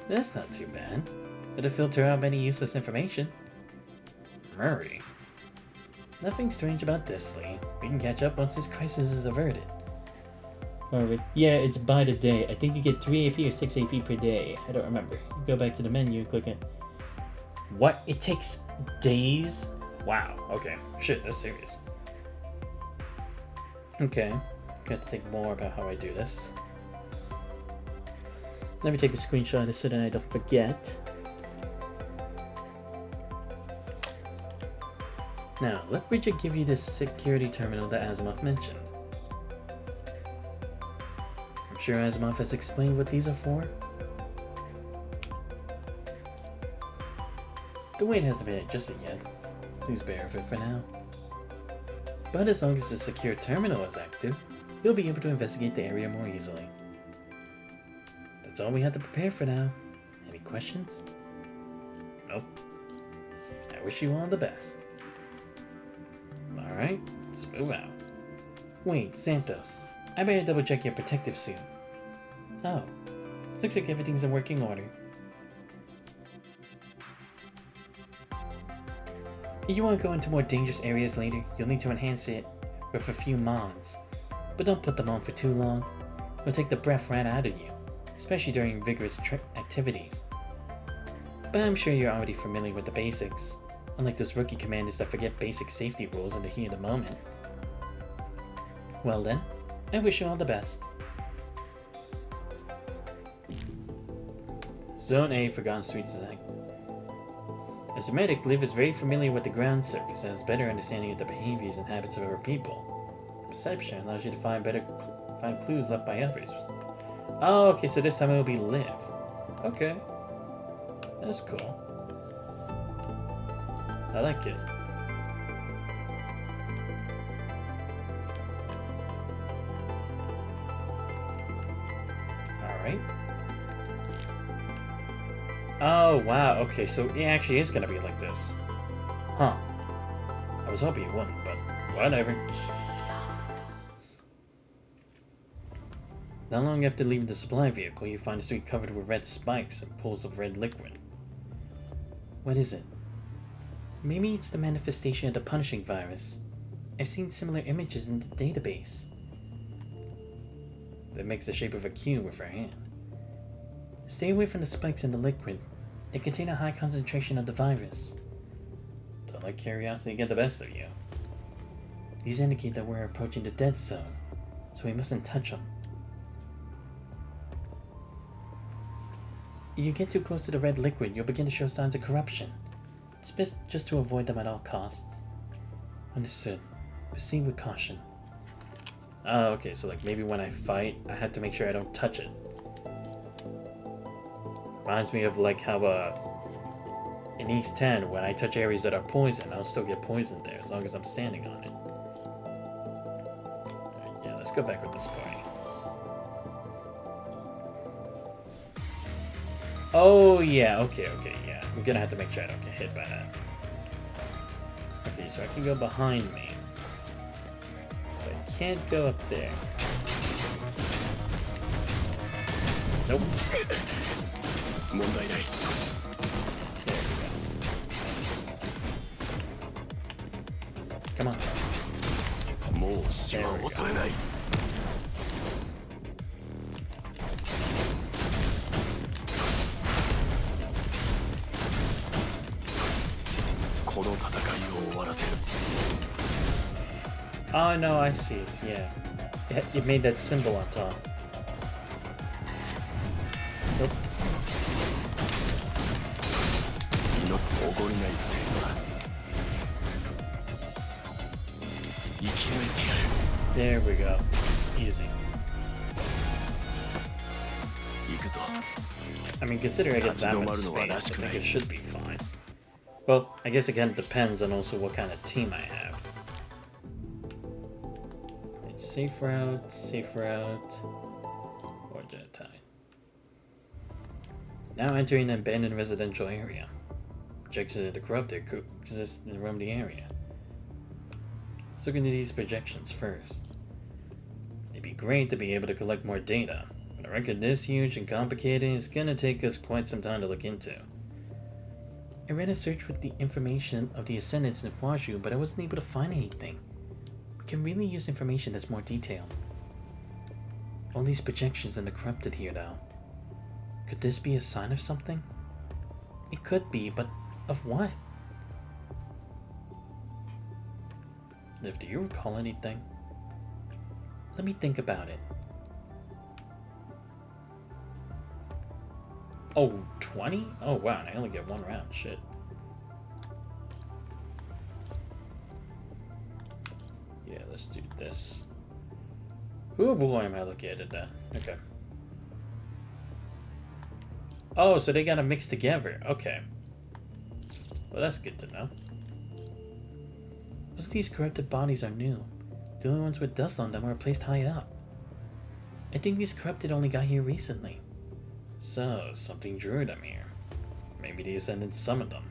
That's not too bad. It'll filter out any useless information. Murray. Nothing strange about this, Lee. We can catch up once this crisis is averted. Alright. Yeah, it's by the day. I think you get 3 AP or 6 AP per day. I don't remember. You go back to the menu, click it. What? It takes days? Wow, okay. Shit, that's serious. Okay. Got to think more about how I do this. Let me take a screenshot of this so that I don't forget. Now, let Bridget give you this security terminal that Asimov mentioned. I'm sure Asimov has explained what these are for. The wait hasn't been adjusted yet. Please bear with it for now. But as long as the secure terminal is active, you'll be able to investigate the area more easily. That's all we have to prepare for now. Any questions? Nope. I wish you all the best. Alright, let's move out. Wait, Santos. I better double check your protective suit. Oh, looks like everything's in working order. If you want to go into more dangerous areas later, you'll need to enhance it with a few mods. But don't put them on for too long. It'll take the breath right out of you, especially during vigorous activities. But I'm sure you're already familiar with the basics. Unlike those rookie commanders that forget basic safety rules in the heat of the moment. Well then, I wish you all the best. Zone A, Forgotten Sweet Snack. As a medic, Liv is very familiar with the ground surface and has better understanding of the behaviors and habits of our people. Perception allows you to find clues left by others. Oh, okay, so this time it will be Liv. Okay. That's cool. I like it. Alright. Oh, wow. Okay, so it actually is gonna be like this. Huh. I was hoping it wouldn't, but whatever. Not long after leaving the supply vehicle, you find a street covered with red spikes and pools of red liquid. What is it? Maybe it's the manifestation of the punishing virus. I've seen similar images in the database. That makes the shape of a Q with her hand. Stay away from the spikes in the liquid. They contain a high concentration of the virus. Don't let curiosity get the best of you. These indicate that we're approaching the dead zone, so we mustn't touch them. You get too close to the red liquid, you'll begin to show signs of corruption. It's best just to avoid them at all costs. Understood. Proceed with caution. Oh, okay, so like maybe when I fight, I have to make sure I don't touch it. Reminds me of like how in East 10, when I touch areas that are poisoned, I'll still get poisoned there as long as I'm standing on it. Alright, yeah, let's go back with this party. Oh, yeah, okay, yeah. I'm gonna have to make sure I don't get hit by that. Okay, so I can go behind me. But I can't go up there. Nope. There we go. Come on. There we go. Oh no, I see. Yeah. It made that symbol on top. Nope. There we go. Easy. I mean, considering I get that much space, I think it should be fine. Well, I guess it kind of depends on also what kind of team I have. Safe route, or jet tie. Now entering an abandoned residential area. Projections of the corrupted could exist around the area. Let's look into these projections first. It'd be great to be able to collect more data, but a record this huge and complicated is gonna take us quite some time to look into. I ran a search with the information of the Ascendants in Huaju, but I wasn't able to find anything. We can really use information that's more detailed. All these projections and the corrupted here now. Could this be a sign of something? It could be, but of what? Liv, do you recall anything? Let me think about it. Oh, 20? Oh wow, and I only get one round. Shit. Yeah, let's do this. Oh boy, am I looking at that. Okay. Oh, so they gotta mix together. Okay. Well, that's good to know. Most of these corrupted bodies are new. The only ones with dust on them are placed high up. I think these corrupted only got here recently. So, something drew them here. Maybe the Ascendants summoned them.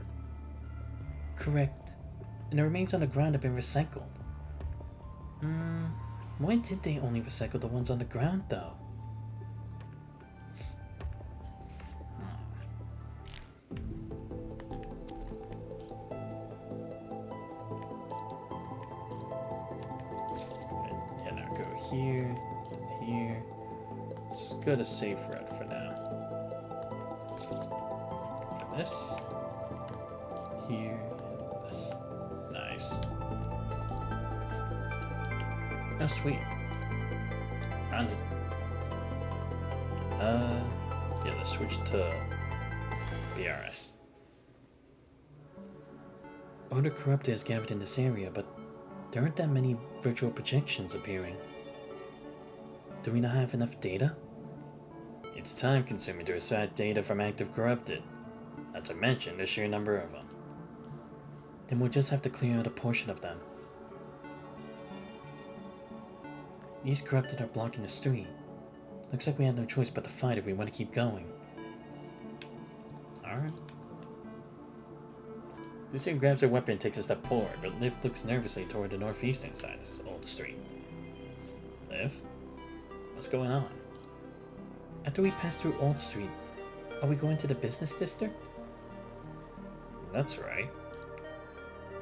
Correct. And the remains on the ground have been recycled. Why did they only recycle the ones on the ground, though? Yeah, now go here, here. Let's go to safe route for now. For this, here, this. Nice. Oh, sweet. Found it. Yeah, let's switch to BRS. Order Corrupted is gathered in this area, but there aren't that many virtual projections appearing. Do we not have enough data? It's time-consuming to extract data from active Corrupted, not to mention the sheer number of them. Then we'll just have to clear out a portion of them. These Corrupted are blocking the street. Looks like we have no choice but to fight if we want to keep going. Alright. Lucia grabs her weapon and takes a step forward, but Liv looks nervously toward the northeastern side of this old street. Liv? What's going on? After we pass through Old Street, are we going to the business district? That's right.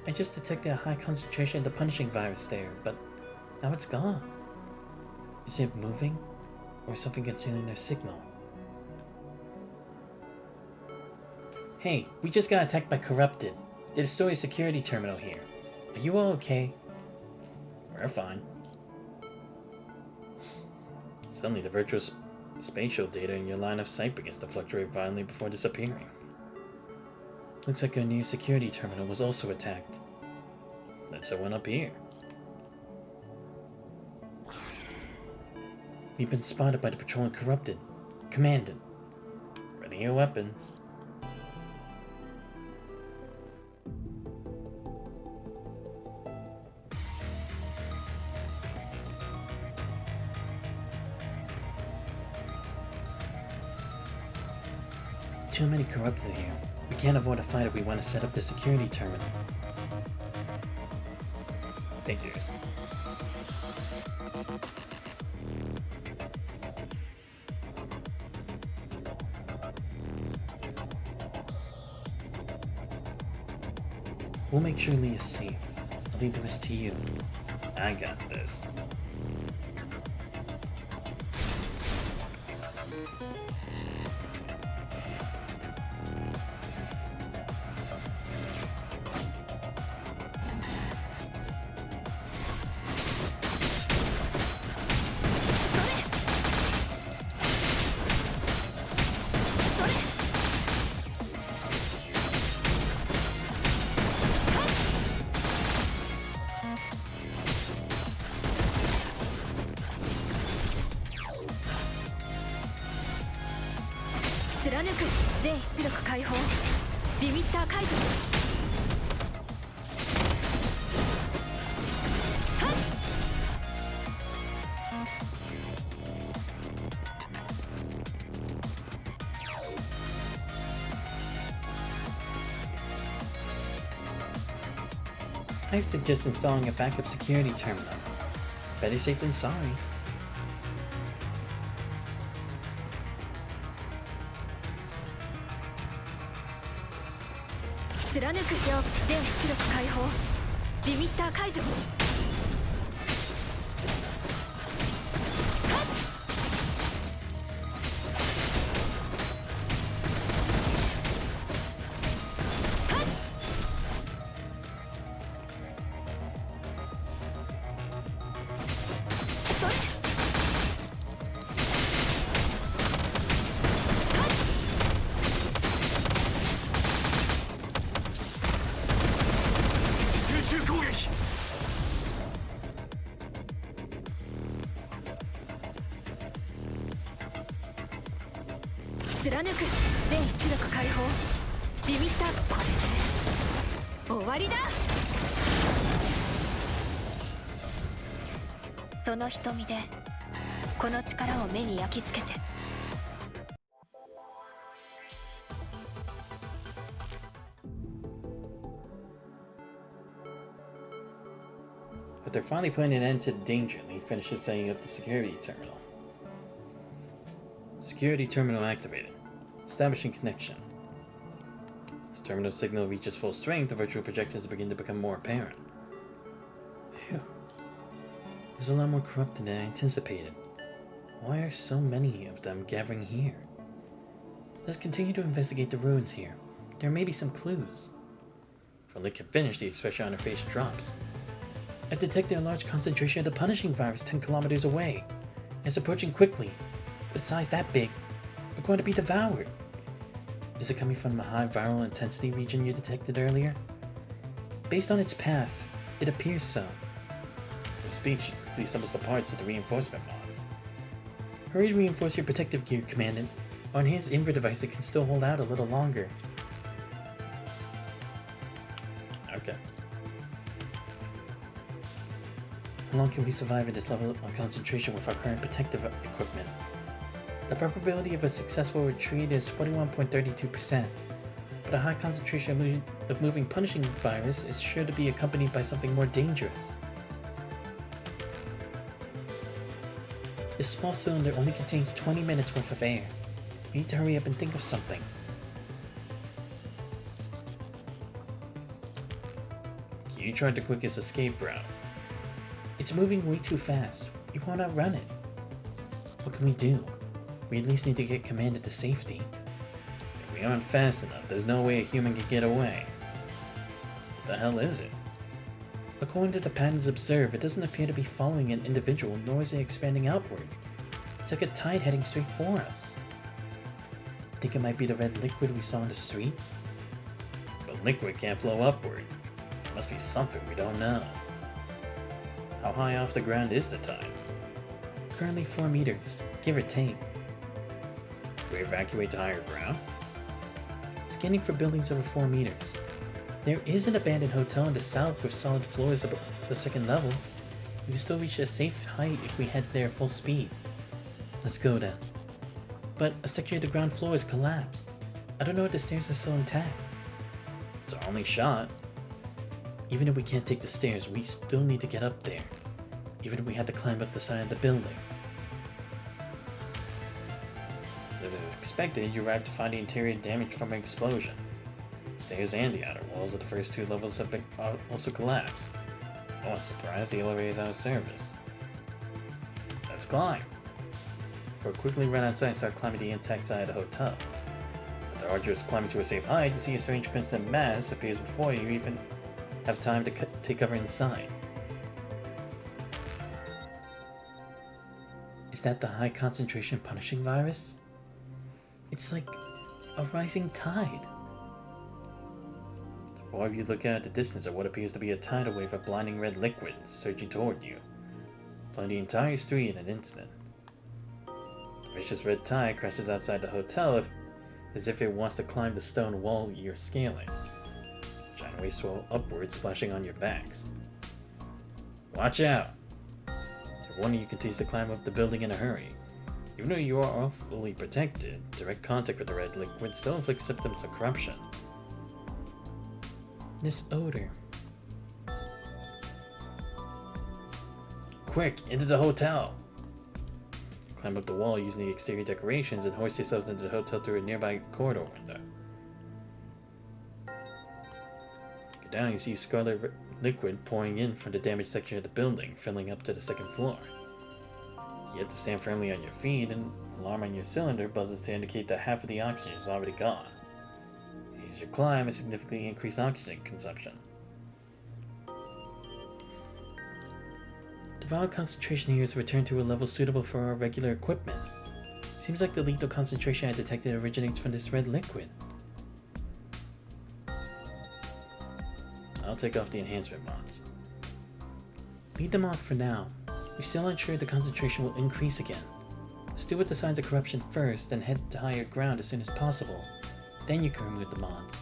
I just detected a high concentration of the punishing virus there, but now it's gone. Is it moving? Or something concealing their signal? Hey, we just got attacked by Corrupted. They destroyed a security terminal here. Are you all okay? We're fine. Suddenly the virtual Spatial data in your line of sight begins to fluctuate violently before disappearing. Looks like our near security terminal was also attacked. That's the one up here. We've been spotted by the patrol and corrupted. Commandant, ready your weapons. Too many corrupted here. We can't avoid a fight if we want to set up the security terminal. Figures. We'll make sure Lee is safe. I'll leave the rest to you. I got this. I suggest installing a backup security terminal. Better safe than sorry. But they're finally putting an end to the danger. Lee finishes setting up the security terminal. Security terminal activated. Establishing connection. As terminal signal reaches full strength, the virtual projections begin to become more apparent. Phew. There's a lot more corrupted than I anticipated. Why are so many of them gathering here? Let's continue to investigate the ruins here. There may be some clues. Before Lee can finish, the expression on her face drops. I've detected a large concentration of the punishing virus 10 kilometers away. It's approaching quickly. With a size that big, we're going to be devoured. Is it coming from the high viral intensity region you detected earlier? Based on its path, it appears so. For speech, she quickly assembles the parts of the reinforcement mods. Hurry to reinforce your protective gear, Commandant. Our enhanced inver device can still hold out a little longer. Okay. How long can we survive at this level of concentration with our current protective equipment? The probability of a successful retreat is 41.32%, but a high concentration of moving punishing virus is sure to be accompanied by something more dangerous. This small cylinder only contains 20 minutes worth of air. We need to hurry up and think of something. You tried the quickest escape route. It's moving way too fast. We won't outrun it. What can we do? We at least need to get Commandant to safety. If we aren't fast enough, there's no way a human can get away. What the hell is it? According to the patterns observed, it doesn't appear to be following an individual, nor is it expanding outward. It's like a tide heading straight for us. Think it might be the red liquid we saw in the street? But liquid can't flow upward. Must be something we don't know. How high off the ground is the tide? Currently 4 meters, give or take. We evacuate to higher ground? Scanning for buildings over 4 meters. There is an abandoned hotel in the south with solid floors above the second level. We can still reach a safe height if we head there full speed. Let's go then. But a section of the ground floor has collapsed. I don't know if the stairs are still intact. It's our only shot. Even if we can't take the stairs, we still need to get up there. Even if we had to climb up the side of the building. As expected, you arrived to find the interior damaged from an explosion. Stairs and the outer walls of the first 2 levels have been also collapsed. No one's surprised the elevator is out of service. Let's climb. For a quickly run outside and start climbing the intact side of the hotel. After arduous climbing to a safe height, you see a strange crimson mass appears before you even have time to take cover inside. Is that the high concentration punishing virus? It's like a rising tide. The 4 of you look out at the distance at what appears to be a tidal wave of blinding red liquid surging toward you, flooding the entire street in an instant. The vicious red tide crashes outside the hotel as if it wants to climb the stone wall you're scaling. Giant waves swell upwards, splashing on your backs. Watch out! One of you continues to climb up the building in a hurry. Even though you are awfully protected, direct contact with the red liquid still inflicts symptoms of corruption. This odor. Quick, into the hotel! Climb up the wall using the exterior decorations and hoist yourselves into the hotel through a nearby corridor window. Go down, you see scarlet liquid pouring in from the damaged section of the building, filling up to the second floor. You have to stand firmly on your feet, and an alarm on your cylinder buzzes to indicate that half of the oxygen is already gone. As you climb, and significantly increase oxygen consumption. The viral concentration here is returned to a level suitable for our regular equipment. Seems like the lethal concentration I detected originates from this red liquid. I'll take off the enhancement mods. Leave them off for now. We're still unsure the concentration will increase again. Let's deal with the signs of corruption first, then head to higher ground as soon as possible. Then you can remove the mods.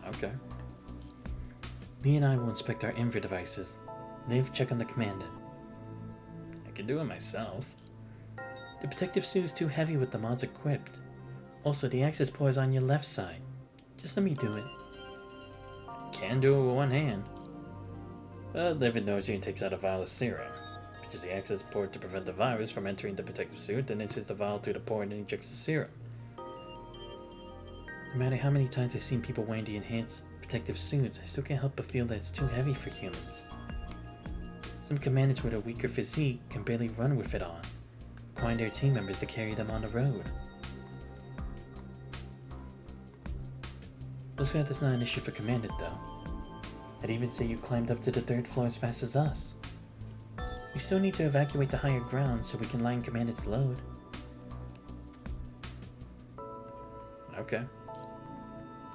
Okay. Lee and I will inspect our infra devices. Liv, check on the commandant. I can do it myself. The protective suit is too heavy with the mods equipped. Also, the access port is on your left side. Just let me do it. Can do it with one hand. But Liv ignores you and takes out a vial of serum. Pitches the access port to prevent the virus from entering the protective suit, then inserts the vial through the port and injects the serum. No matter how many times I've seen people wearing the enhanced protective suits, I still can't help but feel that it's too heavy for humans. Some commandants with a weaker physique can barely run with it on, requiring their team members to carry them on the road. Looks like that's not an issue for Commandant, though. I'd even say you climbed up to the 3rd floor as fast as us. We still need to evacuate the higher ground so we can line Commandant's load. Okay.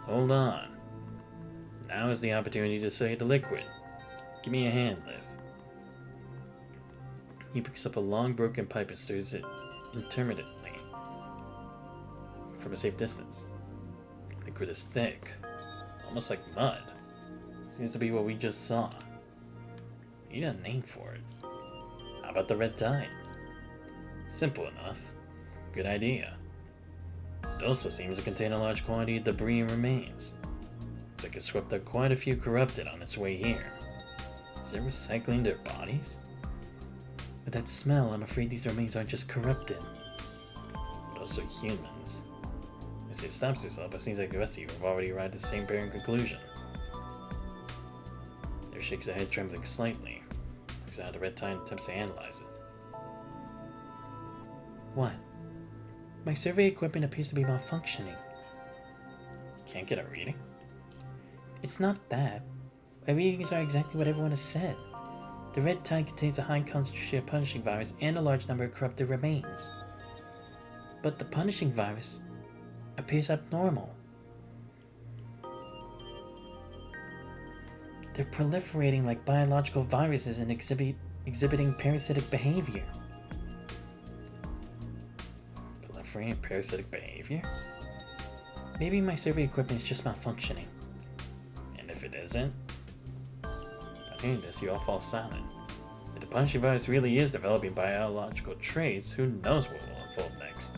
Hold on. Now is the opportunity to say the liquid. Give me a hand, Liv. He picks up a long broken pipe and stirs it intermittently from a safe distance. The liquid is thick, almost like mud. Seems to be what we just saw. You need a name for it. How about the red tide? Simple enough. Good idea. It also seems to contain a large quantity of debris and remains. Looks like it swept up quite a few corrupted on its way here. Is it recycling their bodies? With that smell, I'm afraid these remains aren't just corrupted, but also humans. As she stops herself, it seems like the rest of you have already arrived at the same barren conclusion. There shakes her head, trembling slightly. Looks out the red tide and attempts to analyze it. What? My survey equipment appears to be malfunctioning. You can't get a reading? It's not that. My readings are exactly what everyone has said. The red tide contains a high concentration of punishing virus and a large number of corrupted remains. But the punishing virus appears abnormal. They're proliferating like biological viruses and exhibiting parasitic behavior. Proliferating parasitic behavior? Maybe my survey equipment is just malfunctioning. And if it isn't, hearing this, you all fall silent. If the punishing virus really is developing biological traits, who knows what will unfold next?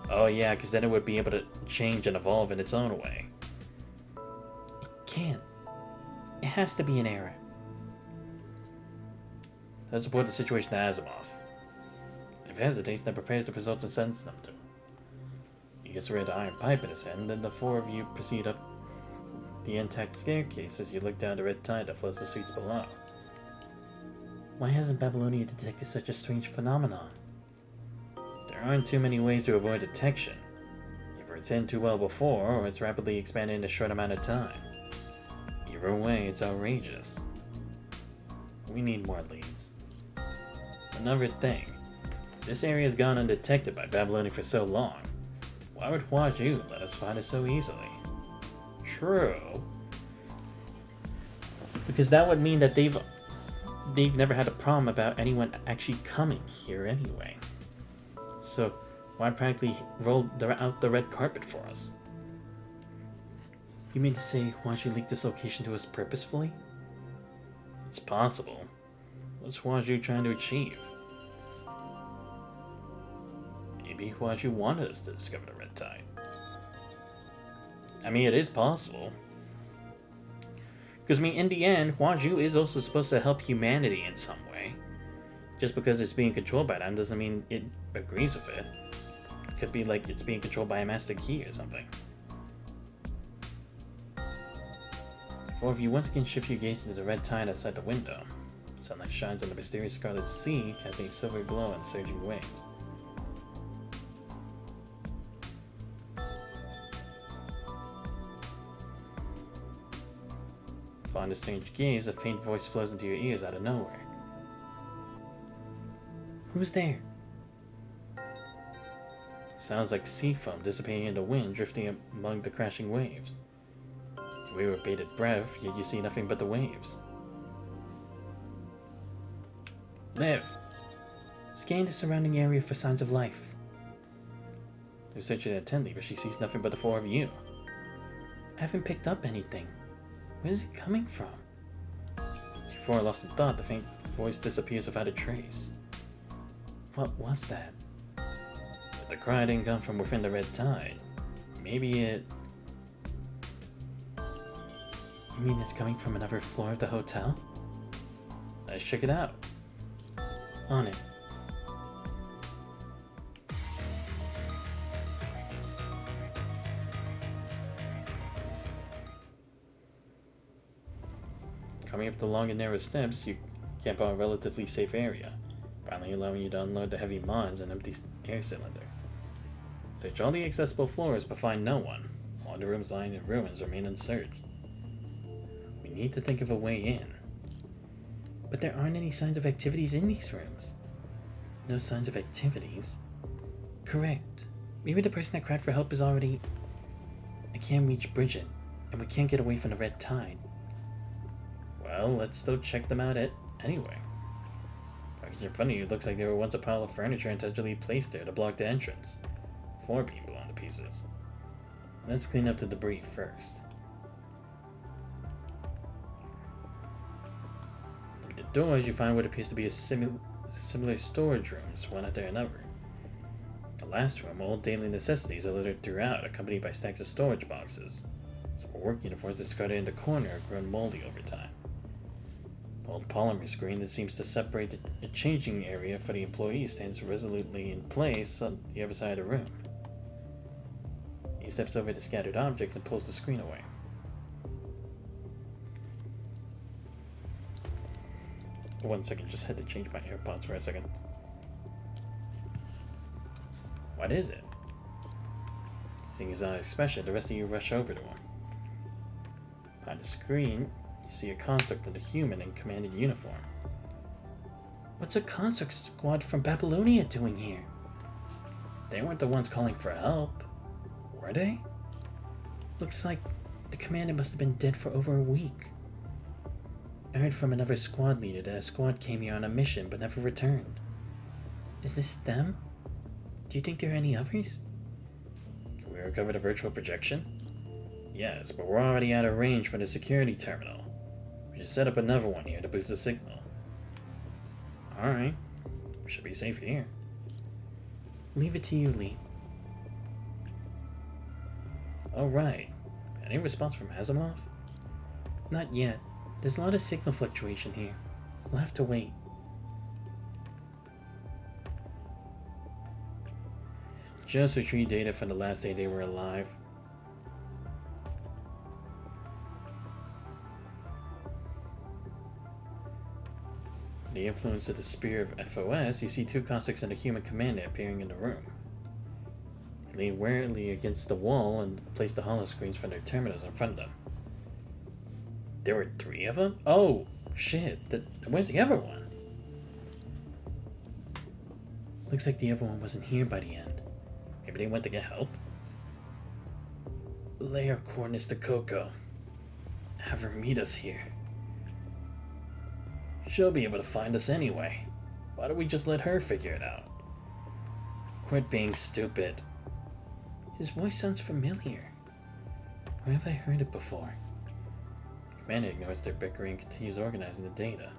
Oh yeah, because then it would be able to change and evolve in its own way. It can't. It has to be an error. Let's report the situation to Asimov. If he hesitates, then prepares the results and sends them to him. He gets a red iron pipe in his hand, then the four of you proceed up the intact staircase as you look down the red tide that flows the streets below. Why hasn't Babylonia detected such a strange phenomenon? There aren't too many ways to avoid detection. Either it's hidden too well before, or it's rapidly expanded in a short amount of time. Either way, it's outrageous. We need more leads. Another thing. This area has gone undetected by Babylonia for so long. Why would Huaju let us find it so easily? True. Because that would mean that they've never had a problem about anyone actually coming here anyway. So why practically roll out the red carpet for us? You mean to say Huaju leaked this location to us purposefully? It's possible. What's Huaju trying to achieve? Maybe Huaju wanted us to discover the red tide. I mean, it is possible. Because, I mean, in the end, Huaju is also supposed to help humanity in some way. Just because it's being controlled by them doesn't mean it agrees with it. It could be like it's being controlled by a master key or something. Four of you once again shift your gaze to the red tide outside the window. Sunlight shines on the mysterious scarlet sea, casting a silver glow on surging waves. Following the strange gaze, a faint voice flows into your ears out of nowhere. Who's there? Sounds like sea foam dissipating in the wind, drifting among the crashing waves. You wear with bated breath, yet you see nothing but the waves. Liv! Scan the surrounding area for signs of life. They're searching intently, but she sees nothing but the four of you. I haven't picked up anything. Where is it coming from? As you four are lost in thought, the faint voice disappears without a trace. What was that? If the cry didn't come from within the red tide, maybe it... You mean it's coming from another floor of the hotel? Let's check it out. On it. Coming up the long and narrow steps, you camp out a relatively safe area, finally allowing you to unload the heavy mods and empty air cylinder. Search all the accessible floors but find no one. All the rooms lying in ruins remain unsearched. We need to think of a way in. But there aren't any signs of activities in these rooms. No signs of activities? Correct. Maybe the person that cried for help is already... I can't reach Bridget, and we can't get away from the red tide. Well, let's still check them out anyway. Package in front of you looks like there were once a pile of furniture intentionally placed there to block the entrance. Floor being blown to pieces. Let's clean up the debris first. Through the doors, you find what appears to be a similar storage rooms, one after another. The last room, old daily necessities are littered throughout, accompanied by stacks of storage boxes. Some work uniforms discarded in the corner have grown moldy over time. Old polymer screen that seems to separate the changing area for the employees stands resolutely in place on the other side of the room. He steps over the scattered objects and pulls the screen away. One second, just had to change my AirPods for a second. What is it? Seeing his expression, the rest of you rush over to him. Behind the screen, you see a construct of a human in commanded uniform. What's a construct squad from Babylonia doing here? They weren't the ones calling for help, were they? Looks like the commander must have been dead for over a week. I heard from another squad leader that a squad came here on a mission but never returned. Is this them? Do you think there are any others? Can we recover the virtual projection? Yes, but we're already out of range for the security terminal. We should set up another one here to boost the signal. Alright, we should be safe here. Leave it to you, Lee. Alright, any response from Asimov? Not yet. There's a lot of signal fluctuation here. We'll have to wait. Just retrieve data from the last day they were alive. The influence of the Spear of FOS, you see two constructs and a human commander appearing in the room. They lean warily against the wall and place the holoscreens from their terminals in front of them. There were 3 of them? Oh, shit. Where's the other one? Looks like the other one wasn't here by the end. Maybe they went to get help? Lay our coordinates to Coco. Have her meet us here. She'll be able to find us anyway. Why don't we just let her figure it out? Quit being stupid. His voice sounds familiar. Where have I heard it before? The commander ignores their bickering and continues organizing the data,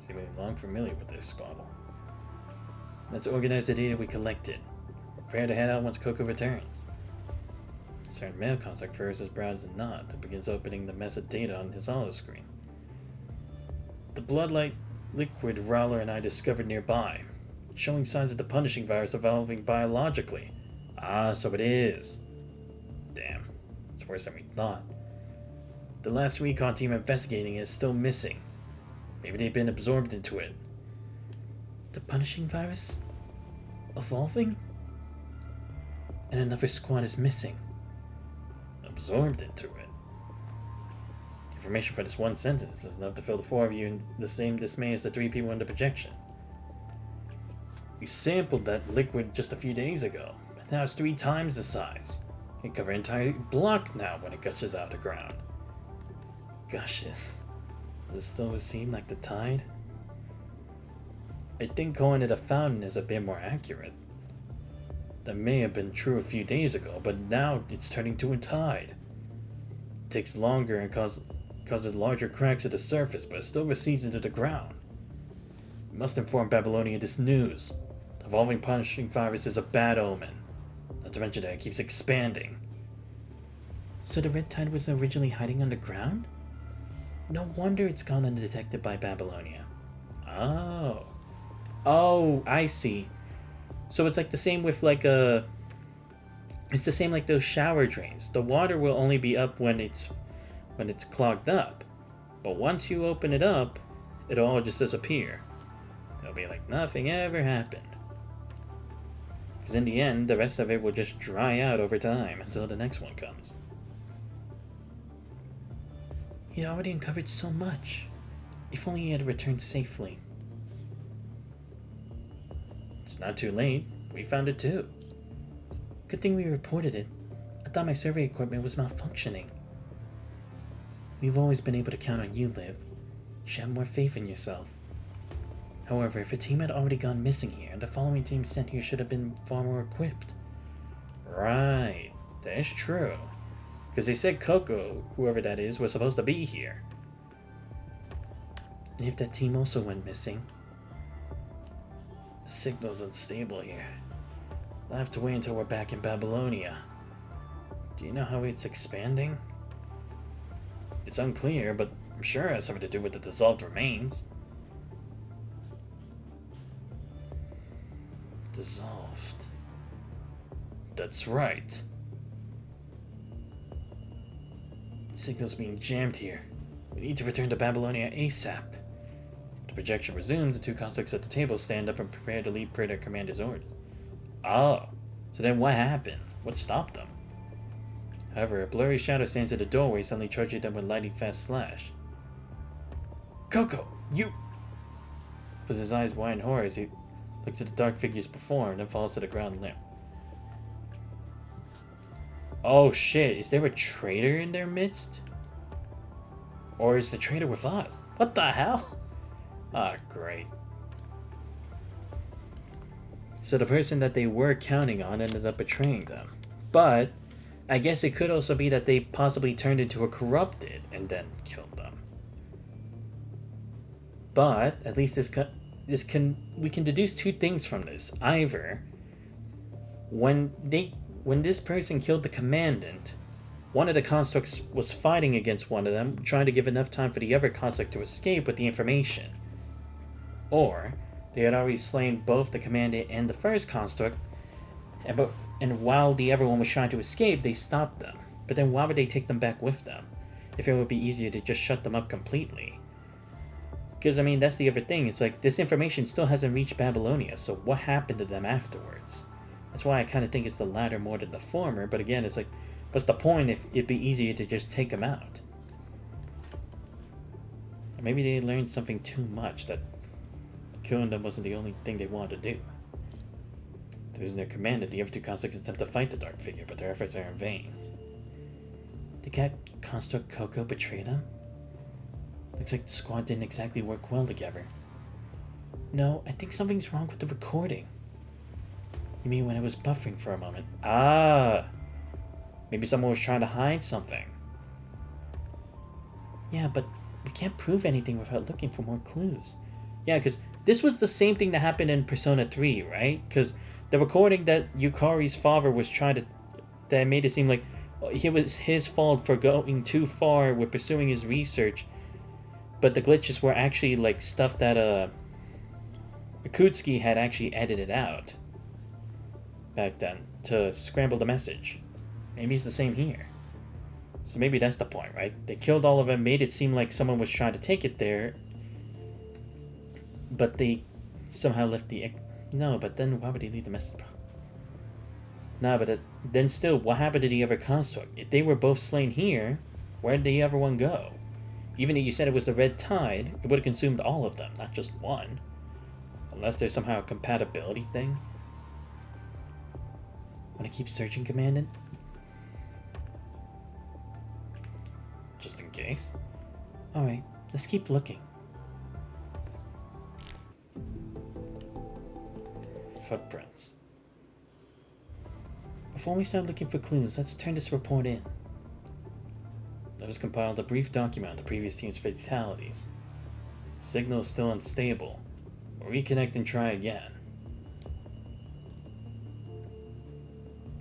seemingly long familiar with this squabble. Let's organize the data we collected. Prepare to head out once Coco returns. The concerned male construct furrows his brows and nods and begins opening the mess of data on his holoscreen. The blood-like liquid Rowler and I discovered nearby, showing signs of the punishing virus evolving biologically. Ah, so it is. Damn, it's worse than we thought. The last recon team investigating it is still missing. Maybe they've been absorbed into it. The punishing virus? Evolving? And another squad is missing. Absorbed into it? Information for this one sentence is enough to fill the 4 of you in the same dismay as the 3 people in the projection. We sampled that liquid just a few days ago, but now it's 3 times the size. It can cover an entire block now when it gushes out of the ground. Gushes? Does it still seem like the tide? I think calling it a fountain is a bit more accurate. That may have been true a few days ago, but now it's turning to a tide. It takes longer and causes larger cracks at the surface, but it still recedes into the ground. We must inform Babylonia this news. The evolving punishing virus is a bad omen. Not to mention that it keeps expanding. So the red tide was originally hiding underground? No wonder it's gone undetected by Babylonia. Oh. Oh, I see. So it's like the same with like a... It's the same like those shower drains. The water will only be up when it's clogged up. But once you open it up, it'll all just disappear. It'll be like nothing ever happened. Because in the end, the rest of it will just dry out over time until the next one comes. He already uncovered so much. If only he had returned safely. It's not too late. We found it too. Good thing we reported it. I thought my survey equipment was malfunctioning. We've always been able to count on you, Liv. You should have more faith in yourself. However, if a team had already gone missing here, the following team sent here should have been far more equipped. Right. That's true. Because they said Coco, whoever that is, was supposed to be here. And if that team also went missing? The signal's unstable here. We'll have to wait until we're back in Babylonia. Do you know how it's expanding? It's unclear, but I'm sure it has something to do with the dissolved remains. Dissolved. That's right. The signal's being jammed here. We need to return to Babylonia ASAP. The projection resumes. The 2 constructs at the table stand up and prepare to leave per their commander's orders. Oh, so then what happened? What stopped them? However, a blurry shadow stands at the doorway, suddenly charging them with lightning fast slash. Coco, you... with his eyes wide in horror as he looks at the dark figures before him, then falls to the ground limp. Oh shit, is there a traitor in their midst? Or is the traitor with us? What the hell? Ah, great. So the person that they were counting on ended up betraying them. But I guess it could also be that they possibly turned into a corrupted and then killed them. But at least we can deduce two things from this. Either when this person killed the commandant, one of the constructs was fighting against one of them, trying to give enough time for the other construct to escape with the information. Or they had already slain both the commandant and the first construct, and while the other one was trying to escape, they stopped them. But then why would they take them back with them, if it would be easier to just shut them up completely? Because, I mean, that's the other thing. It's like, this information still hasn't reached Babylonia, so what happened to them afterwards? That's why I kind of think it's the latter more than the former, but again, it's like, what's the point if it'd be easier to just take them out? Or maybe they learned something too much, that killing them wasn't the only thing they wanted to do. Losing their commandant, the other two constructs attempt to fight the dark figure, but their efforts are in vain. Did that construct Coco betray them? Looks like the squad didn't exactly work well together. No, I think something's wrong with the recording. You mean when it was buffering for a moment? Ah! Maybe someone was trying to hide something. Yeah, but we can't prove anything without looking for more clues. Yeah, because this was the same thing that happened in Persona 3, right? Because the recording that Yukari's father was trying to... that made it seem like it was his fault for going too far with pursuing his research. But the glitches were actually like stuff that Akutsuki had actually edited out back then to scramble the message. Maybe it's the same here. So maybe that's the point, right? They killed all of them, made it seem like someone was trying to take it there, but they somehow left the... No, but then why would they leave the message? No, but then still, what happened to the other construct? If they were both slain here, where did the other one go? Even if you said it was the Red Tide, it would have consumed all of them, not just one. Unless there's somehow a compatibility thing. Want to keep searching, Commandant? Just in case. Alright, let's keep looking. Footprints. Before we start looking for clues, let's turn this report in. Let us compile a brief document on the previous team's fatalities. Signal is still unstable. We'll reconnect and try again.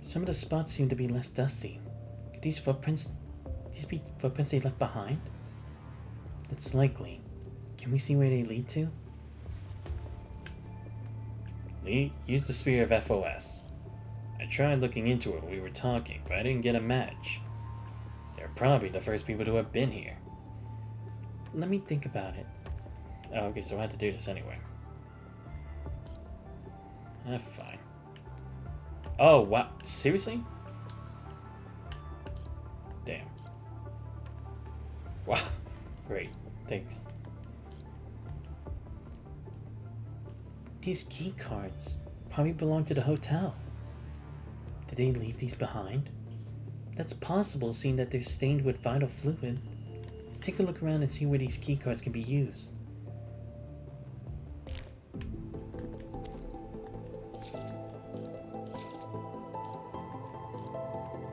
Some of the spots seem to be less dusty. Could these be footprints they left behind? That's likely. Can we see where they lead to? Lee, use the Sphere of FOS. I tried looking into it when we were talking, but I didn't get a match. They're probably the first people to have been here. Let me think about it. Oh, okay, so I had to do this anyway. Fine. Oh, wow. Seriously? Damn. Wow. Great. Thanks. These key cards probably belong to the hotel. Did they leave these behind? That's possible, seeing that they're stained with vital fluid. Take a look around and see where these key cards can be used.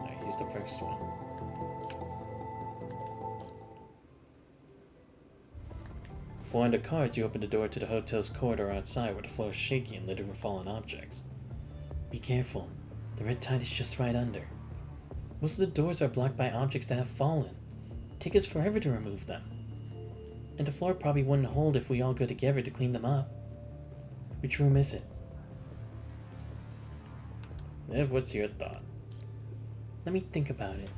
I used the first one. Find the cards, you open the door to the hotel's corridor outside where the floor is shaky and littered with fallen objects. Be careful. The red tide is just right under. Most of the doors are blocked by objects that have fallen. Take us forever to remove them. And the floor probably wouldn't hold if we all go together to clean them up. Which room is it? Ev, what's your thought? Let me think about it.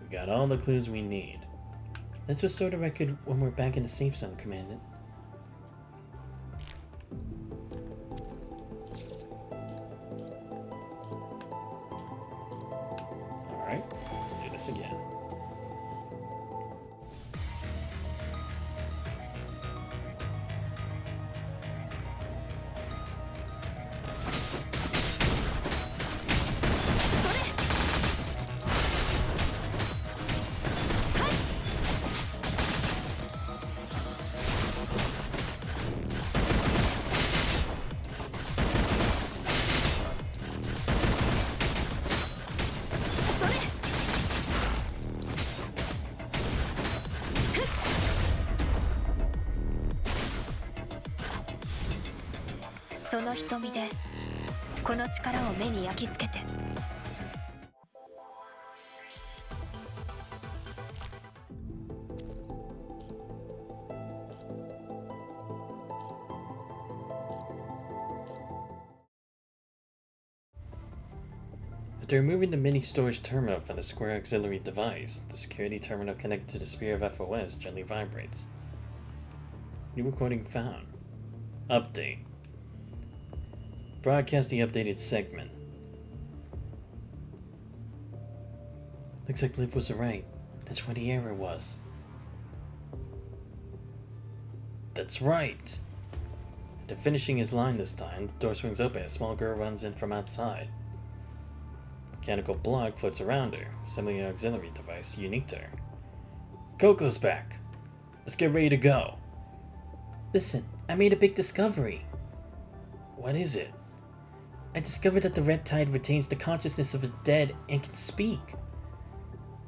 We got all the clues we need. Let's restore the record when we're back in the safe zone, Commandant. その瞳でこの力を目に焼き付けて。After removing the mini storage terminal from the square auxiliary device, the security terminal connected to the sphere of FOS gently vibrates. New recording found. Update. Broadcast the updated segment. Looks like Liv was right. That's where the error was. That's right. After finishing his line this time, the door swings open. A small girl runs in from outside. Mechanical block floats around her, assembling an auxiliary device unique to her. Coco's back. Let's get ready to go. Listen, I made a big discovery. What is it? I discovered that the red tide retains the consciousness of the dead and can speak.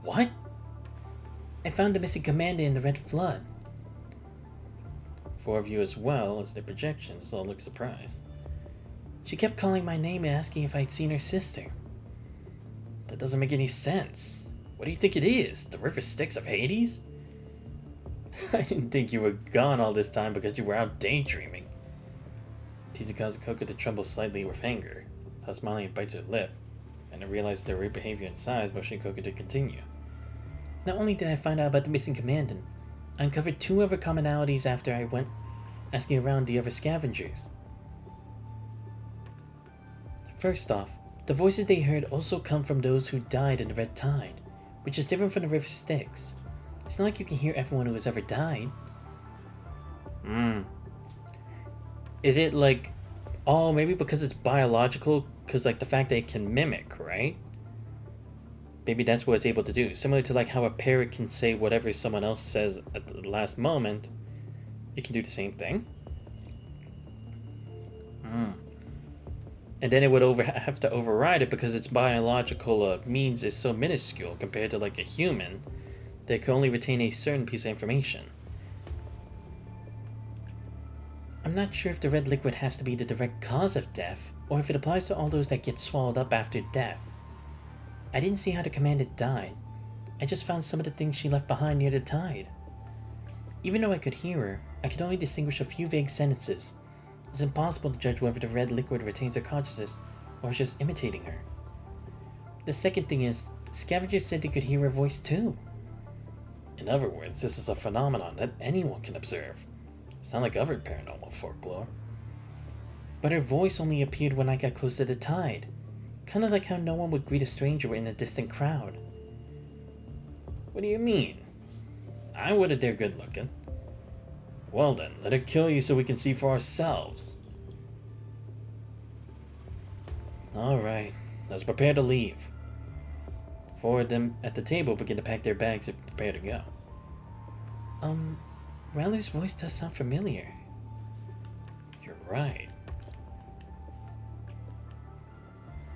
What? I found the missing commander in the red flood. Four of you as well as their projections all look surprised. She kept calling my name and asking if I'd seen her sister. That doesn't make any sense. What do you think it is? The River Styx of Hades? I didn't think you were gone all this time because you were out daydreaming. Teasing caused Coco to tremble slightly with anger. Saw smiling and bites her lip, and I realized their weird behavior and size, motioning Coco to continue. Not only did I find out about the missing commandant, I uncovered two other commonalities after I went asking around the other scavengers. First off, the voices they heard also come from those who died in the red tide, which is different from the River Styx. It's not like you can hear everyone who has ever died. Is it like, oh, maybe because it's biological, because like the fact that it can mimic, right? Maybe that's what it's able to do. Similar to like how a parrot can say whatever someone else says at the last moment, it can do the same thing. And then it would have to override it because its biological means is so minuscule compared to like a human that can only retain a certain piece of information. I'm not sure if the red liquid has to be the direct cause of death, or if it applies to all those that get swallowed up after death. I didn't see how the commandant died. I just found some of the things she left behind near the tide. Even though I could hear her, I could only distinguish a few vague sentences. It's impossible to judge whether the red liquid retains her consciousness or is just imitating her. The second thing is, scavengers said they could hear her voice too. In other words, this is a phenomenon that anyone can observe. It's not like other paranormal folklore. But her voice only appeared when I got close to the tide. Kind of like how no one would greet a stranger in a distant crowd. What do you mean? I wouldn't dare good looking. Well then, let her kill you so we can see for ourselves. Alright, let's prepare to leave. Four of them at the table begin to pack their bags and prepare to go. Rowler's voice does sound familiar. You're right.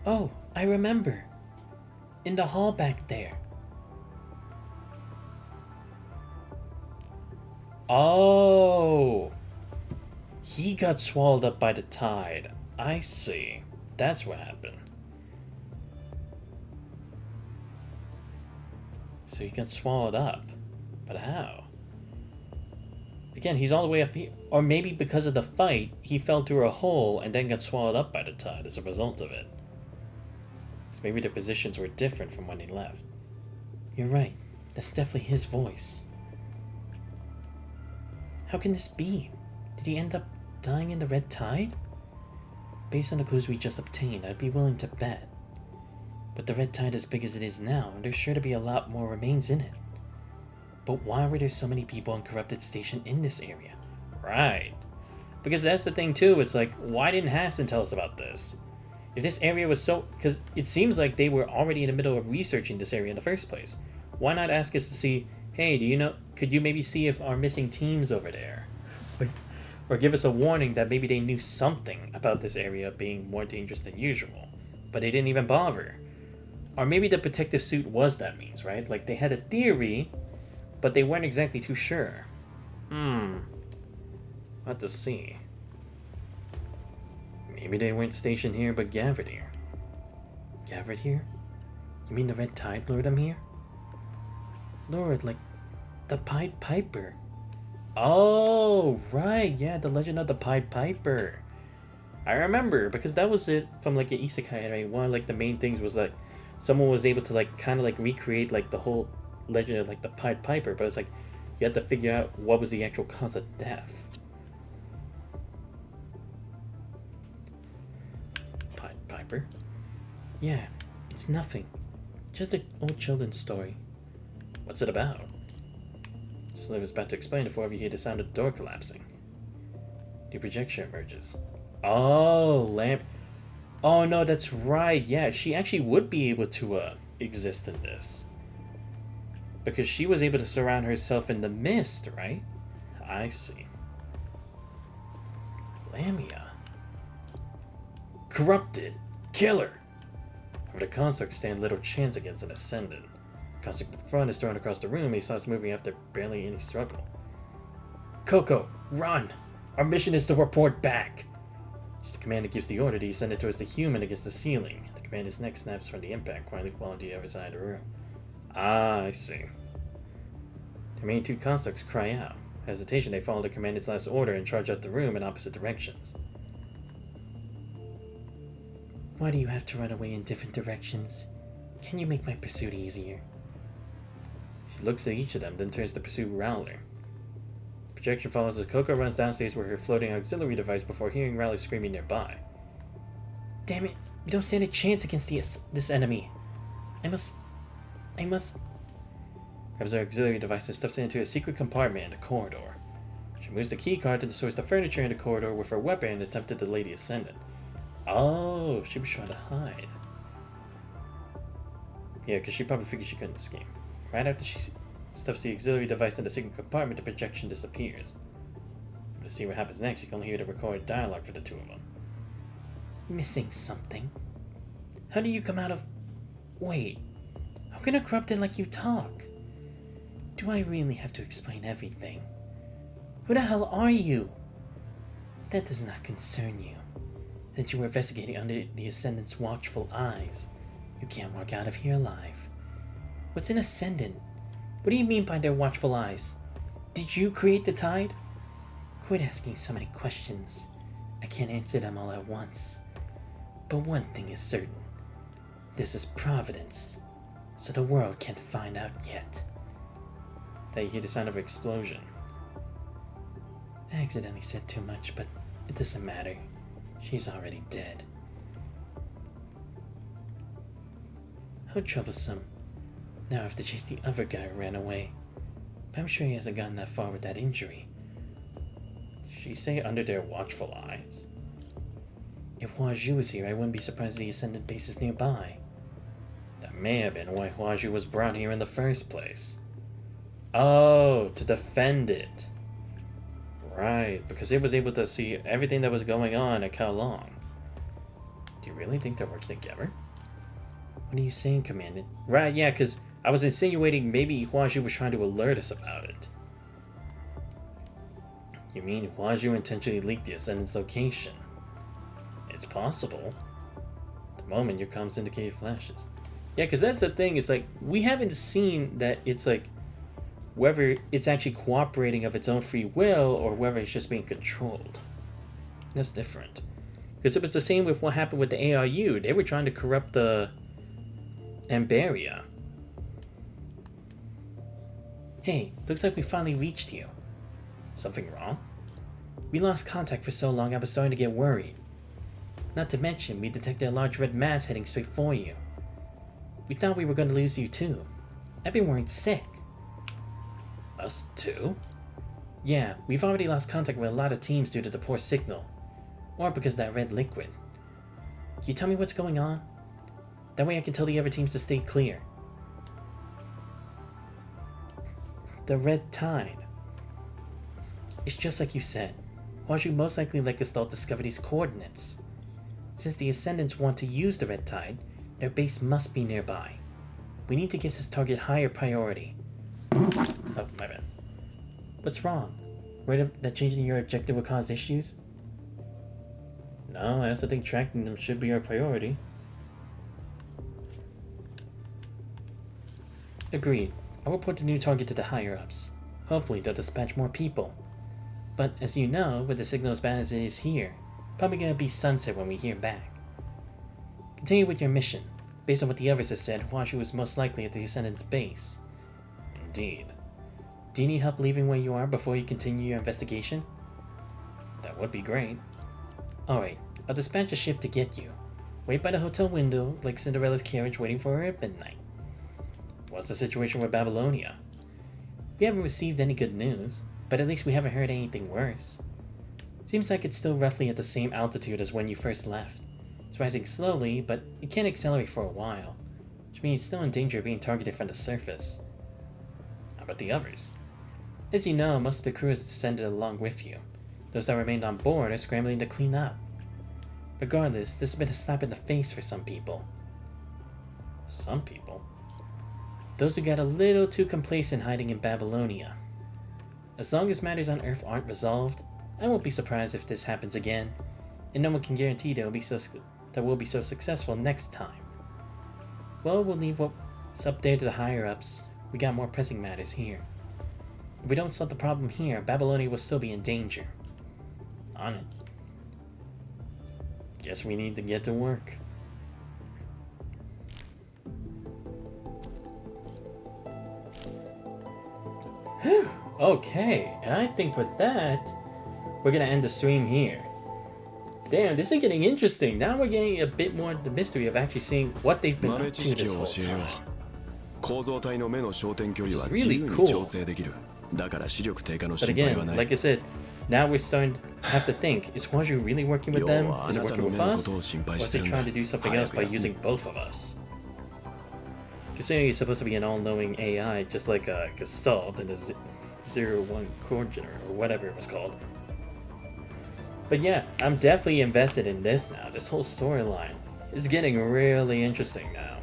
Oh, I remember. In the hall back there. Oh! He got swallowed up by the tide. I see. That's what happened. So he got swallowed up. But how? Again, he's all the way up here. Or maybe because of the fight, he fell through a hole and then got swallowed up by the tide as a result of it. So maybe their positions were different from when he left. You're right. That's definitely his voice. How can this be? Did he end up dying in the red tide? Based on the clues we just obtained, I'd be willing to bet. But the red tide as big as it is now, there's sure to be a lot more remains in it. But why were there so many people in Corrupted Station in this area? Right. Because that's the thing too, it's like, why didn't Hassan tell us about this? If this area was so... Because it seems like they were already in the middle of researching this area in the first place. Why not ask us to see, hey, do you know... Could you maybe see if our missing team's over there? Or give us a warning that maybe they knew something about this area being more dangerous than usual. But they didn't even bother. Or maybe the protective suit was that means, right? Like they had a theory, but they weren't exactly too sure. We'll have to see. Maybe they weren't stationed here, but gathered here. Gathered here? You mean the Red Tide lured them here? Lured, like the Pied Piper. Oh, right, yeah, the Legend of the Pied Piper. I remember, because that was it from like an isekai, right? One of like the main things was like someone was able to like kind of like recreate like the whole legend of like the Pied Piper, but it's like you had to figure out what was the actual cause of death. Pied Piper? Yeah, it's nothing. Just an old children's story. What's it about? Just like I was about to explain before you hear the sound of the door collapsing. The projection emerges. Oh, lamp. Oh no, that's right. Yeah, she actually would be able to exist in this. Because she was able to surround herself in the mist, right? I see. Lamia. Corrupted. Killer. For the construct stand little chance against an ascendant. Construct in front is thrown across the room. He stops moving after barely any struggle. Coco, run! Our mission is to report back. As the commander gives the order to send it towards the human against the ceiling. The commander's neck snaps from the impact, quietly falling to the other side of the room. Ah, I see. The remaining two constructs cry out. Hesitation, they follow the commander's last order and charge out the room in opposite directions. Why do you have to run away in different directions? Can you make my pursuit easier? She looks at each of them, then turns to pursue Rowler. The projection follows as Coco runs downstairs with her floating auxiliary device before hearing Rowler screaming nearby. Damn it, we don't stand a chance against this enemy. I must... Grabs her auxiliary device and stuffs it into a secret compartment in the corridor. She moves the key card to destroy the furniture in the corridor with her weapon and attempted to delay the ascendant. Oh, she was trying to hide. Yeah, because she probably figured she couldn't escape. Right after she stuffs the auxiliary device in the secret compartment, the projection disappears. To see what happens next, you can only hear the recorded dialogue for the two of them. Missing something? How do you come out of... Wait, how can a corrupted like you talk? Do I really have to explain everything? Who the hell are you? That does not concern you. That you were investigating under the Ascendant's watchful eyes. You can't walk out of here alive. What's an Ascendant? What do you mean by their watchful eyes? Did you create the tide? Quit asking so many questions. I can't answer them all at once. But one thing is certain. This is Providence, so the world can't find out yet. Then you hear the sound of an explosion. I accidentally said too much, but it doesn't matter. She's already dead. How troublesome. Now I have to chase the other guy who ran away. But I'm sure he hasn't gotten that far with that injury. Did she say under their watchful eyes? If Huaju was here, I wouldn't be surprised the Ascendant base is nearby. That may have been why Huaju was brought here in the first place. Oh, to defend it. Right, because it was able to see everything that was going on at Kowloon. Do you really think they're working together? What are you saying, Commandant? Right, yeah, because I was insinuating maybe Huaju was trying to alert us about it. You mean Huaju intentionally leaked the Ascendant's location? It's possible. At the moment, your comms indicate flashes. Yeah, because that's the thing, it's like, we haven't seen that it's like, whether it's actually cooperating of its own free will or whether it's just being controlled. That's different. Because it was the same with what happened with the ARU. They were trying to corrupt the Amberia. Hey, looks like we finally reached you. Something wrong? We lost contact for so long I was starting to get worried. Not to mention, we detected a large red mass heading straight for you. We thought we were going to lose you too. Everyone was sick. Us too? Yeah, we've already lost contact with a lot of teams due to the poor signal. Or because of that red liquid. Can you tell me what's going on? That way I can tell the other teams to stay clear. The red tide. It's just like you said. Huaju most likely let Gestalt discover these coordinates. Since the Ascendants want to use the red tide, their base must be nearby. We need to give this target higher priority. Oh, my bad. What's wrong? Worried that changing your objective will cause issues? No, I also think tracking them should be our priority. Agreed. I'll report the new target to the higher-ups. Hopefully they'll dispatch more people. But as you know, with the signal as bad as it is here, probably gonna be sunset when we hear back. Continue with your mission. Based on what the others have said, Huashu is most likely at the Ascendant's base. Indeed. Do you need help leaving where you are before you continue your investigation? That would be great. Alright, I'll dispatch a ship to get you. Wait by the hotel window, like Cinderella's carriage waiting for her at midnight. What's the situation with Babylonia? We haven't received any good news, but at least we haven't heard anything worse. Seems like it's still roughly at the same altitude as when you first left. It's rising slowly, but it can't accelerate for a while, which means it's still in danger of being targeted from the surface. How about the others? As you know, most of the crew has descended along with you. Those that remained on board are scrambling to clean up. Regardless, this has been a slap in the face for some people. Some people? Those who got a little too complacent hiding in Babylonia. As long as matters on Earth aren't resolved, I won't be surprised if this happens again, and no one can guarantee that we'll be so successful next time. Well, we'll leave what's up there to the higher-ups. We got more pressing matters here. If we don't solve the problem here, Babylonia will still be in danger. On it. Guess we need to get to work. Okay, and I think with that, we're gonna end the stream here. Damn, this is getting interesting. Now we're getting a bit more the mystery of actually seeing what they've been up to this whole time. 構造体の目の焦点距離は自 Really 由に cool. 調整できる。だから視力低下の But 心配は again, ない。 like I said, now we're starting to have to think, is Huaju really working with them? Is it working with us? Or is it trying to do something else by using both of us? Considering he's supposed to be an all-knowing AI, just like Gestalt in the 01 Coordinator, or whatever it was called. But yeah, I'm definitely invested in this now. This whole storyline is getting really interesting now.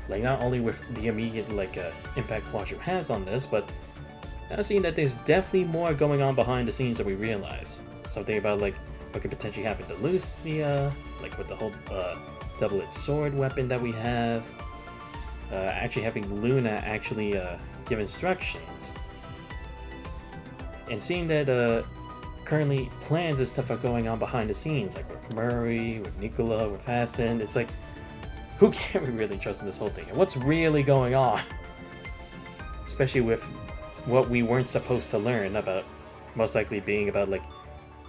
Like, not only with the immediate impact Huaju has on this, but now seeing that there's definitely more going on behind the scenes than we realize. Something about what could potentially happen to Lucia, with the whole double-edged sword weapon that we have. Actually having Luna actually give instructions. And seeing that currently plans and stuff are going on behind the scenes, like with Murray, with Nicola, with Hassan. It's like, who can we really trust in this whole thing? And what's really going on? Especially with what we weren't supposed to learn about, most likely being about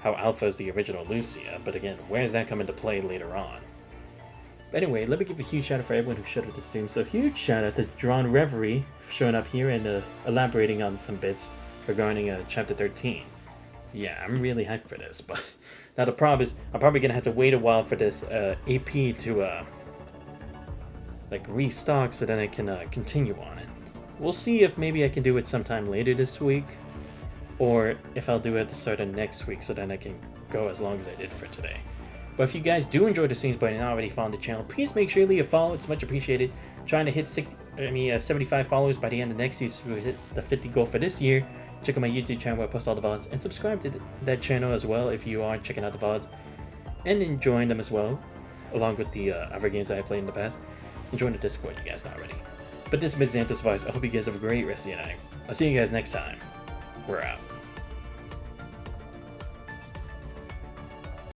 how Alpha is the original Lucia. But again, where does that come into play later on? But anyway, let me give a huge shout out for everyone who showed up to stream. So huge shout out to Drawn Reverie for showing up here and elaborating on some bits regarding chapter 13. Yeah, I'm really hyped for this, but now the problem is I'm probably gonna have to wait a while for this AP to restock so then I can continue on it. We'll see if maybe I can do it sometime later this week, or if I'll do it at the start of next week so then I can go as long as I did for today. But if you guys do enjoy the streams but are not already following the channel, please make sure you leave a follow. It's much appreciated. Trying to hit 75 followers by the end of next year, so we'll hit the 50 goal for this year. Check out my YouTube channel where I post all the VODs, and subscribe to that channel as well if you are checking out the VODs and enjoying them as well, along with the other games that I played in the past. Join the Discord, you guys not already. But this has been Xanthus Vice. I hope you guys have a great rest of your night. I'll see you guys next time. We're out.